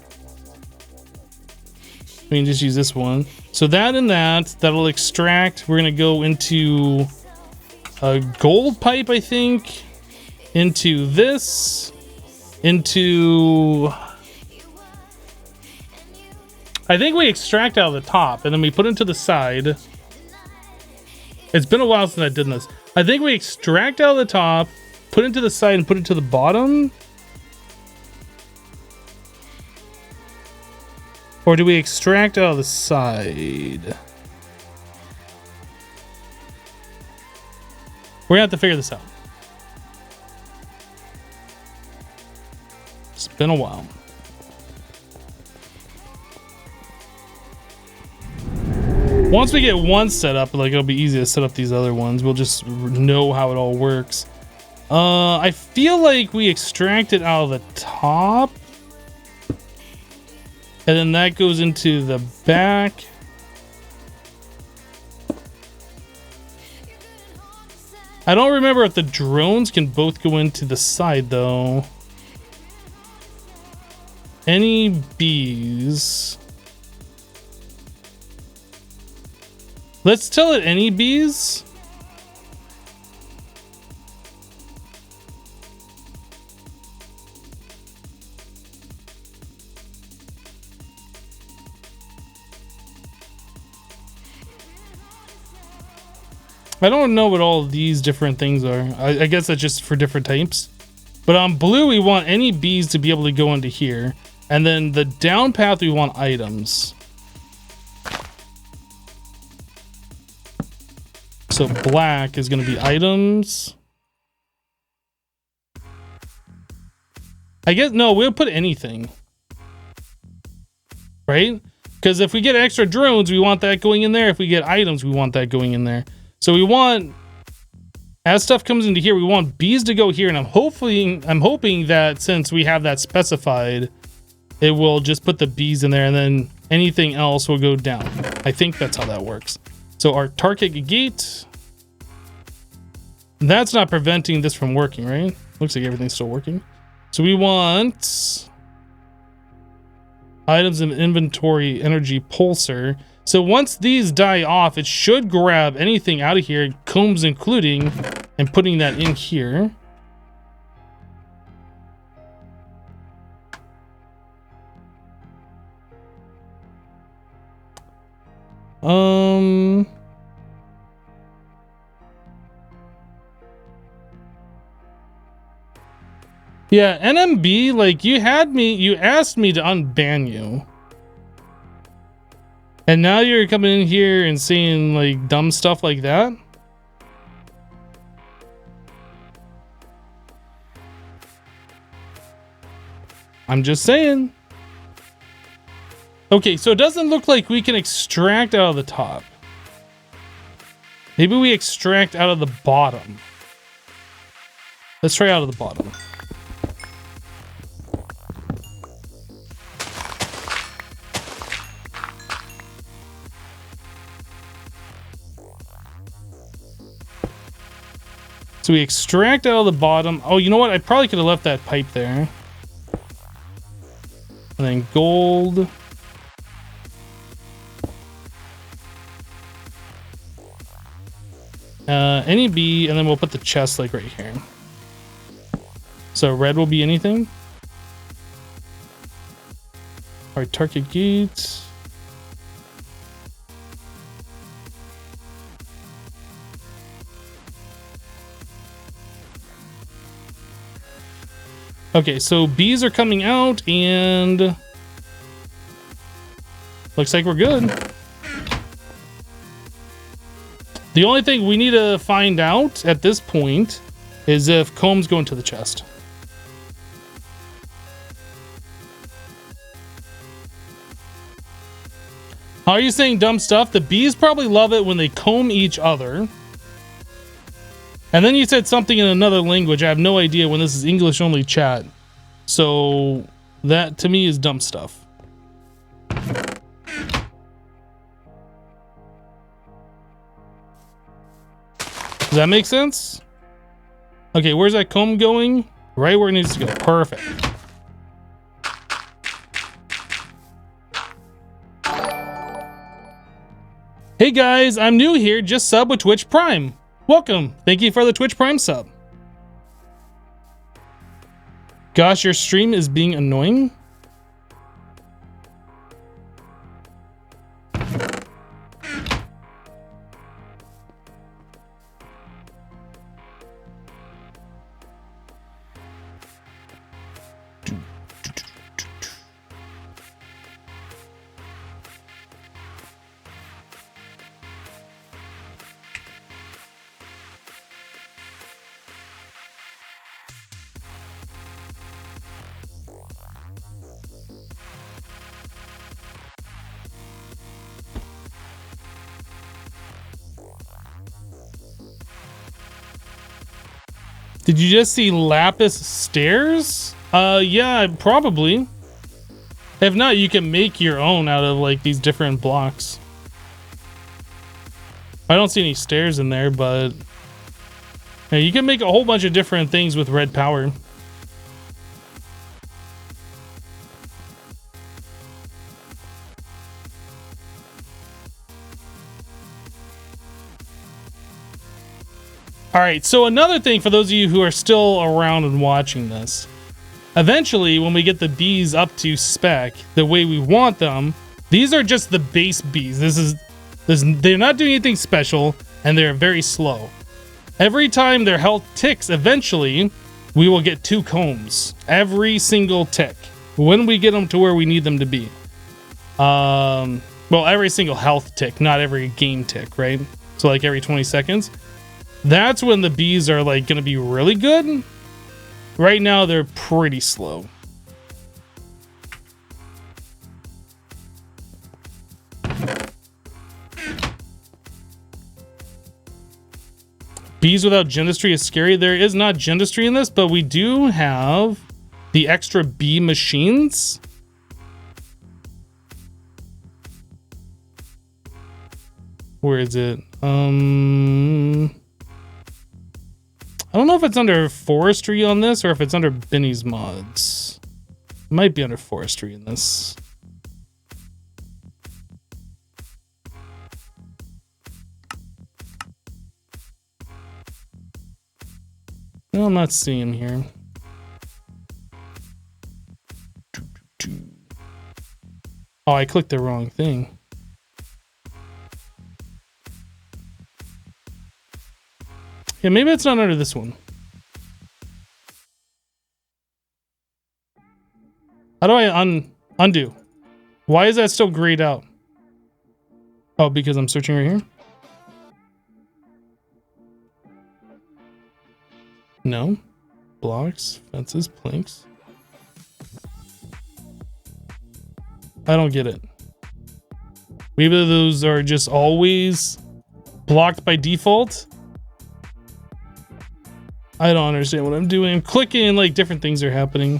We can just use this one. So that and that'll extract. We're gonna go into a gold pipe, I think. Into this, into, I think we extract out of the top and then we put it to the side. It's been a while since I did this. I think we extract out of the top, put it to the side and put it to the bottom. Or do we extract out of the side? We're gonna have to figure this out. It's been a while. Once we get one set up, like it'll be easy to set up these other ones. We'll just know how it all works. I feel like we extract it out of the top. And then that goes into the back. I don't remember if the drones can both go into the side though. Any bees? Let's tell it any bees. I don't know what all of these different things are. I guess that's just for different types. But on blue, we want any bees to be able to go into here. And then the down path, we want items. So black is going to be items. I guess, no, we'll put anything. Right? Because if we get extra drones, we want that going in there. If we get items, we want that going in there. So we want, as stuff comes into here, we want bees to go here. And I'm hoping that since we have that specified, it will just put the bees in there and then anything else will go down. I think that's how that works. So our target gate, that's not preventing this from working, right? Looks like everything's still working. So we want items in inventory, energy pulsar. So once these die off, it should grab anything out of here, combs including, and putting that in here. Yeah, NMB, like you asked me to unban you. And now you're coming in here and saying like dumb stuff like that? I'm just saying. Okay, so it doesn't look like we can extract out of the top. Maybe we extract out of the bottom. Let's try out of the bottom. So we extract out of the bottom. Oh, you know what? I probably could have left that pipe there. And then gold. Any B, and then we'll put the chest like right here. So red will be anything. All right, target gates. Okay, so bees are coming out and looks like we're good. The only thing we need to find out at this point is if combs go into the chest. How are you saying dumb stuff? The bees probably love it when they comb each other. And then you said something in another language. I have no idea when this is English only chat. So that to me is dumb stuff. Does that make sense? Okay, where's that comb going? Right where it needs to go. Perfect. Hey guys, I'm new here. Just sub with Twitch Prime. Welcome. Thank you for the Twitch Prime sub. Gosh, your stream is being annoying. Did you just see lapis stairs? Yeah, probably. If not, you can make your own out of like these different blocks. I don't see any stairs in there, but Now, you can make a whole bunch of different things with red power. All right, so another thing for those of you who are still around and watching this, eventually when we get the bees up to spec the way we want them, these are just the base bees. They're not doing anything special, and they're very slow. Every time their health ticks, eventually we will get 2 combs every single tick when we get them to where we need them to be. Well, every single health tick, not every game tick, right? So like every 20 seconds. That's when the bees are like going to be really good. Right now, they're pretty slow. Bees without gendistry is scary. There is not gendistry in this, but we do have the extra bee machines. Where is it? I don't know if it's under forestry on this or if it's under Benny's mods. It might be under forestry in this. No, I'm not seeing him here. Oh, I clicked the wrong thing. Yeah, maybe it's not under this one. How do I undo? Why is that still grayed out? Oh, because I'm searching right here? No. Blocks, fences, planks. I don't get it. Maybe those are just always blocked by default. I don't understand what I'm doing. I'm clicking and like different things are happening.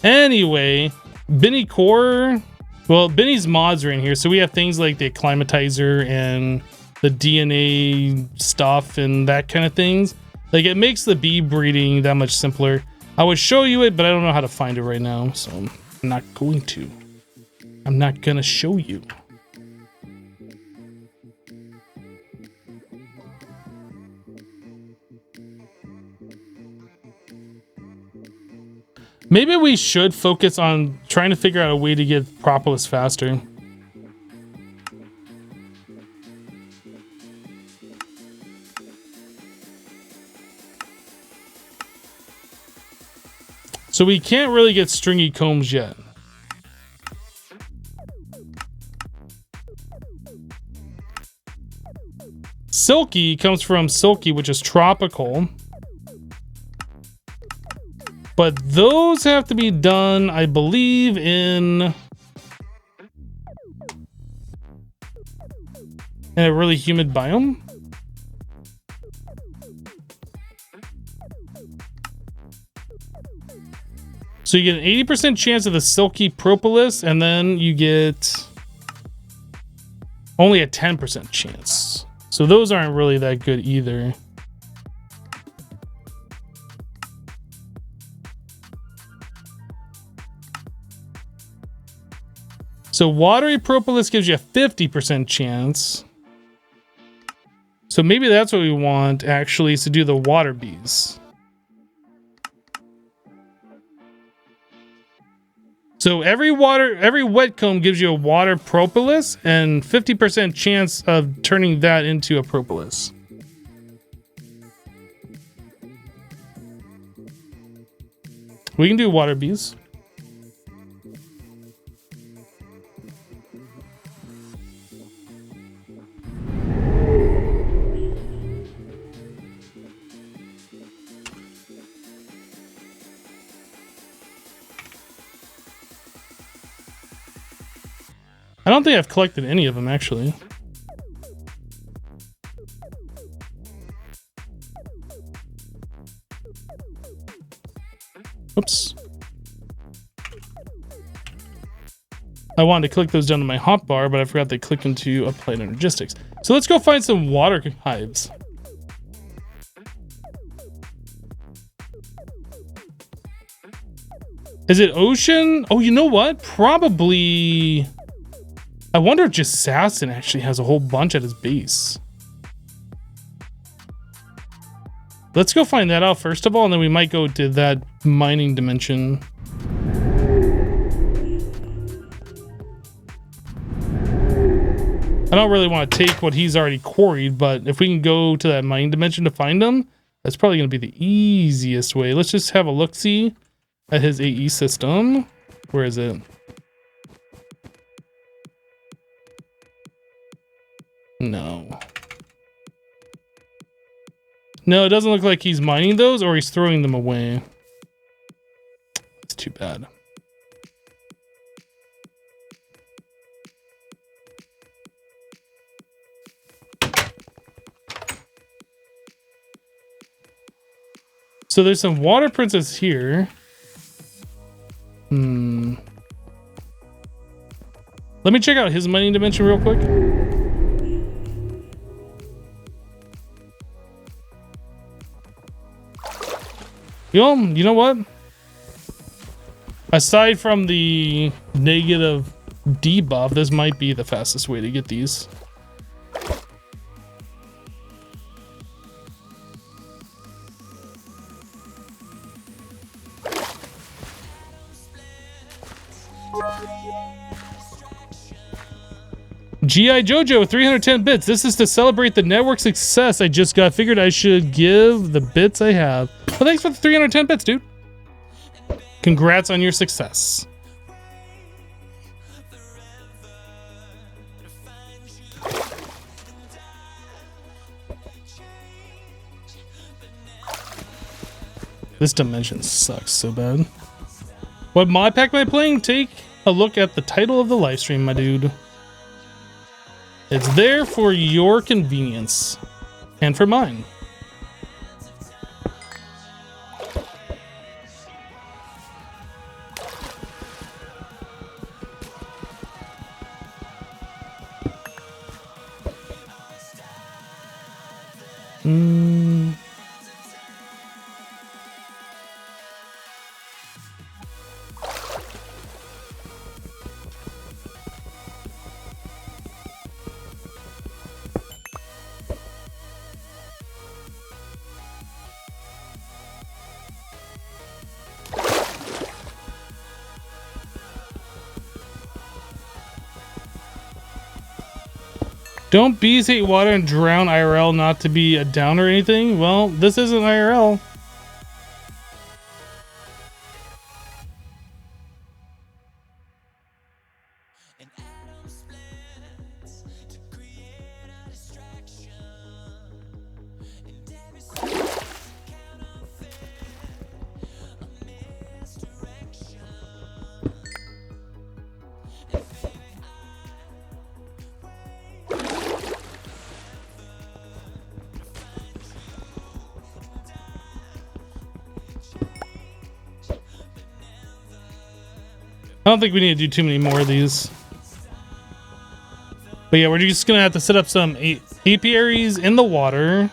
Anyway, Benny Core. Well, Benny's mods are in here. So we have things like the acclimatizer and the DNA stuff and that kind of things. Like it makes the bee breeding that much simpler. I would show you it, but I don't know how to find it right now. So I'm not going to. I'm not gonna show you. Maybe we should focus on trying to figure out a way to get Propolis faster. So we can't really get stringy combs yet. Silky comes from silky, which is tropical. But those have to be done, I believe, in a really humid biome. So you get an 80% chance of the silky propolis, and then you get only a 10% chance. So those aren't really that good either. So watery propolis gives you a 50% chance. So maybe that's what we want actually, is to do the water bees. So every wet comb gives you a water propolis and 50% chance of turning that into a propolis. We can do water bees. I don't think I've collected any of them, actually. Oops. I wanted to click those down to my hotbar, but I forgot they click into applied energistics. So let's go find some water hives. Is it ocean? Oh, you know what? Probably. I wonder if Jessassin actually has a whole bunch at his base. Let's go find that out first of all, and then we might go to that mining dimension. I don't really want to take what he's already quarried, but if we can go to that mining dimension to find him, that's probably going to be the easiest way. Let's just have a look-see at his AE system. Where is it? No. No, it doesn't look like he's mining those or he's throwing them away. It's too bad. So there's some water princess here. Let me check out his mining dimension real quick. You know what? Aside from the negative debuff, this might be the fastest way to get these. GI Jojo, 310 bits. This is to celebrate the network success I just got. Figured I should give the bits I have. Well, thanks for the 310 bits, dude. Congrats on your success. This dimension sucks so bad. What mod pack am I playing? Take a look at the title of the live stream, my dude. It's there for your convenience and for mine. Don't bees hate water and drown IRL not to be a down or anything? Well, this isn't IRL. I don't think we need to do too many more of these. But yeah, we're just gonna have to set up some apiaries in the water. And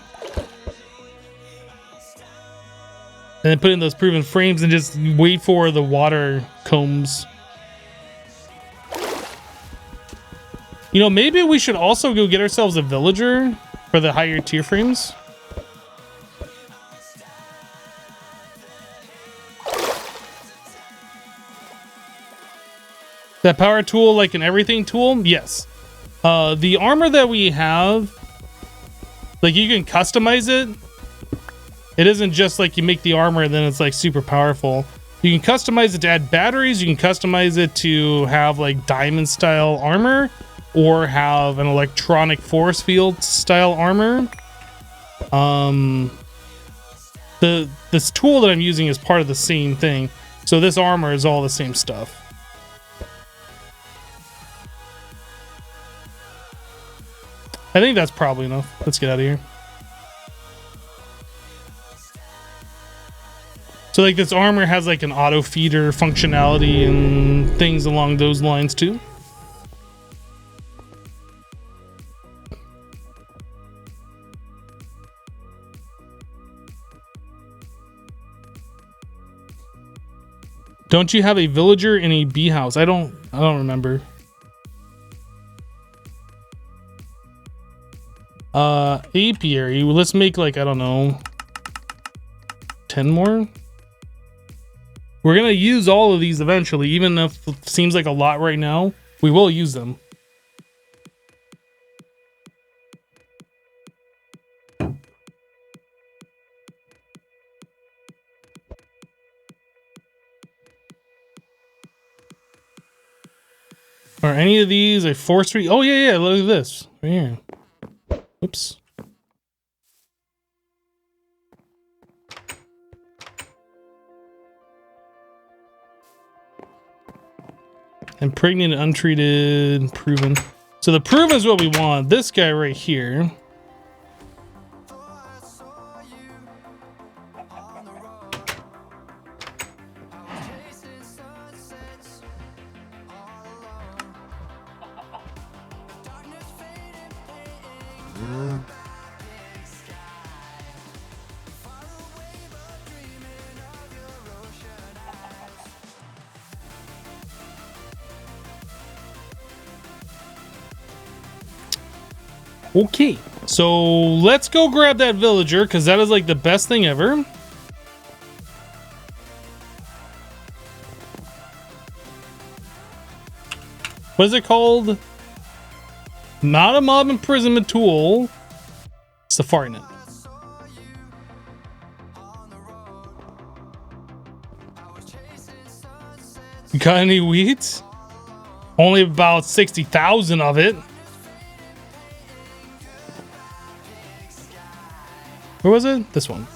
then put in those proven frames and just wait for the water combs. You know, maybe we should also go get ourselves a villager for the higher tier frames. That power tool, like an everything tool? Yes. The armor that we have, like you can customize it. It isn't just like you make the armor and then it's like super powerful. You can customize it to add batteries. You can customize it to have like diamond style armor or have an electronic force field style armor. This tool that I'm using is part of the same thing. So this armor is all the same stuff. I think that's probably enough. Let's get out of here. So like this armor has like an auto feeder functionality and things along those lines too. Don't you have a villager in a bee house? I don't remember. Apiary. Well, let's make like, I don't know, 10 more. We're gonna use all of these eventually, even if it seems like a lot right now. We will use them. Are any of these a forestry? Oh yeah, look at this right here. Oops. Impregnated, untreated, proven. So the proven is what we want. This guy right here. Okay, so let's go grab that villager because that is like the best thing ever. What is it called? Not a mob imprisonment tool. Safari net. You got any wheat? Only about 60,000 of it. Where was it? This one.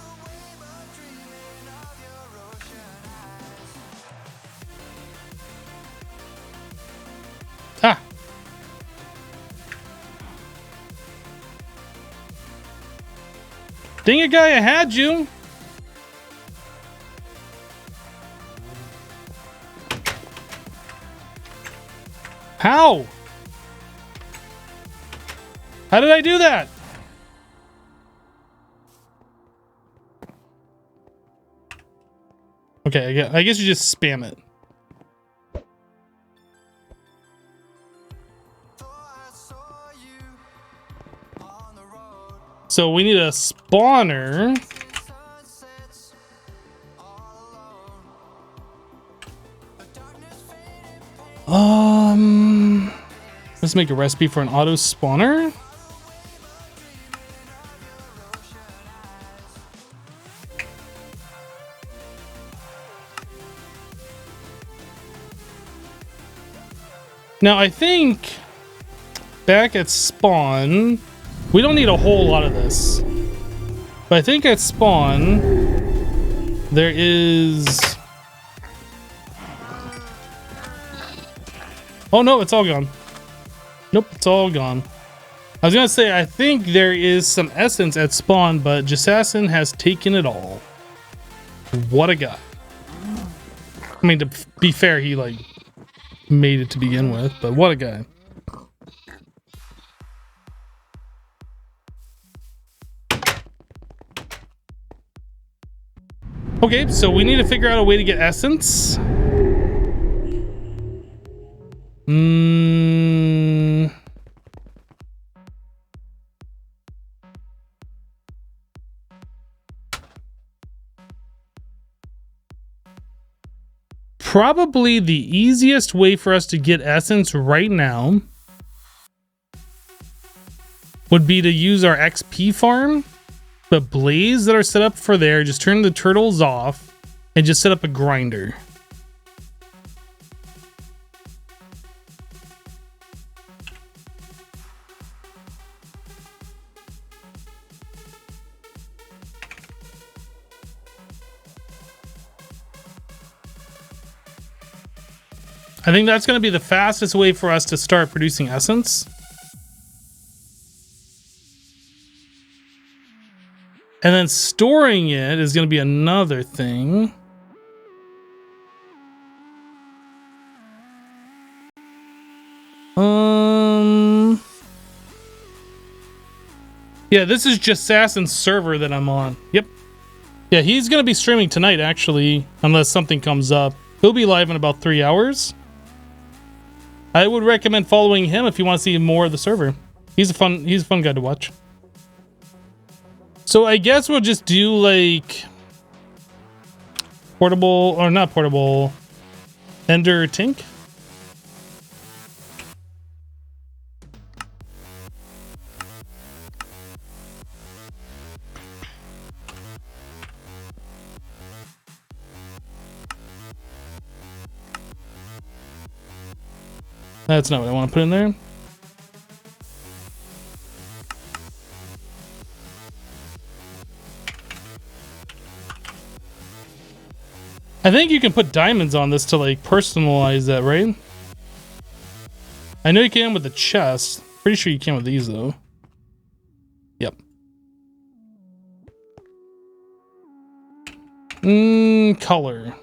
Ah. Dang it, guy, I had you. How? How did I do that? Okay, I guess you just spam it. So we need a spawner. Let's make a recipe for an auto spawner. Now, I think back at spawn, we don't need a whole lot of this. But I think at spawn, there is... Oh no, it's all gone. Nope, it's all gone. I was gonna say, I think there is some essence at spawn, but Jessassin has taken it all. What a guy. I mean, to be fair, he like... made it to begin with, but what a guy. Okay, so we need to figure out a way to get essence. Probably the easiest way for us to get essence right now would be to use our XP farm. The blaze that are set up for there, just turn the turtles off and just set up a grinder. I think that's going to be the fastest way for us to start producing essence. And then storing it is going to be another thing. Yeah, this is Jessassin's server that I'm on. Yep. Yeah, he's going to be streaming tonight, actually, unless something comes up. He'll be live in about 3 hours. I would recommend following him if you want to see more of the server. He's a fun guy to watch. So I guess we'll just do like portable, or not portable, Ender Tink. That's not what I want to put in there. I think you can put diamonds on this to like personalize that, right? I know you can with the chest. Pretty sure you can with these though. Yep. Color.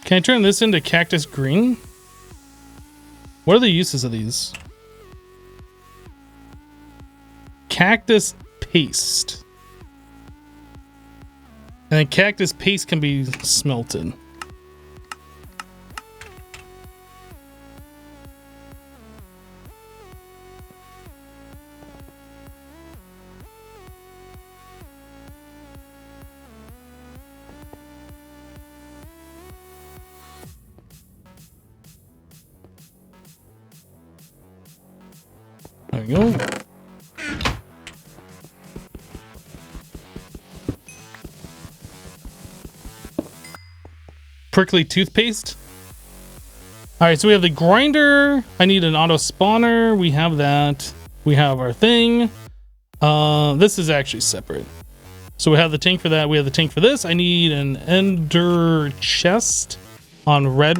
Can I turn this into cactus green? What are the uses of these? Cactus paste. And then cactus paste can be smelted. There we go. Prickly toothpaste. All right, so we have the grinder. I need an auto spawner. We have that. We have our thing. This is actually separate. So we have the tank for that. We have the tank for this. I need an ender chest on red.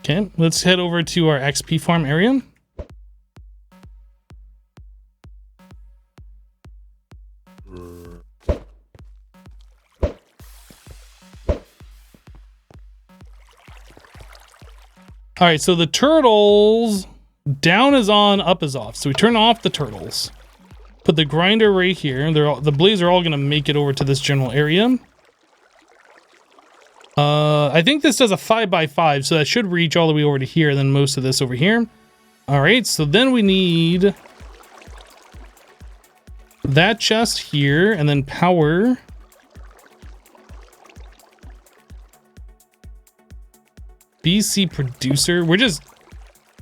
Okay, let's head over to our XP farm area. All right, so the turtles, down is on, up is off. So we turn off the turtles. Put the grinder right here. The blaze are all gonna make it over to this general area. I think this does a 5x5, so that should reach all the way over to here, and then most of this over here. All right, so then we need that chest here, and then power. BC producer.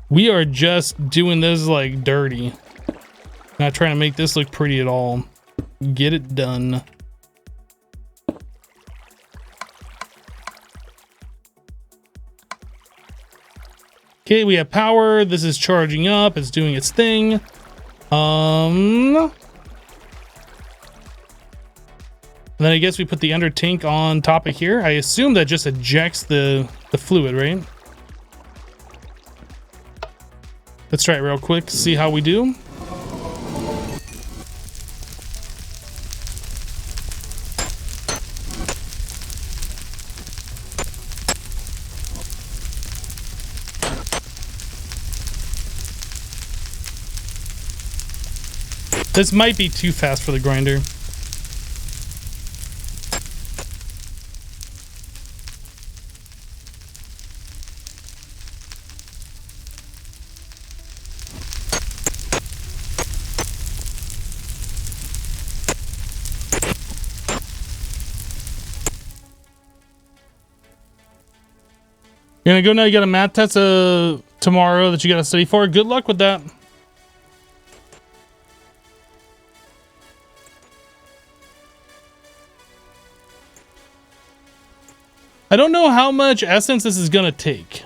We are just doing this like dirty. Not trying to make this look pretty at all. Get it done. Okay, we have power. This is charging up. It's doing its thing. And then I guess we put the under tank on top of here. I assume that just ejects the fluid, right? Let's try it real quick, see how we do. This might be too fast for the grinder. You're gonna go now. You got a math test tomorrow that you gotta study for. Good luck with that. I don't know how much essence this is gonna take.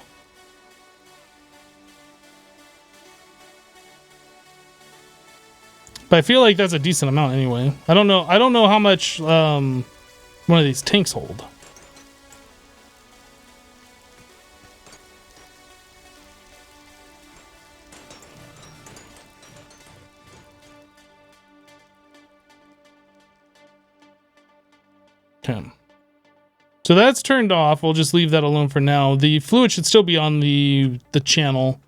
But I feel like that's a decent amount anyway. I don't know how much one of these tanks hold. Okay. So that's turned off. We'll just leave that alone for now. The fluid should still be on the channel.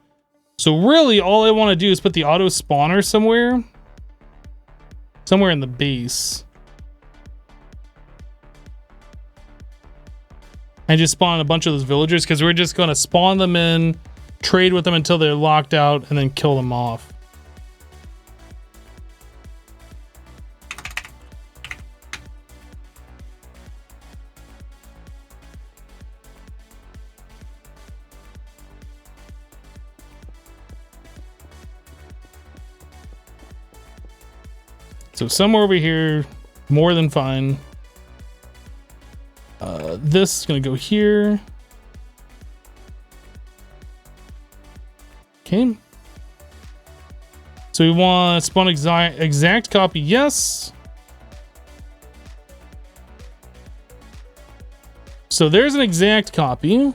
So really, all I want to do is put the auto spawner somewhere in the base. And just spawn a bunch of those villagers, because we're just going to spawn them in, trade with them until they're locked out, and then kill them off. So somewhere over here, more than fine. This is going to go here. Okay. So we want spawn exact copy. Yes. So there's an exact copy.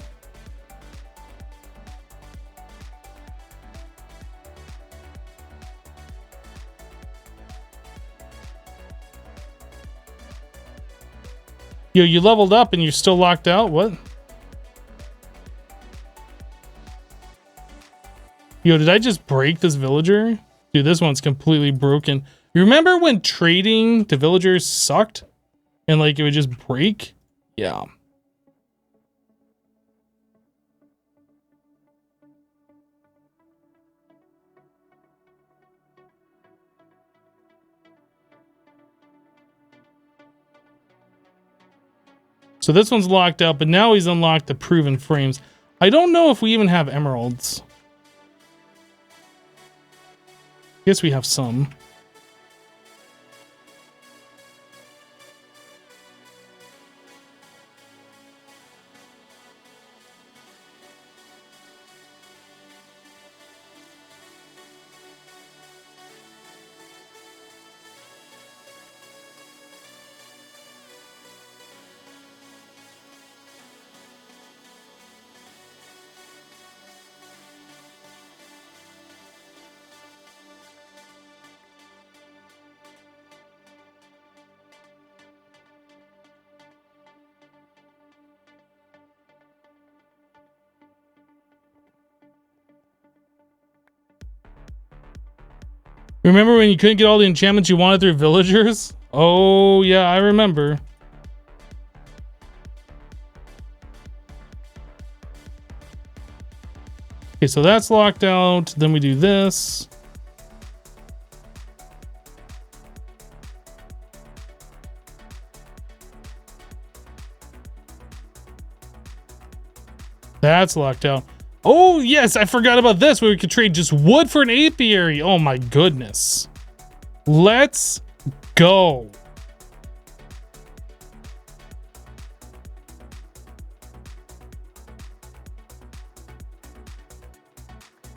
Yo, you leveled up and you're still locked out? What? Yo, did I just break this villager? Dude, this one's completely broken. You remember when trading to villagers sucked? And like it would just break? Yeah. So this one's locked out, but now he's unlocked the proven frames. I don't know if we even have emeralds. Guess we have some. Remember when you couldn't get all the enchantments you wanted through villagers? Oh, yeah, I remember. Okay, so that's locked out. Then we do this. That's locked out. Oh, yes, I forgot about this, where we could trade just wood for an apiary. Oh, my goodness. Let's go.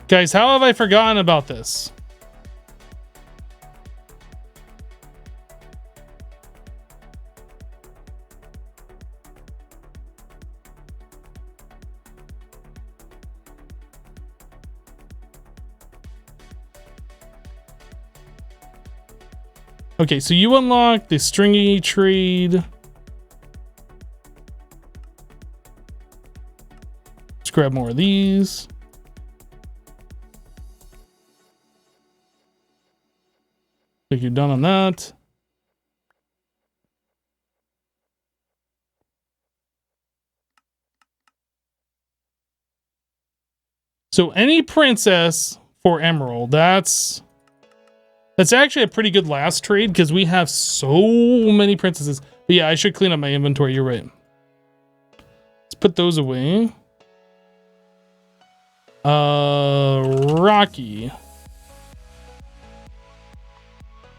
Guys, how have I forgotten about this? Okay, so you unlock the stringy trade. Let's grab more of these. I think you're done on that. So any princess for emerald, that's actually a pretty good last trade because we have so many princesses. But yeah, I should clean up my inventory. You're right. Let's put those away. Rocky.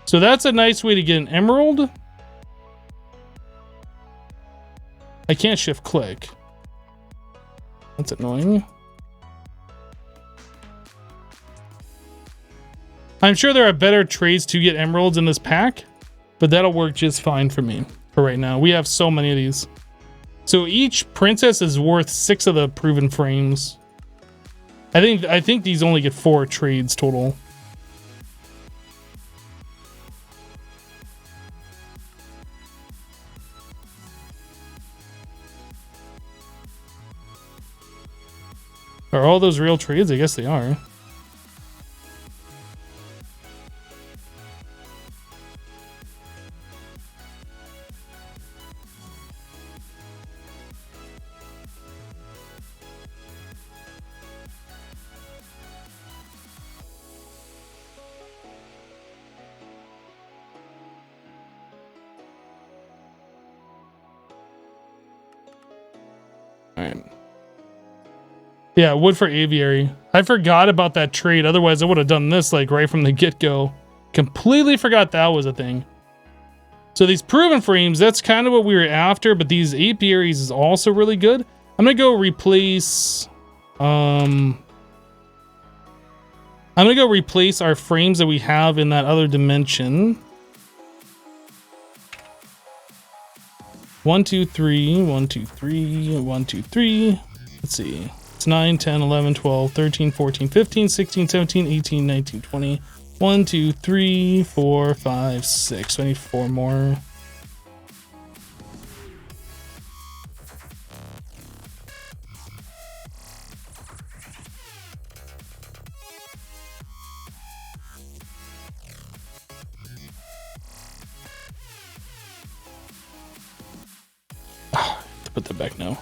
So that's a nice way to get an emerald. I can't shift click. That's annoying. I'm sure there are better trades to get emeralds in this pack, but that'll work just fine for me for right now. We have so many of these. So each princess is worth 6 of the proven frames. I think these only get 4 trades total. Are all those real trades? I guess they are. All right. Yeah, wood for aviary. I forgot about that trade. Otherwise, I would have done this like right from the get-go. Completely forgot that was a thing. So these proven frames, that's kind of what we were after, but these apiaries is also really good. I'm gonna go replace I'm gonna go replace our frames that we have in that other dimension. 1, 2, 3, 1, 2, 3, 1, 2, 3. Let's see. It's 9, 10, 11, 12, 13, 14, 15, 16, 17, 18, 19, 20. 1, 2, 3, 4, 5, 6. So I need 4 more. Put that back now.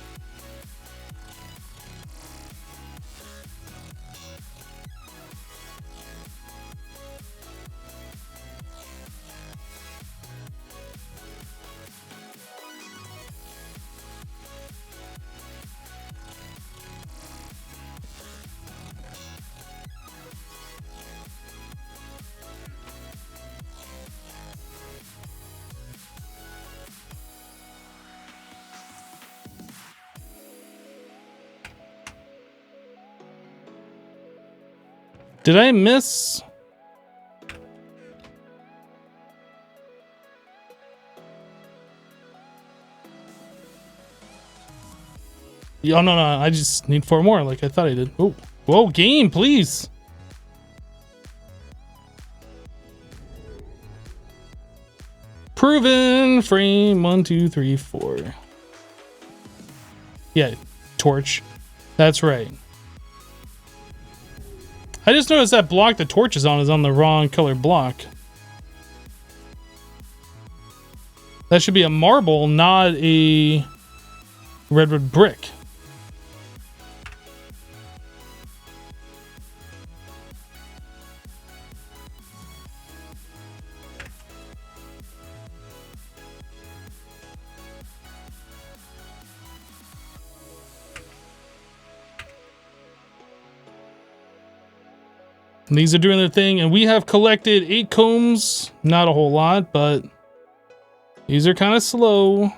Did I miss? Oh, no, I just need 4 more like I thought I did. Oh, whoa, game, please. Proven frame 1, 2, 3, 4. Yeah, torch. That's right. I just noticed that block the torch is on the wrong color block. That should be a marble, not a redwood brick. And these are doing their thing, and we have collected 8 combs. Not a whole lot, but these are kind of slow.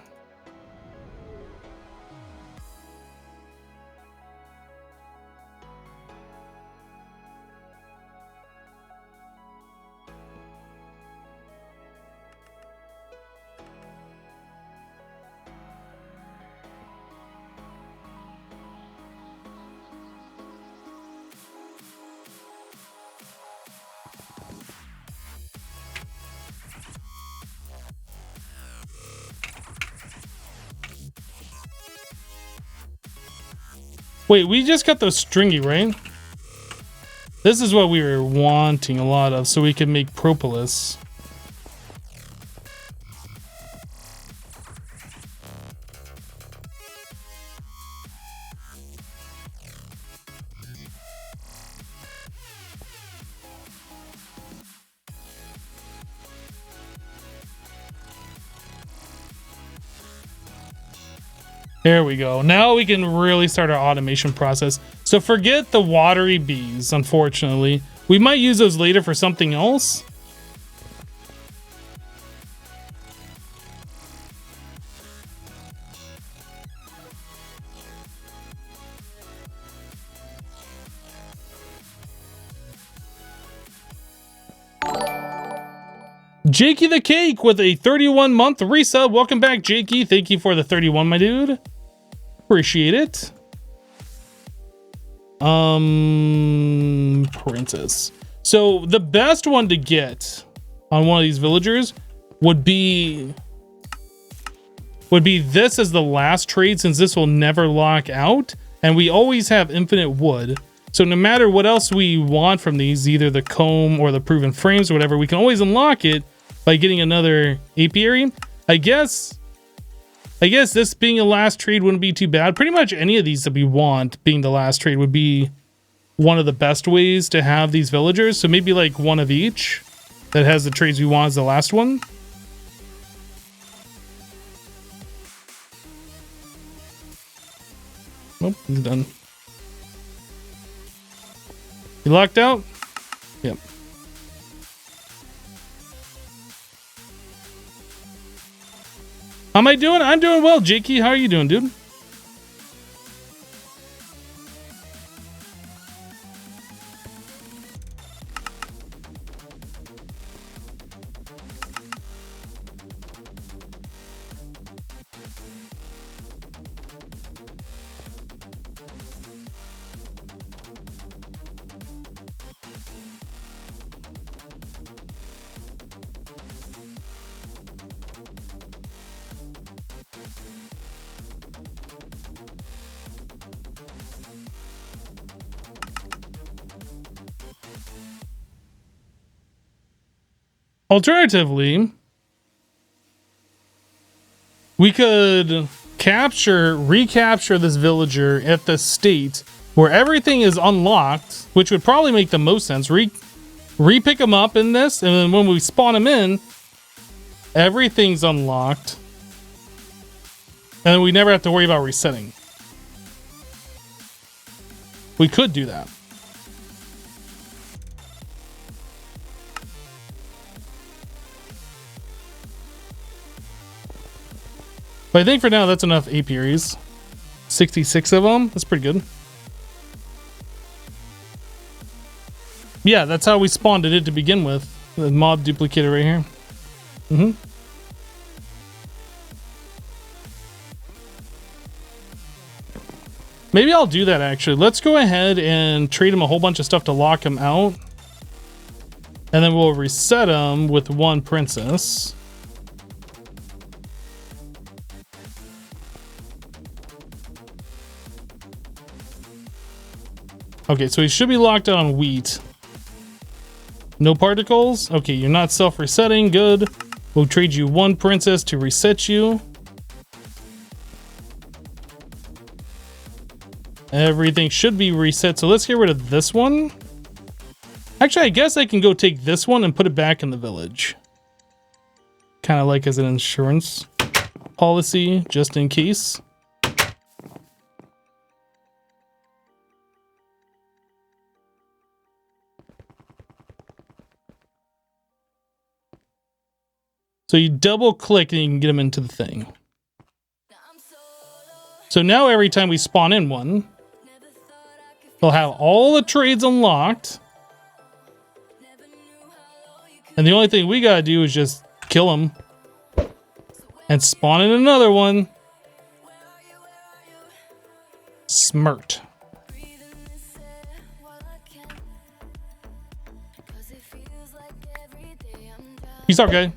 Wait, we just got those stringy, right? This is what we were wanting a lot of, so we can make Propolis. There we go. Now we can really start our automation process. So forget the watery bees, unfortunately. We might use those later for something else. Jakey the Cake with a 31-month resub. Welcome back, Jakey. Thank you for the 31, my dude. Appreciate it. Princess. So the best one to get on one of these villagers would be this as the last trade, since this will never lock out. and we always have infinite wood. So no matter what else we want from these, either the comb or the proven frames or whatever, we can always unlock it by getting another apiary. I guess this being a last trade wouldn't be too bad. Pretty much any of these that we want being the last trade would be one of the best ways to have these villagers. So maybe like one of each that has the trades we want as the last one. Nope, he's done. You locked out? Yep. How am I doing? I'm doing well, Jakey. How are you doing, dude? Alternatively, we could recapture this villager at the state where everything is unlocked, which would probably make the most sense. Re-pick them up in this, and then when we spawn them in, everything's unlocked. And then we never have to worry about resetting. We could do that. But I think for now, that's enough apiaries. 66 of them. That's pretty good. Yeah, that's how we spawned it to begin with. The mob duplicator right here. Maybe I'll do that, actually. Let's go ahead and trade him a whole bunch of stuff to lock him out. And then we'll reset him with one princess. Okay, so he should be locked out on wheat. No particles? Okay, you're not self-resetting. Good. We'll trade you one princess to reset you. Everything should be reset. So let's get rid of this one. Actually, I guess I can go take this one and put it back in the village. Kind of like as an insurance policy, just in case. So you double click and you can get them into the thing. So now every time we spawn in one, they'll have all the trades unlocked. And the only thing we gotta do is just kill them and spawn in another one. Smirt. Peace out, guy.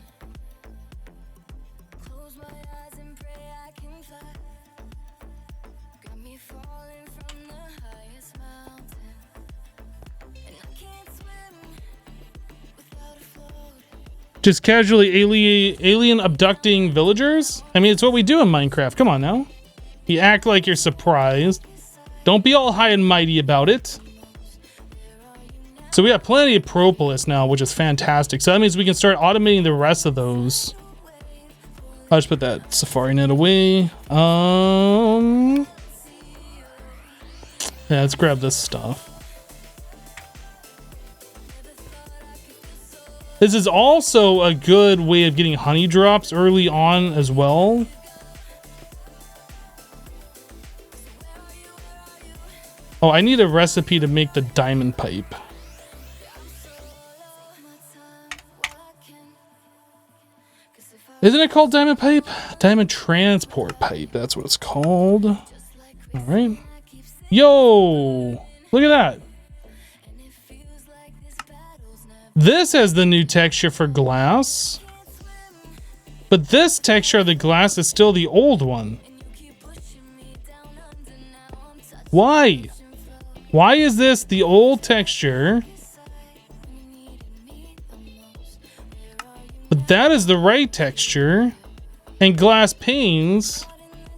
Just casually alien abducting villagers? I mean, it's what we do in Minecraft. Come on now. You act like you're surprised. Don't be all high and mighty about it. So we have plenty of Propolis now, which is fantastic. So that means we can start automating the rest of those. I'll just put that safari net away. Yeah, let's grab this stuff. This is also a good way of getting honey drops early on as well. Oh, I need a recipe to make the diamond pipe. Isn't it called diamond pipe? Diamond transport pipe. That's what it's called. All right. Yo, look at that. This has the new texture for glass, but this texture of the glass is still the old one. Why? Why is this the old texture? But that is the right texture. And glass panes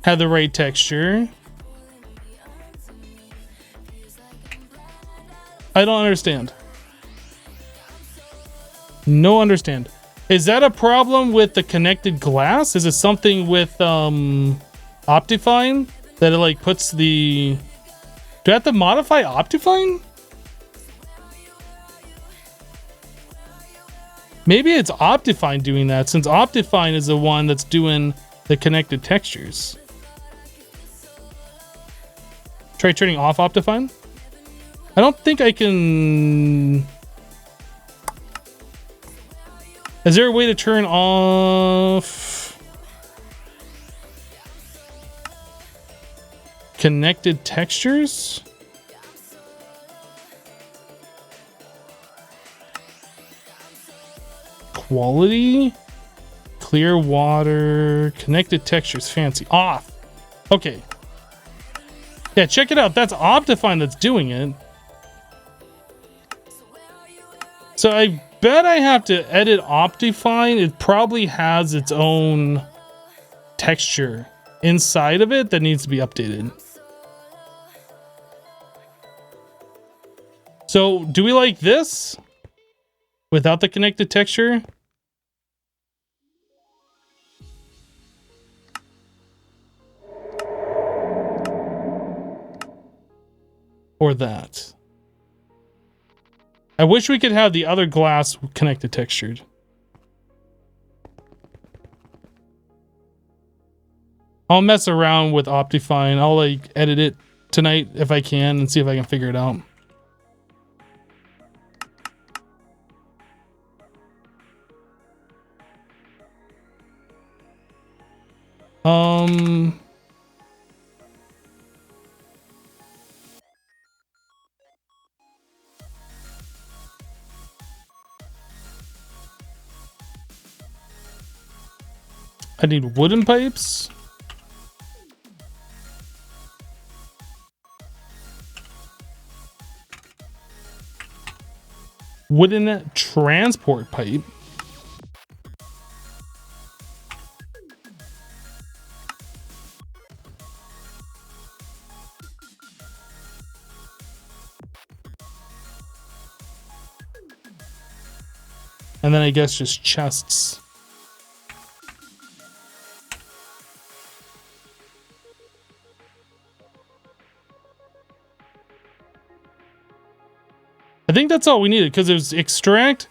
have the right texture. I don't understand. No understand. Is that a problem with the connected glass? Is it something with Optifine that it like puts the... Do I have to modify Optifine? Maybe it's Optifine doing that, since Optifine is the one that's doing the connected textures. Try turning off Optifine? I don't think I can... Is there a way to turn off connected textures? Quality, clear water, connected textures, fancy, off. Okay. Yeah, check it out. That's Optifine that's doing it. So I bet I have to edit Optifine. It probably has its own texture inside of it that needs to be updated. So do we like this without the connected texture? Or that? I wish we could have the other glass connected textured. I'll mess around with Optifine. I'll like edit it tonight if I can and see if I can figure it out. I need wooden pipes. Wooden transport pipe. And then I guess just chests. I think that's all we needed, because it was extract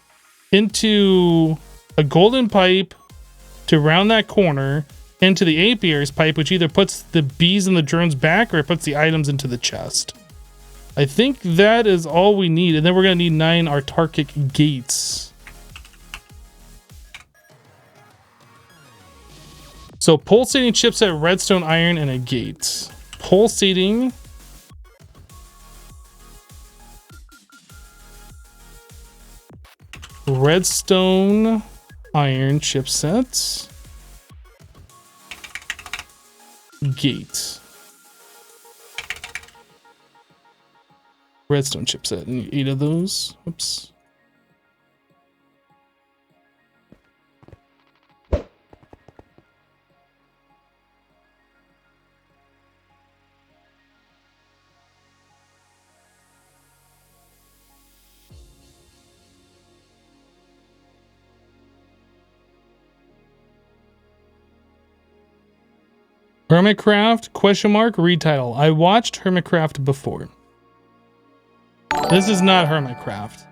into a golden pipe to round that corner into the apiaries pipe, which either puts the bees and the drones back or it puts the items into the chest. I think that is all we need. And then we're going to need 9 autarkic gates. So pulsating chipset, redstone, iron, and a gate. Pulsating. Redstone, iron chipsets, gate, redstone chipset, and 8 of those. Oops. Hermitcraft, question mark, retitle. I watched Hermitcraft before. This is not Hermitcraft.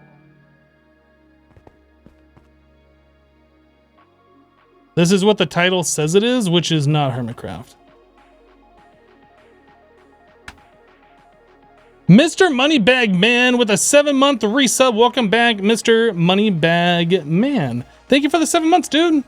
This is what the title says it is, which is not Hermitcraft. Mr. Moneybag Man with a 7-month resub. Welcome back, Mr. Moneybag Man. Thank you for the 7 months, dude.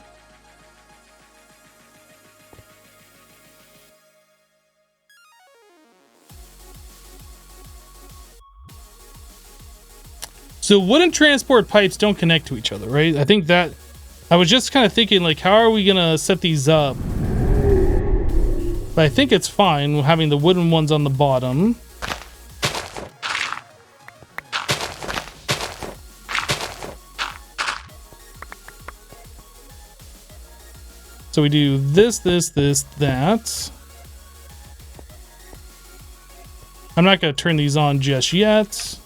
So wooden transport pipes don't connect to each other, right? I think that... I was just kind of thinking, like, how are we going to set these up? But I think it's fine having the wooden ones on the bottom. So we do this, that. I'm not going to turn these on just yet.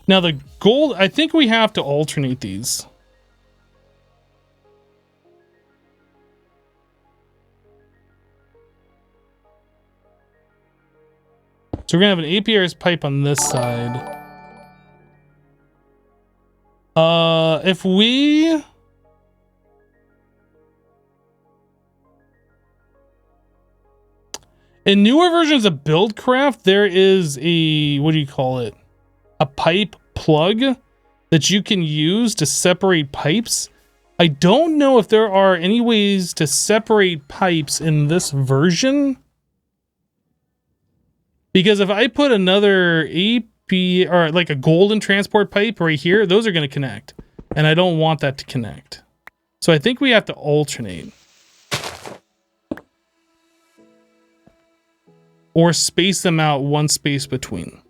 Now the gold, I think we have to alternate these. So we're gonna have an apiarist pipe on this side. If we... In newer versions of Buildcraft, there is a, what do you call it? A pipe plug that you can use to separate pipes. I don't know if there are any ways to separate pipes in this version. Because if I put another AP or like a golden transport pipe right here, those are going to connect. And I don't want that to connect. So I think we have to alternate. Or space them out one space between.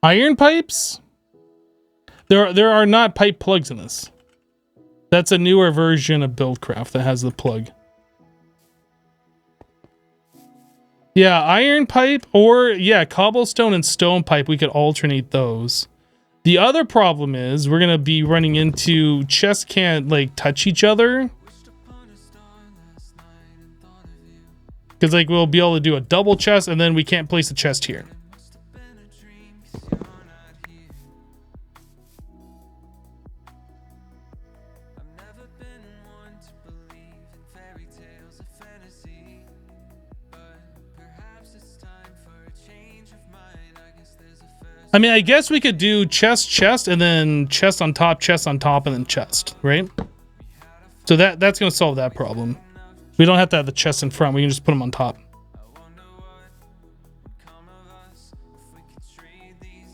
Iron pipes? There are not pipe plugs in this. That's a newer version of Buildcraft that has the plug. Yeah, iron pipe or yeah, cobblestone and stone pipe, we could alternate those. The other problem is we're gonna be running into chests can't like touch each other. Because like we'll be able to do a double chest and then we can't place a chest here. I mean, I guess we could do chest, chest, and then chest on top, and then chest, right? So that's going to solve that problem. We don't have to have the chest in front. We can just put them on top.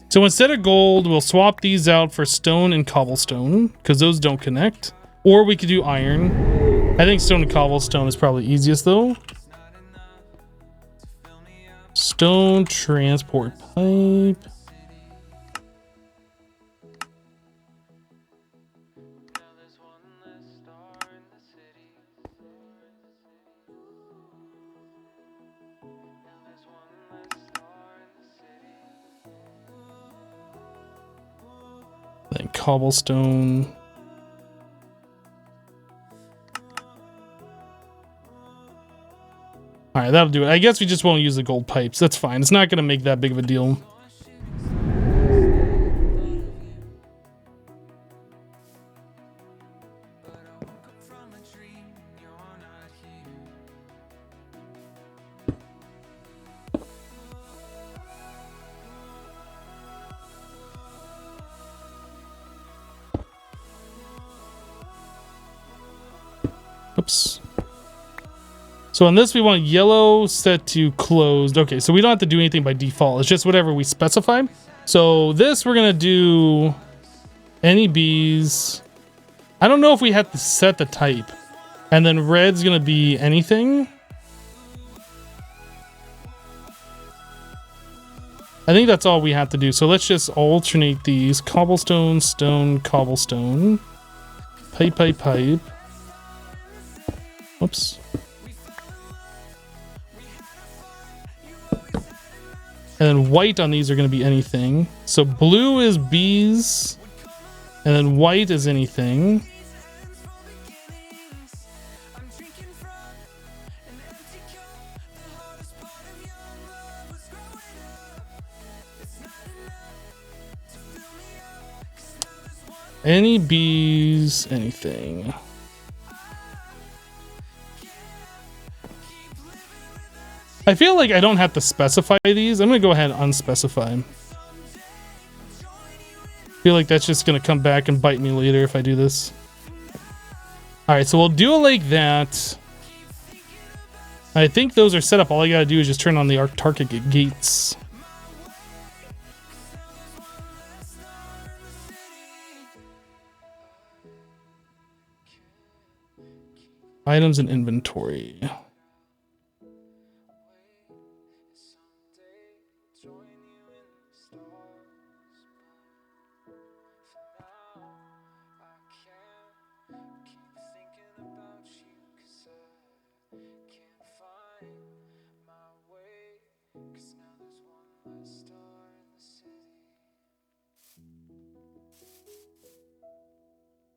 So instead of gold, we'll swap these out for stone and cobblestone because those don't connect. Or we could do iron. I think stone and cobblestone is probably easiest though. Stone transport pipe. Then cobblestone. All right, that'll do it. I guess we just won't use the gold pipes. That's fine. It's not going to make that big of a deal. Oops. So on this, we want yellow set to closed. Okay, so we don't have to do anything by default. It's just whatever we specify. So this, we're going to do any bees. I don't know if we have to set the type. And then red's going to be anything. I think that's all we have to do. So let's just alternate these. Cobblestone, stone, cobblestone. Pipe, pipe, pipe. Whoops. And then white on these are going to be anything. So blue is bees. And then white is anything. Any bees, anything. I feel like I don't have to specify these. I'm going to go ahead and unspecify. I feel like that's just going to come back and bite me later if I do this. Alright, so we'll do it like that. I think those are set up. All I got to do is just turn on the Arctic gates. Items and inventory.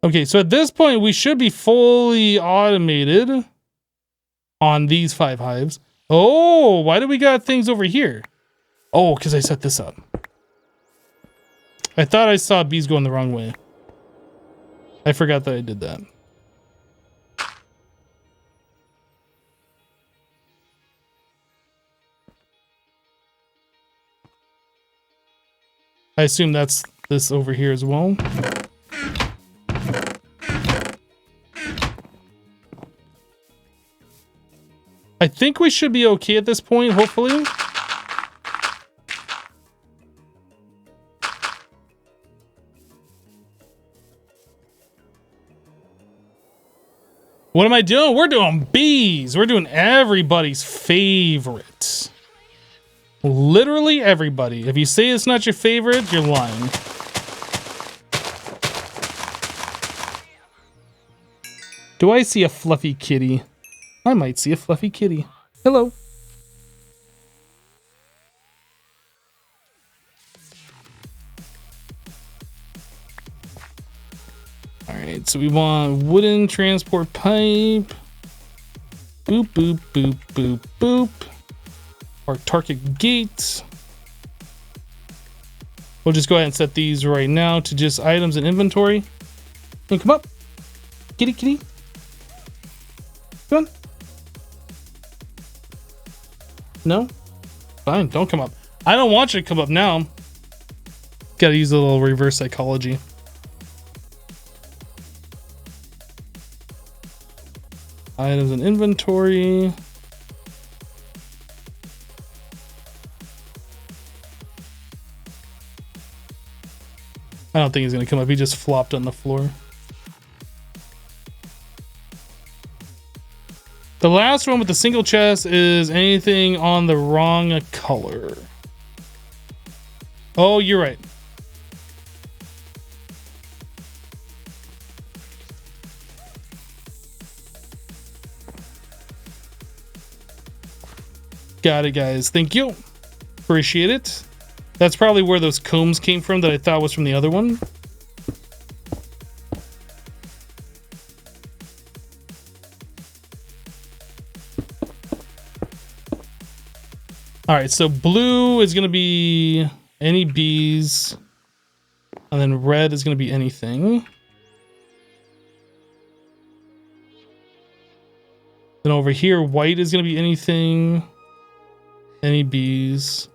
Okay, so at this point, we should be fully automated on these 5 hives. Oh, why do we got things over here? Oh, because I set this up. I thought I saw bees going the wrong way. I forgot that I did that. I assume that's this over here as well. I think we should be okay at this point, hopefully. What am I doing? We're doing bees. We're doing everybody's favorite. Literally everybody. If you say it's not your favorite, you're lying. Do I see a fluffy kitty? I might see a fluffy kitty. Hello. Alright, so we want wooden transport pipe. Boop, boop, boop, boop, boop. Our target gates. We'll just go ahead and set these right now to just items and inventory. And come up. Kitty, kitty. Come on. No? Fine, don't come up. I don't want you to come up now. Gotta use a little reverse psychology. Items and inventory. I don't think he's gonna come up. He just flopped on the floor. The last one with the single chest is anything on the wrong color. Oh, you're right. Got it, guys. Thank you. Appreciate it. That's probably where those combs came from that I thought was from the other one. All right, so blue is going to be any bees, and then red is going to be anything. Then over here, white is going to be anything, any bees.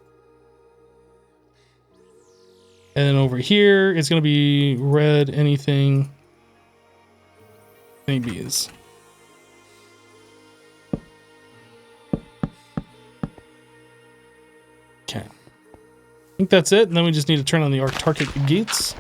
And then over here, it's going to be red, anything, any bees. Okay. I think that's it. And then we just need to turn on the target gates.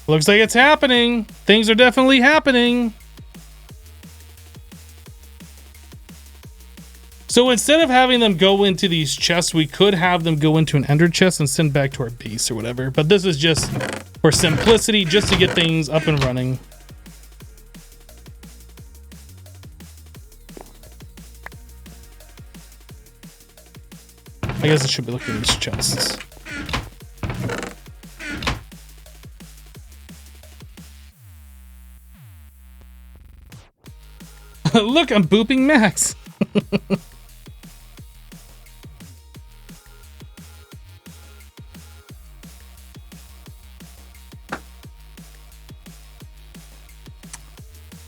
Looks like it's happening. Things are definitely happening. So instead of having them go into these chests, we could have them go into an ender chest and send back to our base or whatever. But this is just for simplicity, just to get things up and running. I guess I should be looking at these chests. Look, I'm booping Max.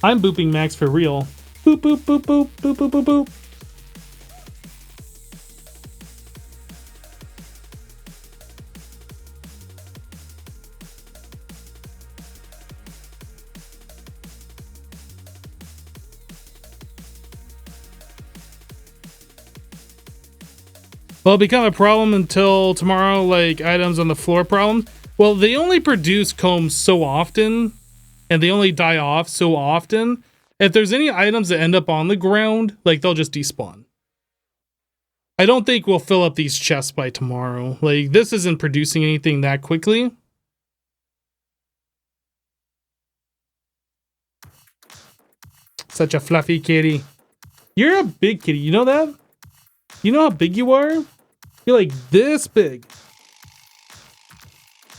I'm booping Max for real. Boop, boop, boop, boop, boop, boop, boop, boop. Will it become a problem until tomorrow, like items on the floor problem? Well, they only produce combs so often, and they only die off so often. If there's any items that end up on the ground, like they'll just despawn. I don't think we'll fill up these chests by tomorrow. Like, this isn't producing anything that quickly. Such a fluffy kitty. You're a big kitty, you know that? You know how big you are? You're like this big.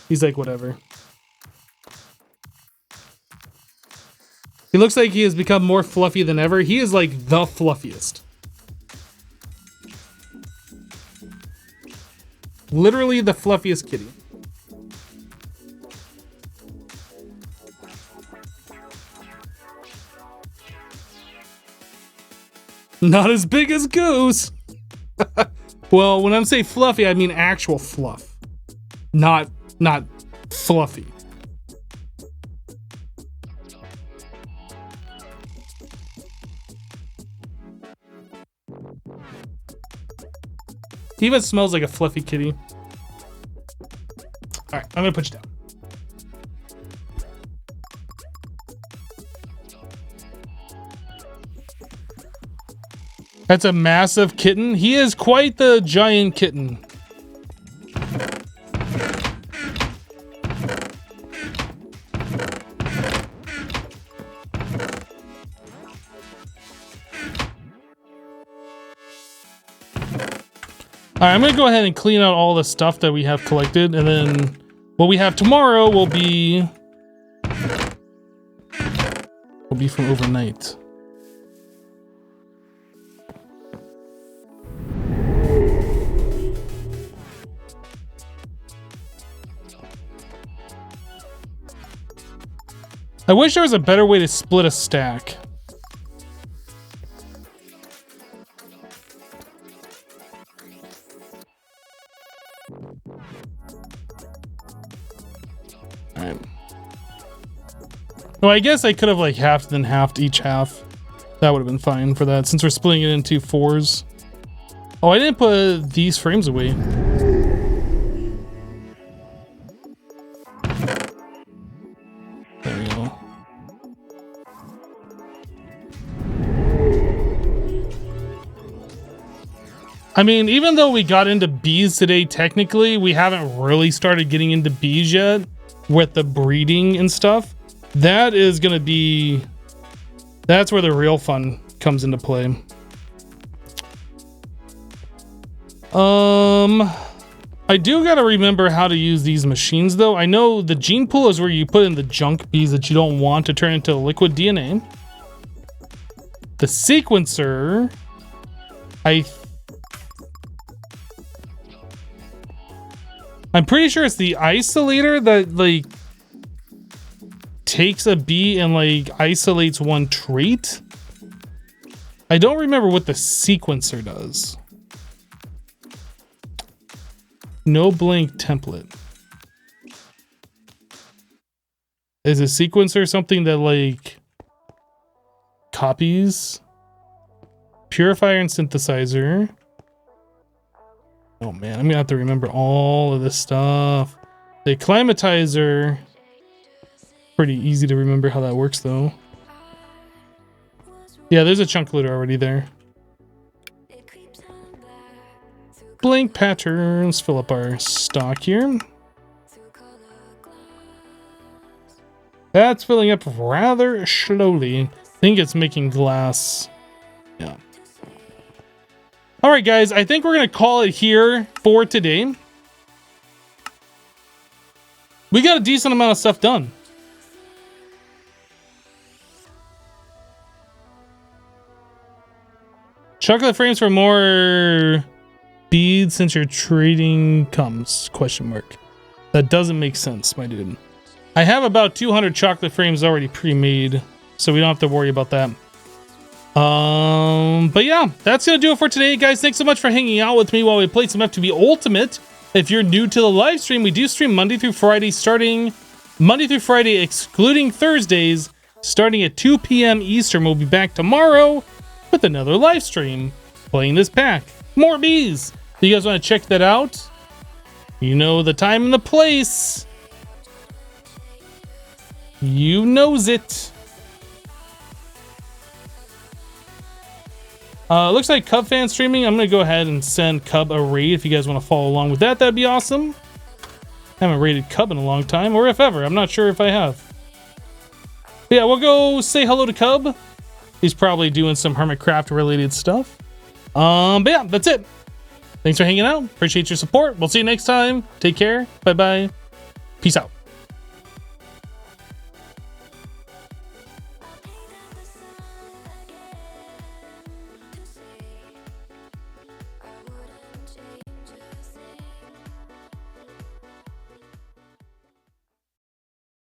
He's like, whatever. He looks like he has become more fluffy than ever. He is like the fluffiest. Literally the fluffiest kitty. Not as big as Goose. Well, when I'm saying fluffy, I mean actual fluff. Not fluffy. He even smells like a fluffy kitty. All right, I'm gonna put you down. That's a massive kitten. He is quite the giant kitten. All right, I'm gonna go ahead and clean out all the stuff that we have collected, and then what we have tomorrow will be from overnight. I wish there was a better way to split a stack. Alright. Well, I guess I could have like halved and halved each half. That would have been fine for that, since we're splitting it into 4s. Oh, I didn't put these frames away. There we go. I mean, even though we got into bees today, technically, we haven't really started getting into bees yet with the breeding and stuff. That is going to be... That's where the real fun comes into play. I do got to remember how to use these machines, though. I know the gene pool is where you put in the junk bees that you don't want to turn into liquid DNA. The sequencer... I'm pretty sure it's the isolator that like takes a bee and like isolates one trait. I don't remember what the sequencer does. No blank template. Is a sequencer something that like copies? Purifier and synthesizer. Oh man, I'm gonna have to remember all of this stuff. The acclimatizer. Pretty easy to remember how that works though. Yeah, there's a chunk loader already there. Blank patterns. Fill up our stock here. That's filling up rather slowly. I think it's making glass. Yeah. All right, guys, I think we're going to call it here for today. We got a decent amount of stuff done. Chocolate frames for more beads since your trading comes, question mark. That doesn't make sense, my dude. I have about 200 chocolate frames already pre-made, so we don't have to worry about that. But yeah, that's gonna do it for today, guys. Thanks so much for hanging out with me while we played some FTB Ultimate. If you're new to the live stream, we do stream Monday through Friday, excluding Thursdays, starting at 2 p.m. Eastern. We'll be back tomorrow with another live stream playing this pack. More bees. If you guys want to check that out, you know the time and the place. You knows it. Looks like Cub fan streaming. I'm gonna go ahead and send Cub a raid if you guys want to follow along with that. That'd be awesome. Haven't raided Cub in a long time, or if ever. I'm not sure if I have. But yeah, we'll go say hello to Cub. He's probably doing some Hermitcraft related stuff. But yeah, that's it. Thanks for hanging out. Appreciate your support. We'll see you next time. Take care. Bye bye. Peace out.